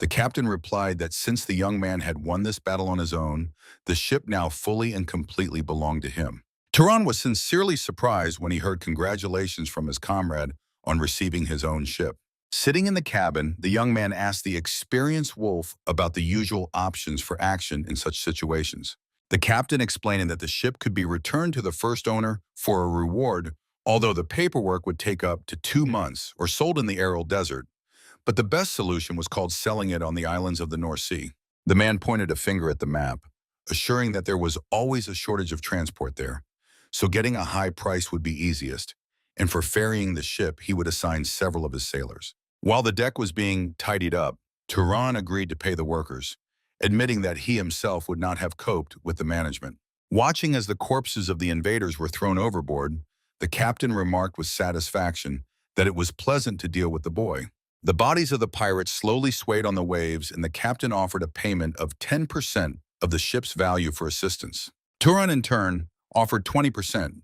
the captain replied that since the young man had won this battle on his own, the ship now fully and completely belonged to him. Turan was sincerely surprised when he heard congratulations from his comrade on receiving his own ship. Sitting in the cabin, the young man asked the experienced wolf about the usual options for action in such situations. The captain explaining that the ship could be returned to the first owner for a reward, although the paperwork would take up to 2 months, or sold in the Aral Desert. But the best solution was called selling it on the islands of the North Sea. The man pointed a finger at the map, assuring that there was always a shortage of transport there, so getting a high price would be easiest, and for ferrying the ship he would assign several of his sailors. While the deck was being tidied up, Turan agreed to pay the workers, admitting that he himself would not have coped with the management. Watching as the corpses of the invaders were thrown overboard, the captain remarked with satisfaction that it was pleasant to deal with the boy. The bodies of the pirates slowly swayed on the waves, and the captain offered a payment of 10% of the ship's value for assistance. Turan, in turn, offered 20%,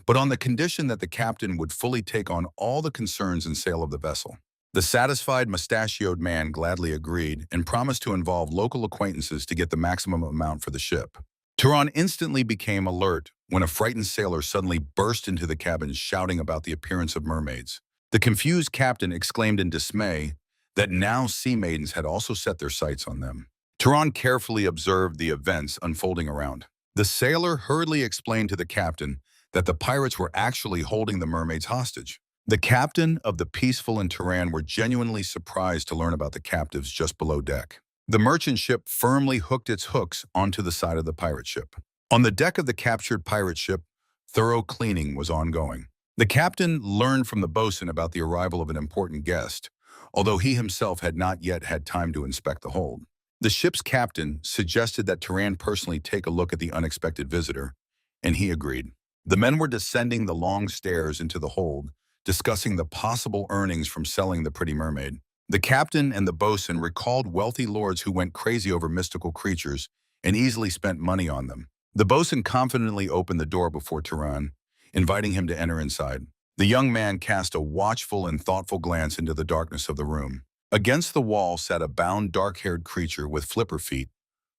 but on the condition that the captain would fully take on all the concerns and sale of the vessel. The satisfied, mustachioed man gladly agreed and promised to involve local acquaintances to get the maximum amount for the ship. Turan instantly became alert when a frightened sailor suddenly burst into the cabin shouting about the appearance of mermaids. The confused captain exclaimed in dismay that now sea maidens had also set their sights on them. Turan carefully observed the events unfolding around. The sailor hurriedly explained to the captain that the pirates were actually holding the mermaids hostage. The captain of the Peaceful and Turan were genuinely surprised to learn about the captives just below deck. The merchant ship firmly hooked its hooks onto the side of the pirate ship. On the deck of the captured pirate ship, thorough cleaning was ongoing. The captain learned from the bosun about the arrival of an important guest, although he himself had not yet had time to inspect the hold. The ship's captain suggested that Turan personally take a look at the unexpected visitor, and he agreed. The men were descending the long stairs into the hold, discussing the possible earnings from selling the pretty mermaid. The captain and the bosun recalled wealthy lords who went crazy over mystical creatures and easily spent money on them. The bosun confidently opened the door before Turan, inviting him to enter inside. The young man cast a watchful and thoughtful glance into the darkness of the room. Against the wall sat a bound, dark-haired creature with flipper feet,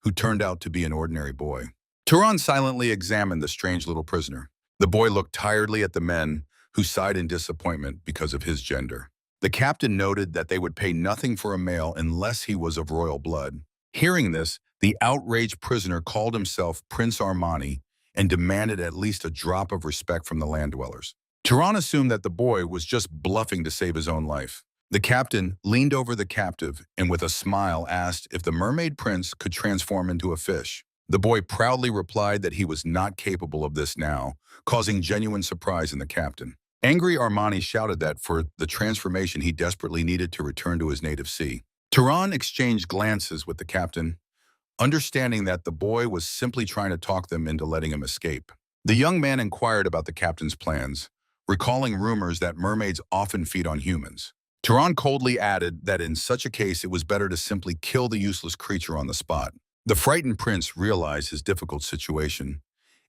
who turned out to be an ordinary boy. Turan silently examined the strange little prisoner. The boy looked tiredly at the men, who sighed in disappointment because of his gender. The captain noted that they would pay nothing for a male unless he was of royal blood. Hearing this, the outraged prisoner called himself Prince Armani and demanded at least a drop of respect from the land dwellers. Turan assumed that the boy was just bluffing to save his own life. The captain leaned over the captive and with a smile asked if the mermaid prince could transform into a fish. The boy proudly replied that he was not capable of this now, causing genuine surprise in the captain. Angry Armani shouted that for the transformation he desperately needed to return to his native sea. Turan exchanged glances with the captain, understanding that the boy was simply trying to talk them into letting him escape. The young man inquired about the captain's plans, recalling rumors that mermaids often feed on humans. Turan coldly added that in such a case it was better to simply kill the useless creature on the spot. The frightened prince realized his difficult situation,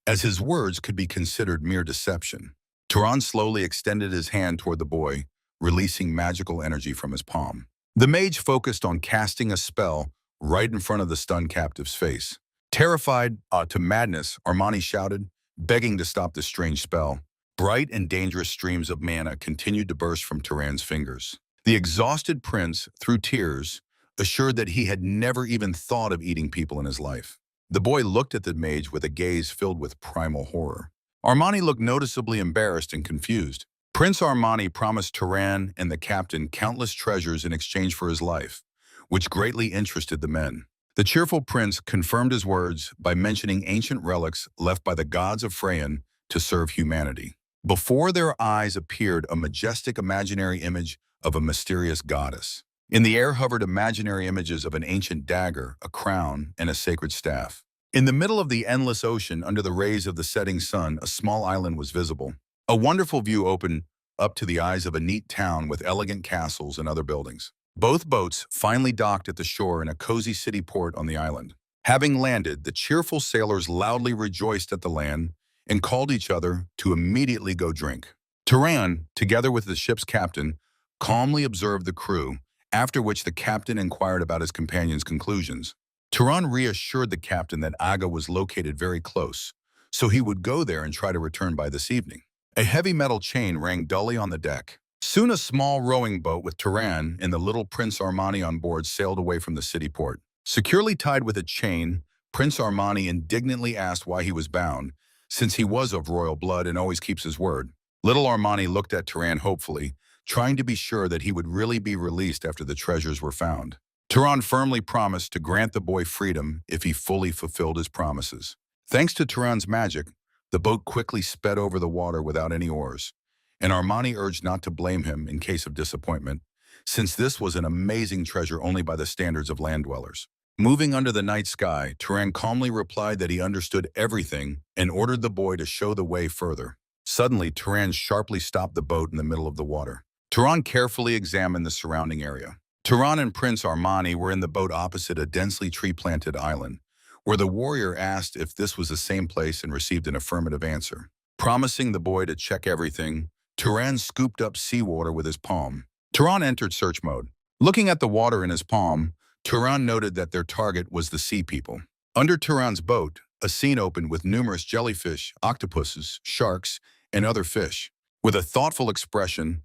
as his words could be considered mere deception. Turan slowly extended his hand toward the boy, releasing magical energy from his palm. The mage focused on casting a spell right in front of the stunned captive's face. Terrified to madness, Armani shouted, begging to stop this strange spell. Bright and dangerous streams of mana continued to burst from Turan's fingers. The exhausted prince, through tears, assured that he had never even thought of eating people in his life. The boy looked at the mage with a gaze filled with primal horror. Armani looked noticeably embarrassed and confused. Prince Armani promised Turan and the captain countless treasures in exchange for his life, which greatly interested the men. The cheerful prince confirmed his words by mentioning ancient relics left by the gods of Freyan to serve humanity. Before their eyes appeared a majestic imaginary image of a mysterious goddess. In the air hovered imaginary images of an ancient dagger, a crown, and a sacred staff. In the middle of the endless ocean, under the rays of the setting sun, a small island was visible. A wonderful view opened up to the eyes of a neat town with elegant castles and other buildings. Both boats finally docked at the shore in a cozy city port on the island. Having landed, the cheerful sailors loudly rejoiced at the land and called each other to immediately go drink. Turan, together with the ship's captain, calmly observed the crew, after which the captain inquired about his companion's conclusions. Turan reassured the captain that Aga was located very close, so he would go there and try to return by this evening. A heavy metal chain rang dully on the deck. Soon a small rowing boat with Turan and the little Prince Armani on board sailed away from the city port. Securely tied with a chain, Prince Armani indignantly asked why he was bound, since he was of royal blood and always keeps his word. Little Armani looked at Turan hopefully, trying to be sure that he would really be released after the treasures were found. Turan firmly promised to grant the boy freedom if he fully fulfilled his promises. Thanks to Turan's magic, the boat quickly sped over the water without any oars, and Armani urged not to blame him in case of disappointment, since this was an amazing treasure only by the standards of land dwellers. Moving under the night sky, Turan calmly replied that he understood everything and ordered the boy to show the way further. Suddenly, Turan sharply stopped the boat in the middle of the water. Turan carefully examined the surrounding area. Turan and Prince Armani were in the boat opposite a densely tree-planted island, where the warrior asked if this was the same place and received an affirmative answer. Promising the boy to check everything, Turan scooped up seawater with his palm. Turan entered search mode. Looking at the water in his palm, Turan noted that their target was the sea people. Under Turan's boat, a scene opened with numerous jellyfish, octopuses, sharks, and other fish. With a thoughtful expression,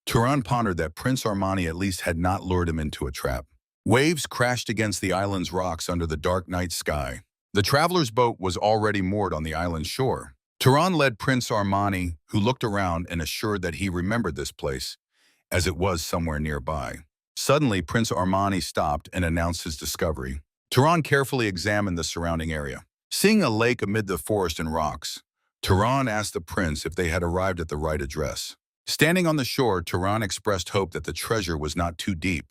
Turan pondered that Prince Armani at least had not lured him into a trap. Waves crashed against the island's rocks under the dark night sky. The traveler's boat was already moored on the island's shore. Turan led Prince Armani, who looked around and assured that he remembered this place, as it was somewhere nearby. Suddenly, Prince Armani stopped and announced his discovery. Turan carefully examined the surrounding area. Seeing a lake amid the forest and rocks, Turan asked the prince if they had arrived at the right address. Standing on the shore, Turan expressed hope that the treasure was not too deep,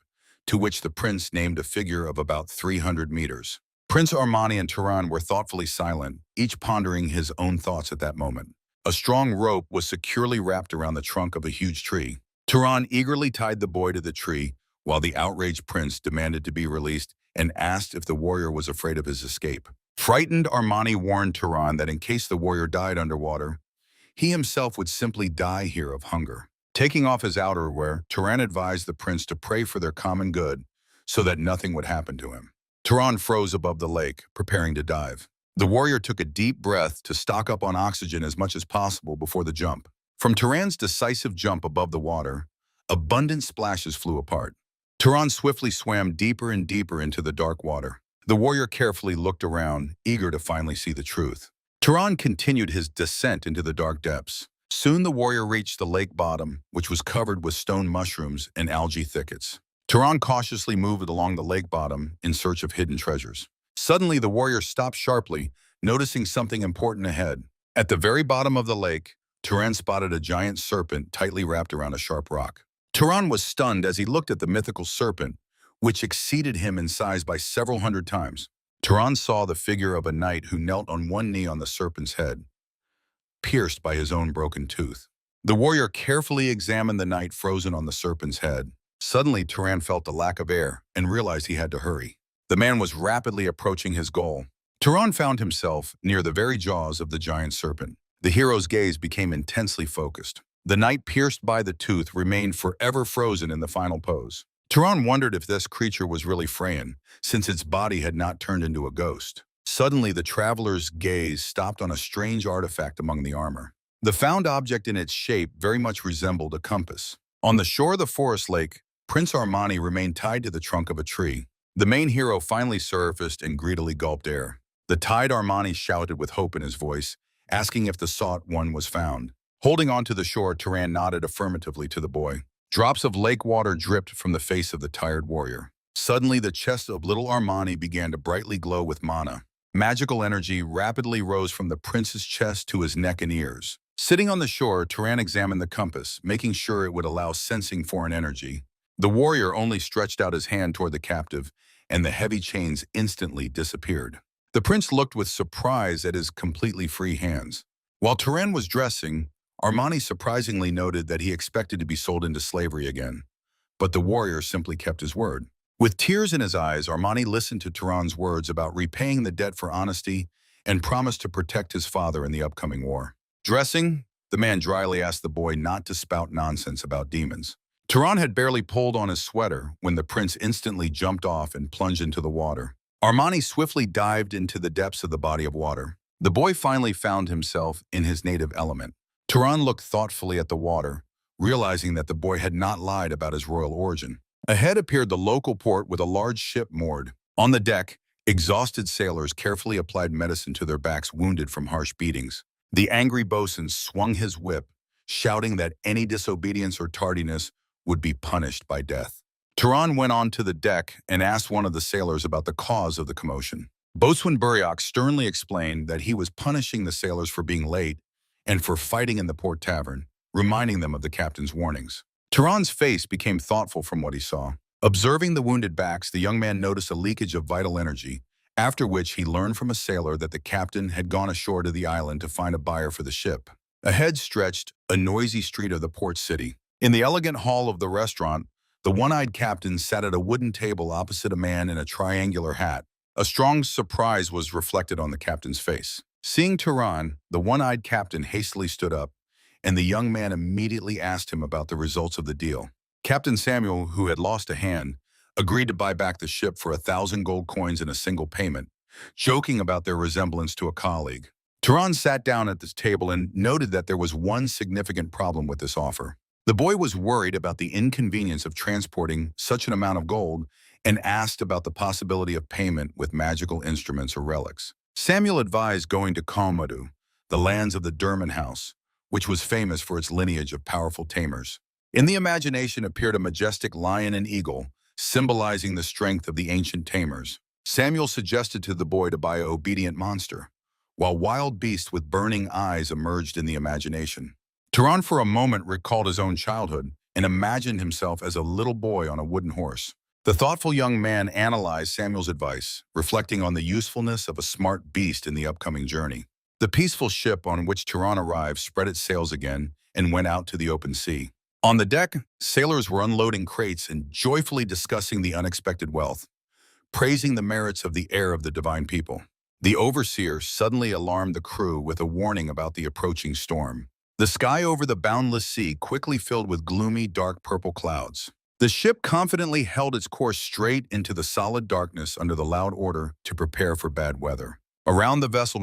to which the prince named a figure of about 300 meters. Prince Armani and Turan were thoughtfully silent, each pondering his own thoughts at that moment. A strong rope was securely wrapped around the trunk of a huge tree. Turan eagerly tied the boy to the tree, while the outraged prince demanded to be released and asked if the warrior was afraid of his escape. Frightened, Armani warned Turan that in case the warrior died underwater, he himself would simply die here of hunger. Taking off his outerwear, Turan advised the prince to pray for their common good so that nothing would happen to him. Turan froze above the lake, preparing to dive. The warrior took a deep breath to stock up on oxygen as much as possible before the jump. From Turan's decisive jump above the water, abundant splashes flew apart. Turan swiftly swam deeper and deeper into the dark water. The warrior carefully looked around, eager to finally see the truth. Turan continued his descent into the dark depths. Soon the warrior reached the lake bottom, which was covered with stone mushrooms and algae thickets. Turan cautiously moved along the lake bottom in search of hidden treasures. Suddenly, the warrior stopped sharply, noticing something important ahead. At the very bottom of the lake, Turan spotted a giant serpent tightly wrapped around a sharp rock. Turan was stunned as he looked at the mythical serpent, which exceeded him in size by several hundred times. Turan saw the figure of a knight who knelt on one knee on the serpent's head, pierced by his own broken tooth. The warrior carefully examined the knight frozen on the serpent's head. Suddenly, Turan felt a lack of air and realized he had to hurry. The man was rapidly approaching his goal. Turan found himself near the very jaws of the giant serpent. The hero's gaze became intensely focused. The knight pierced by the tooth remained forever frozen in the final pose. Turan wondered if this creature was really Freyan, since its body had not turned into a ghost. Suddenly, the traveler's gaze stopped on a strange artifact among the armor. The found object in its shape very much resembled a compass. On the shore of the forest lake, Prince Armani remained tied to the trunk of a tree. The main hero finally surfaced and greedily gulped air. The tied Armani shouted with hope in his voice, asking if the sought one was found. Holding on to the shore, Turan nodded affirmatively to the boy. Drops of lake water dripped from the face of the tired warrior. Suddenly, the chest of little Armani began to brightly glow with mana. Magical energy rapidly rose from the prince's chest to his neck and ears. Sitting on the shore, Turan examined the compass, making sure it would allow sensing foreign energy. The warrior only stretched out his hand toward the captive, and the heavy chains instantly disappeared. The prince looked with surprise at his completely free hands. While Turan was dressing, Armani surprisingly noted that he expected to be sold into slavery again. But the warrior simply kept his word. With tears in his eyes, Armani listened to Turan's words about repaying the debt for honesty and promised to protect his father in the upcoming war. Dressing, the man dryly asked the boy not to spout nonsense about demons. Turan had barely pulled on his sweater when the prince instantly jumped off and plunged into the water. Armani swiftly dived into the depths of the body of water. The boy finally found himself in his native element. Turan looked thoughtfully at the water, realizing that the boy had not lied about his royal origin. Ahead appeared the local port with a large ship moored. On the deck, exhausted sailors carefully applied medicine to their backs wounded from harsh beatings. The angry boatswain swung his whip, shouting that any disobedience or tardiness would be punished by death. Turan went on to the deck and asked one of the sailors about the cause of the commotion. Boatswain Buryak sternly explained that he was punishing the sailors for being late and for fighting in the port tavern, reminding them of the captain's warnings. Turan's face became thoughtful from what he saw. Observing the wounded backs, the young man noticed a leakage of vital energy, after which he learned from a sailor that the captain had gone ashore to the island to find a buyer for the ship. Ahead stretched a noisy street of the port city. In the elegant hall of the restaurant, the one-eyed captain sat at a wooden table opposite a man in a triangular hat. A strong surprise was reflected on the captain's face. Seeing Turan, the one-eyed captain hastily stood up, and the young man immediately asked him about the results of the deal. Captain Samuel, who had lost a hand, agreed to buy back the ship for 1,000 gold coins in a single payment, joking about their resemblance to a colleague. Turan sat down at this table and noted that there was one significant problem with this offer. The boy was worried about the inconvenience of transporting such an amount of gold and asked about the possibility of payment with magical instruments or relics. Samuel advised going to Komodu, the lands of the Durman House, which was famous for its lineage of powerful tamers. In the imagination appeared a majestic lion and eagle, symbolizing the strength of the ancient tamers. Samuel suggested to the boy to buy an obedient monster, while wild beasts with burning eyes emerged in the imagination. Turan for a moment recalled his own childhood and imagined himself as a little boy on a wooden horse. The thoughtful young man analyzed Samuel's advice, reflecting on the usefulness of a smart beast in the upcoming journey. The peaceful ship on which Turan arrived spread its sails again and went out to the open sea. On the deck, sailors were unloading crates and joyfully discussing the unexpected wealth, praising the merits of the heir of the divine people. The overseer suddenly alarmed the crew with a warning about the approaching storm. The sky over the boundless sea quickly filled with gloomy, dark purple clouds. The ship confidently held its course straight into the solid darkness under the loud order to prepare for bad weather. Around the vessel,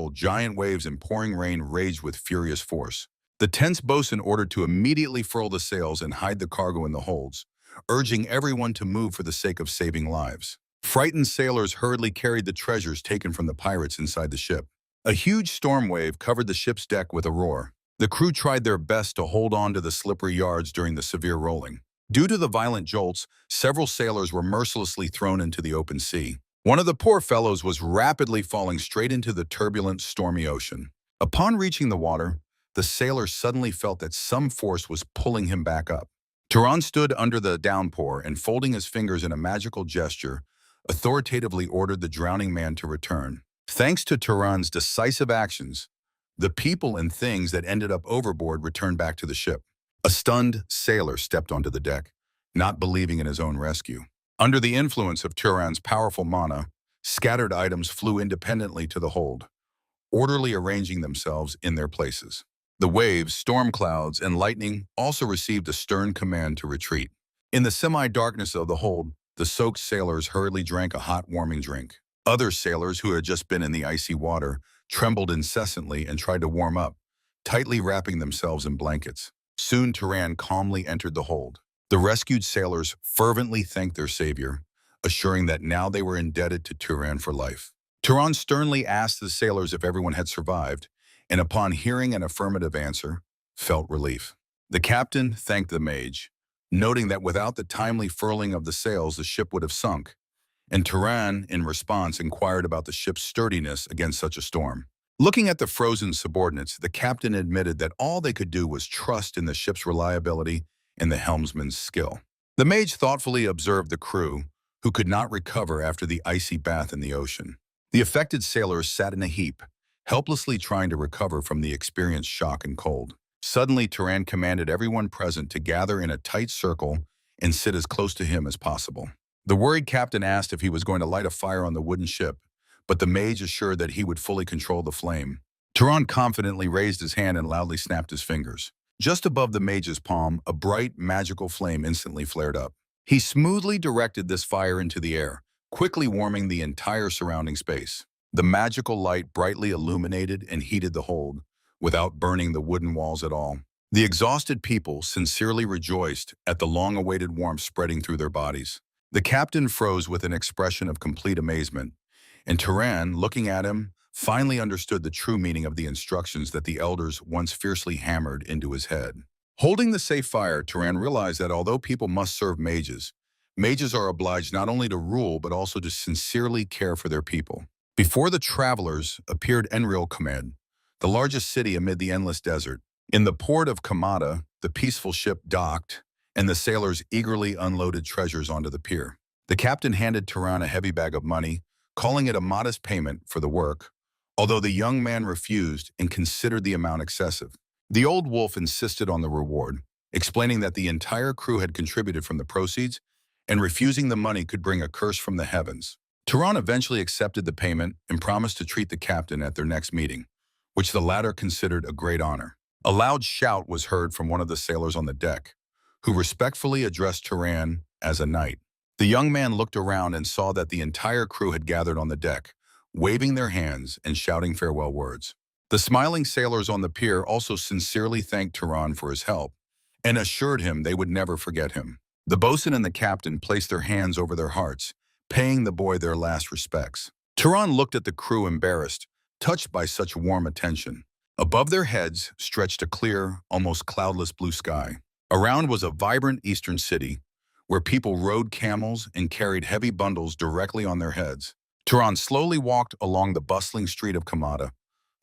giant waves and pouring rain raged with furious force. The tense boatswain ordered to immediately furl the sails and hide the cargo in the holds, urging everyone to move for the sake of saving lives. Frightened sailors hurriedly carried the treasures taken from the pirates inside the ship. A huge storm wave covered the ship's deck with a roar. The crew tried their best to hold on to the slippery yards during the severe rolling. Due to the violent jolts, several sailors were mercilessly thrown into the open sea. One of the poor fellows was rapidly falling straight into the turbulent, stormy ocean. Upon reaching the water, the sailor suddenly felt that some force was pulling him back up. Turan stood under the downpour and, folding his fingers in a magical gesture, authoritatively ordered the drowning man to return. Thanks to Turan's decisive actions, the people and things that ended up overboard returned back to the ship. A stunned sailor stepped onto the deck, not believing in his own rescue. Under the influence of Turan's powerful mana, scattered items flew independently to the hold, orderly arranging themselves in their places. The waves, storm clouds, and lightning also received a stern command to retreat. In the semi-darkness of the hold, the soaked sailors hurriedly drank a hot, warming drink. Other sailors who had just been in the icy water trembled incessantly and tried to warm up, tightly wrapping themselves in blankets. Soon Turan calmly entered the hold. The rescued sailors fervently thanked their savior, assuring that now they were indebted to Turan for life. Turan sternly asked the sailors if everyone had survived, and upon hearing an affirmative answer, felt relief. The captain thanked the mage, noting that without the timely furling of the sails, the ship would have sunk, and Turan, in response, inquired about the ship's sturdiness against such a storm. Looking at the frozen subordinates, the captain admitted that all they could do was trust in the ship's reliability and the helmsman's skill. The mage thoughtfully observed the crew, who could not recover after the icy bath in the ocean. The affected sailors sat in a heap, helplessly trying to recover from the experienced shock and cold. Suddenly, Turan commanded everyone present to gather in a tight circle and sit as close to him as possible. The worried captain asked if he was going to light a fire on the wooden ship, but the mage assured that he would fully control the flame. Turan confidently raised his hand and loudly snapped his fingers. Just above the mage's palm, a bright, magical flame instantly flared up. He smoothly directed this fire into the air, quickly warming the entire surrounding space. The magical light brightly illuminated and heated the hold, without burning the wooden walls at all. The exhausted people sincerely rejoiced at the long-awaited warmth spreading through their bodies. The captain froze with an expression of complete amazement, and Turan, looking at him, finally understood the true meaning of the instructions that the elders once fiercely hammered into his head. Holding the safe fire, Turan realized that although people must serve mages, mages are obliged not only to rule but also to sincerely care for their people. Before the travelers appeared Aniclimax, the largest city amid the endless desert. In the port of Kamada, the peaceful ship docked, and the sailors eagerly unloaded treasures onto the pier. The captain handed Turan a heavy bag of money, calling it a modest payment for the work, although the young man refused and considered the amount excessive. The old wolf insisted on the reward, explaining that the entire crew had contributed from the proceeds, and refusing the money could bring a curse from the heavens. Turan eventually accepted the payment and promised to treat the captain at their next meeting, which the latter considered a great honor. A loud shout was heard from one of the sailors on the deck, who respectfully addressed Turan as a knight. The young man looked around and saw that the entire crew had gathered on the deck, waving their hands and shouting farewell words. The smiling sailors on the pier also sincerely thanked Turan for his help and assured him they would never forget him. The bosun and the captain placed their hands over their hearts, paying the boy their last respects. Turan looked at the crew embarrassed, touched by such warm attention. Above their heads stretched a clear, almost cloudless blue sky. Around was a vibrant eastern city, where people rode camels and carried heavy bundles directly on their heads. Turan slowly walked along the bustling street of Kamada,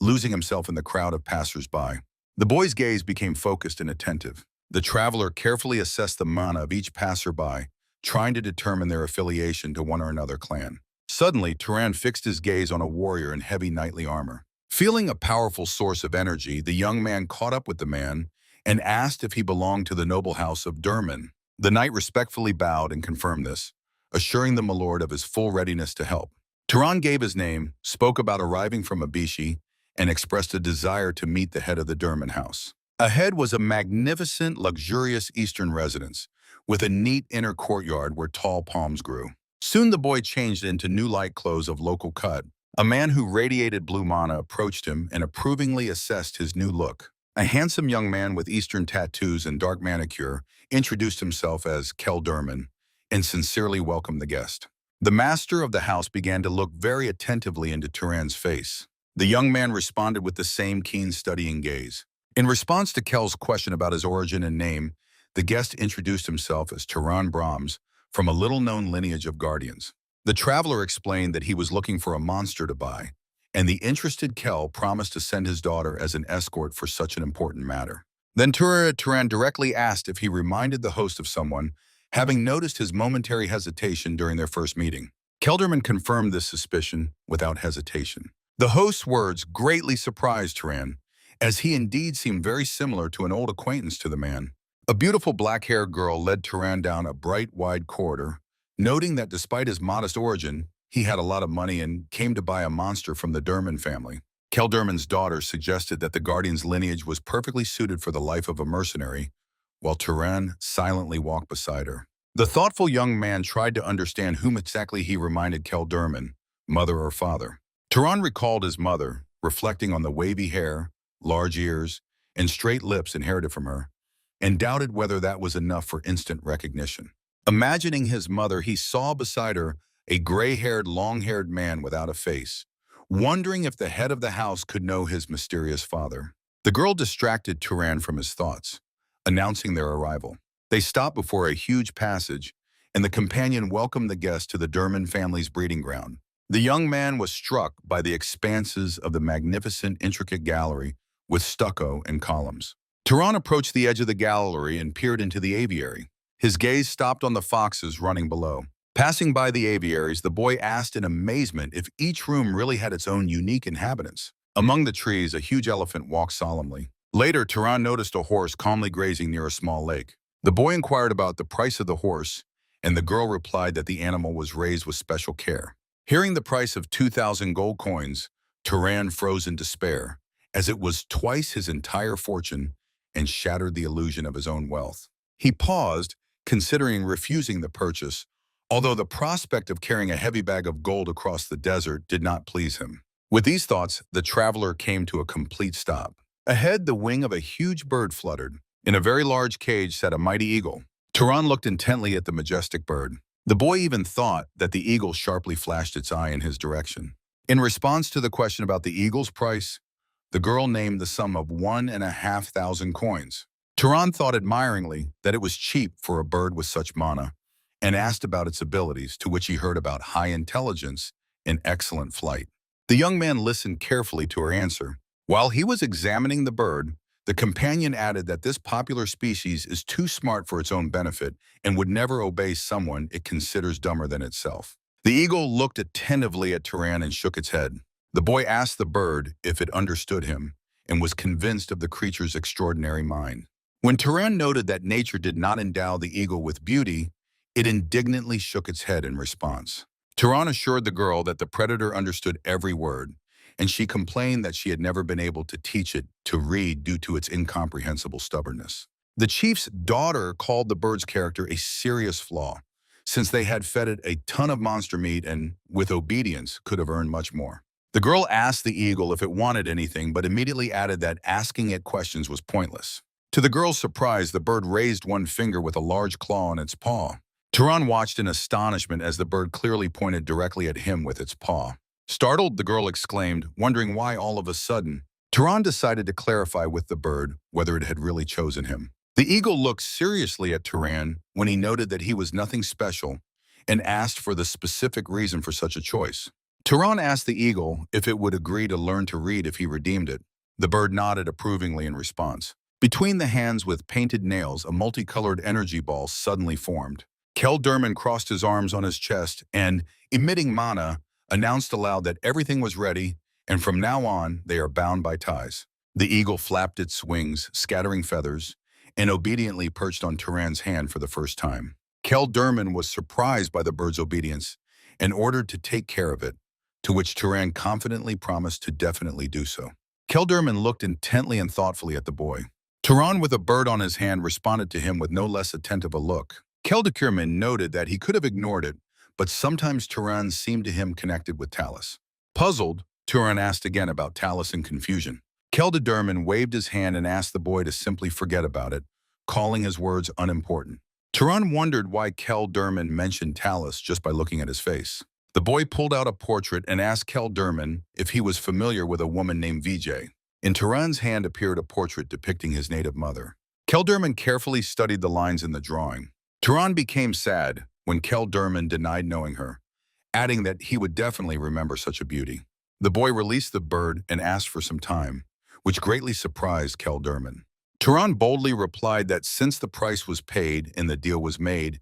losing himself in the crowd of passers-by. The boy's gaze became focused and attentive. The traveler carefully assessed the mana of each passerby, trying to determine their affiliation to one or another clan. Suddenly, Turan fixed his gaze on a warrior in heavy knightly armor. Feeling a powerful source of energy, the young man caught up with the man and asked if he belonged to the noble house of Durman. The knight respectfully bowed and confirmed this, assuring the milord of his full readiness to help. Turan gave his name, spoke about arriving from Abishi, and expressed a desire to meet the head of the Durman house. Ahead was a magnificent, luxurious eastern residence, with a neat inner courtyard where tall palms grew. Soon the boy changed into new light clothes of local cut. A man who radiated blue mana approached him and approvingly assessed his new look. A handsome young man with eastern tattoos and dark manicure introduced himself as Kel Durman and sincerely welcomed the guest. The master of the house began to look very attentively into Turan's face. The young man responded with the same keen studying gaze. In response to Kel's question about his origin and name, the guest introduced himself as Turan Brahms from a little-known lineage of guardians. The traveler explained that he was looking for a monster to buy, and the interested Kel promised to send his daughter as an escort for such an important matter. Then Turan directly asked if he reminded the host of someone, having noticed his momentary hesitation during their first meeting. Kelderman confirmed this suspicion without hesitation. The host's words greatly surprised Turan, as he indeed seemed very similar to an old acquaintance to the man. A beautiful black-haired girl led Turan down a bright, wide corridor, noting that despite his modest origin, he had a lot of money and came to buy a monster from the Durman family. Kel Durman's daughter suggested that the guardian's lineage was perfectly suited for the life of a mercenary, while Turan silently walked beside her. The thoughtful young man tried to understand whom exactly he reminded Kel Durman, mother or father. Turan recalled his mother, reflecting on the wavy hair, large ears, and straight lips inherited from her, and doubted whether that was enough for instant recognition. Imagining his mother, he saw beside her a gray-haired, long-haired man without a face, wondering if the head of the house could know his mysterious father. The girl distracted Turan from his thoughts, announcing their arrival. They stopped before a huge passage, and the companion welcomed the guest to the Durman family's breeding ground. The young man was struck by the expanses of the magnificent, intricate gallery with stucco and columns. Turan approached the edge of the gallery and peered into the aviary. His gaze stopped on the foxes running below. Passing by the aviaries, the boy asked in amazement if each room really had its own unique inhabitants. Among the trees, a huge elephant walked solemnly. Later, Turan noticed a horse calmly grazing near a small lake. The boy inquired about the price of the horse, and the girl replied that the animal was raised with special care. Hearing the price of 2,000 gold coins, Turan froze in despair, as it was twice his entire fortune and shattered the illusion of his own wealth. He paused, considering refusing the purchase, although the prospect of carrying a heavy bag of gold across the desert did not please him. With these thoughts, the traveler came to a complete stop. Ahead, the wing of a huge bird fluttered. In a very large cage sat a mighty eagle. Turan looked intently at the majestic bird. The boy even thought that the eagle sharply flashed its eye in his direction. In response to the question about the eagle's price, the girl named the sum of 1,500 coins. Turan thought admiringly that it was cheap for a bird with such mana, and asked about its abilities, to which he heard about high intelligence and excellent flight. The young man listened carefully to her answer. While he was examining the bird, the companion added that this popular species is too smart for its own benefit and would never obey someone it considers dumber than itself. The eagle looked attentively at Turan and shook its head. The boy asked the bird if it understood him and was convinced of the creature's extraordinary mind. When Turan noted that nature did not endow the eagle with beauty, it indignantly shook its head in response. Turan assured the girl that the predator understood every word, and she complained that she had never been able to teach it to read due to its incomprehensible stubbornness. The chief's daughter called the bird's character a serious flaw, since they had fed it a ton of monster meat and, with obedience, could have earned much more. The girl asked the eagle if it wanted anything, but immediately added that asking it questions was pointless. To the girl's surprise, the bird raised one finger with a large claw on its paw. Turan watched in astonishment as the bird clearly pointed directly at him with its paw. Startled, the girl exclaimed, wondering why all of a sudden. Turan decided to clarify with the bird whether it had really chosen him. The eagle looked seriously at Turan when he noted that he was nothing special and asked for the specific reason for such a choice. Turan asked the eagle if it would agree to learn to read if he redeemed it. The bird nodded approvingly in response. Between the hands with painted nails, a multicolored energy ball suddenly formed. Keldurman crossed his arms on his chest and, emitting mana, announced aloud that everything was ready, and from now on, they are bound by ties. The eagle flapped its wings, scattering feathers, and obediently perched on Turan's hand for the first time. Keldurman was surprised by the bird's obedience and ordered to take care of it, to which Turan confidently promised to definitely do so. Keldurman looked intently and thoughtfully at the boy. Turan, with a bird on his hand, responded to him with no less attentive a look. Keldurman noted that he could have ignored it, but sometimes Turan seemed to him connected with Talus. Puzzled, Turan asked again about Talus in confusion. Keldurman waved his hand and asked the boy to simply forget about it, calling his words unimportant. Turan wondered why Keldurman mentioned Talus just by looking at his face. The boy pulled out a portrait and asked Keldurman if he was familiar with a woman named Vijay. In Turan's hand appeared a portrait depicting his native mother. Keldurman carefully studied the lines in the drawing. Turan became sad when Keldurman denied knowing her, adding that he would definitely remember such a beauty. The boy released the bird and asked for some time, which greatly surprised Keldurman. Turan boldly replied that since the price was paid and the deal was made,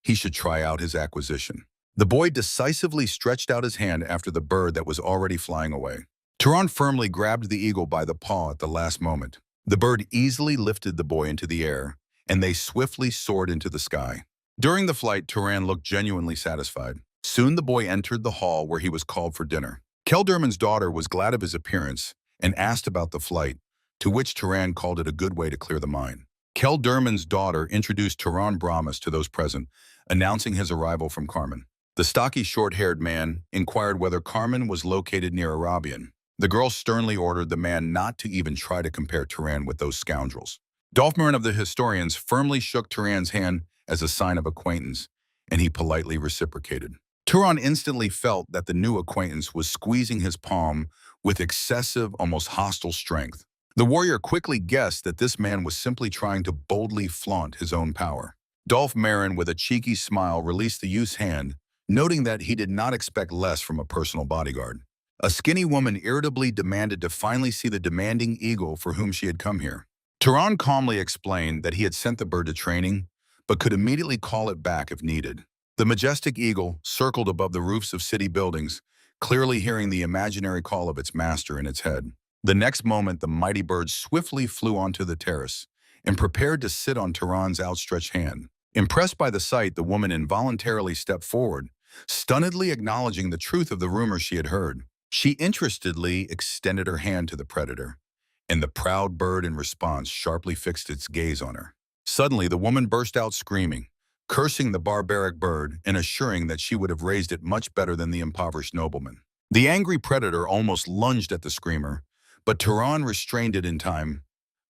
he should try out his acquisition. The boy decisively stretched out his hand after the bird that was already flying away. Turan firmly grabbed the eagle by the paw at the last moment. The bird easily lifted the boy into the air, and they swiftly soared into the sky. During the flight, Turan looked genuinely satisfied. Soon the boy entered the hall where he was called for dinner. Keldurman's daughter was glad of his appearance and asked about the flight, to which Turan called it a good way to clear the mind. Keldurman's daughter introduced Turan Brahmas to those present, announcing his arrival from Carmen. The stocky, short-haired man inquired whether Carmen was located near Arabian. The girl sternly ordered the man not to even try to compare Turan with those scoundrels. Dolphmarin of the Historians firmly shook Turan's hand as a sign of acquaintance, and he politely reciprocated. Turan instantly felt that the new acquaintance was squeezing his palm with excessive, almost hostile strength. The warrior quickly guessed that this man was simply trying to boldly flaunt his own power. Dolphmarin, with a cheeky smile, released the youth's hand, noting that he did not expect less from a personal bodyguard. A skinny woman irritably demanded to finally see the demanding eagle for whom she had come here. Turan calmly explained that he had sent the bird to training, but could immediately call it back if needed. The majestic eagle circled above the roofs of city buildings, clearly hearing the imaginary call of its master in its head. The next moment, the mighty bird swiftly flew onto the terrace and prepared to sit on Turan's outstretched hand. Impressed by the sight, the woman involuntarily stepped forward, stunnedly acknowledging the truth of the rumors she had heard. She interestedly extended her hand to the predator, and the proud bird in response sharply fixed its gaze on her. Suddenly, the woman burst out screaming, cursing the barbaric bird and assuring that she would have raised it much better than the impoverished nobleman. The angry predator almost lunged at the screamer, but Turan restrained it in time,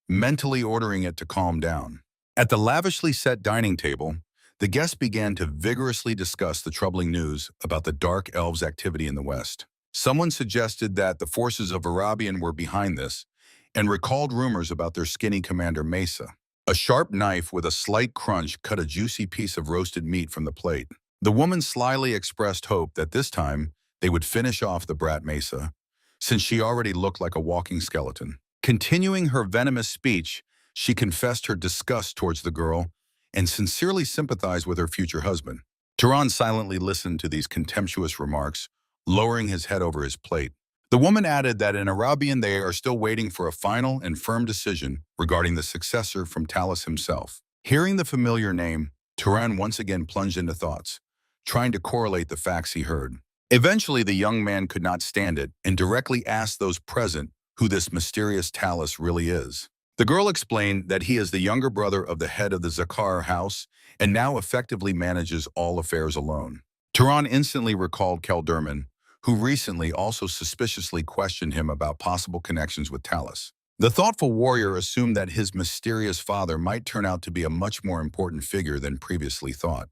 mentally ordering it to calm down. At the lavishly set dining table, the guests began to vigorously discuss the troubling news about the Dark Elves' activity in the West. Someone suggested that the forces of Arabian were behind this and recalled rumors about their skinny commander Mesa. A sharp knife with a slight crunch cut a juicy piece of roasted meat from the plate. The woman slyly expressed hope that this time they would finish off the brat Mesa, since she already looked like a walking skeleton. Continuing her venomous speech, she confessed her disgust towards the girl and sincerely sympathized with her future husband. Turan silently listened to these contemptuous remarks, lowering his head over his plate. The woman added that in Arabian they are still waiting for a final and firm decision regarding the successor from Talus himself. Hearing the familiar name, Turan once again plunged into thoughts, trying to correlate the facts he heard. Eventually, the young man could not stand it and directly asked those present who this mysterious Talus really is. The girl explained that he is the younger brother of the head of the Zakar house and now effectively manages all affairs alone. Turan instantly recalled Keldurman, who recently also suspiciously questioned him about possible connections with Talus. The thoughtful warrior assumed that his mysterious father might turn out to be a much more important figure than previously thought.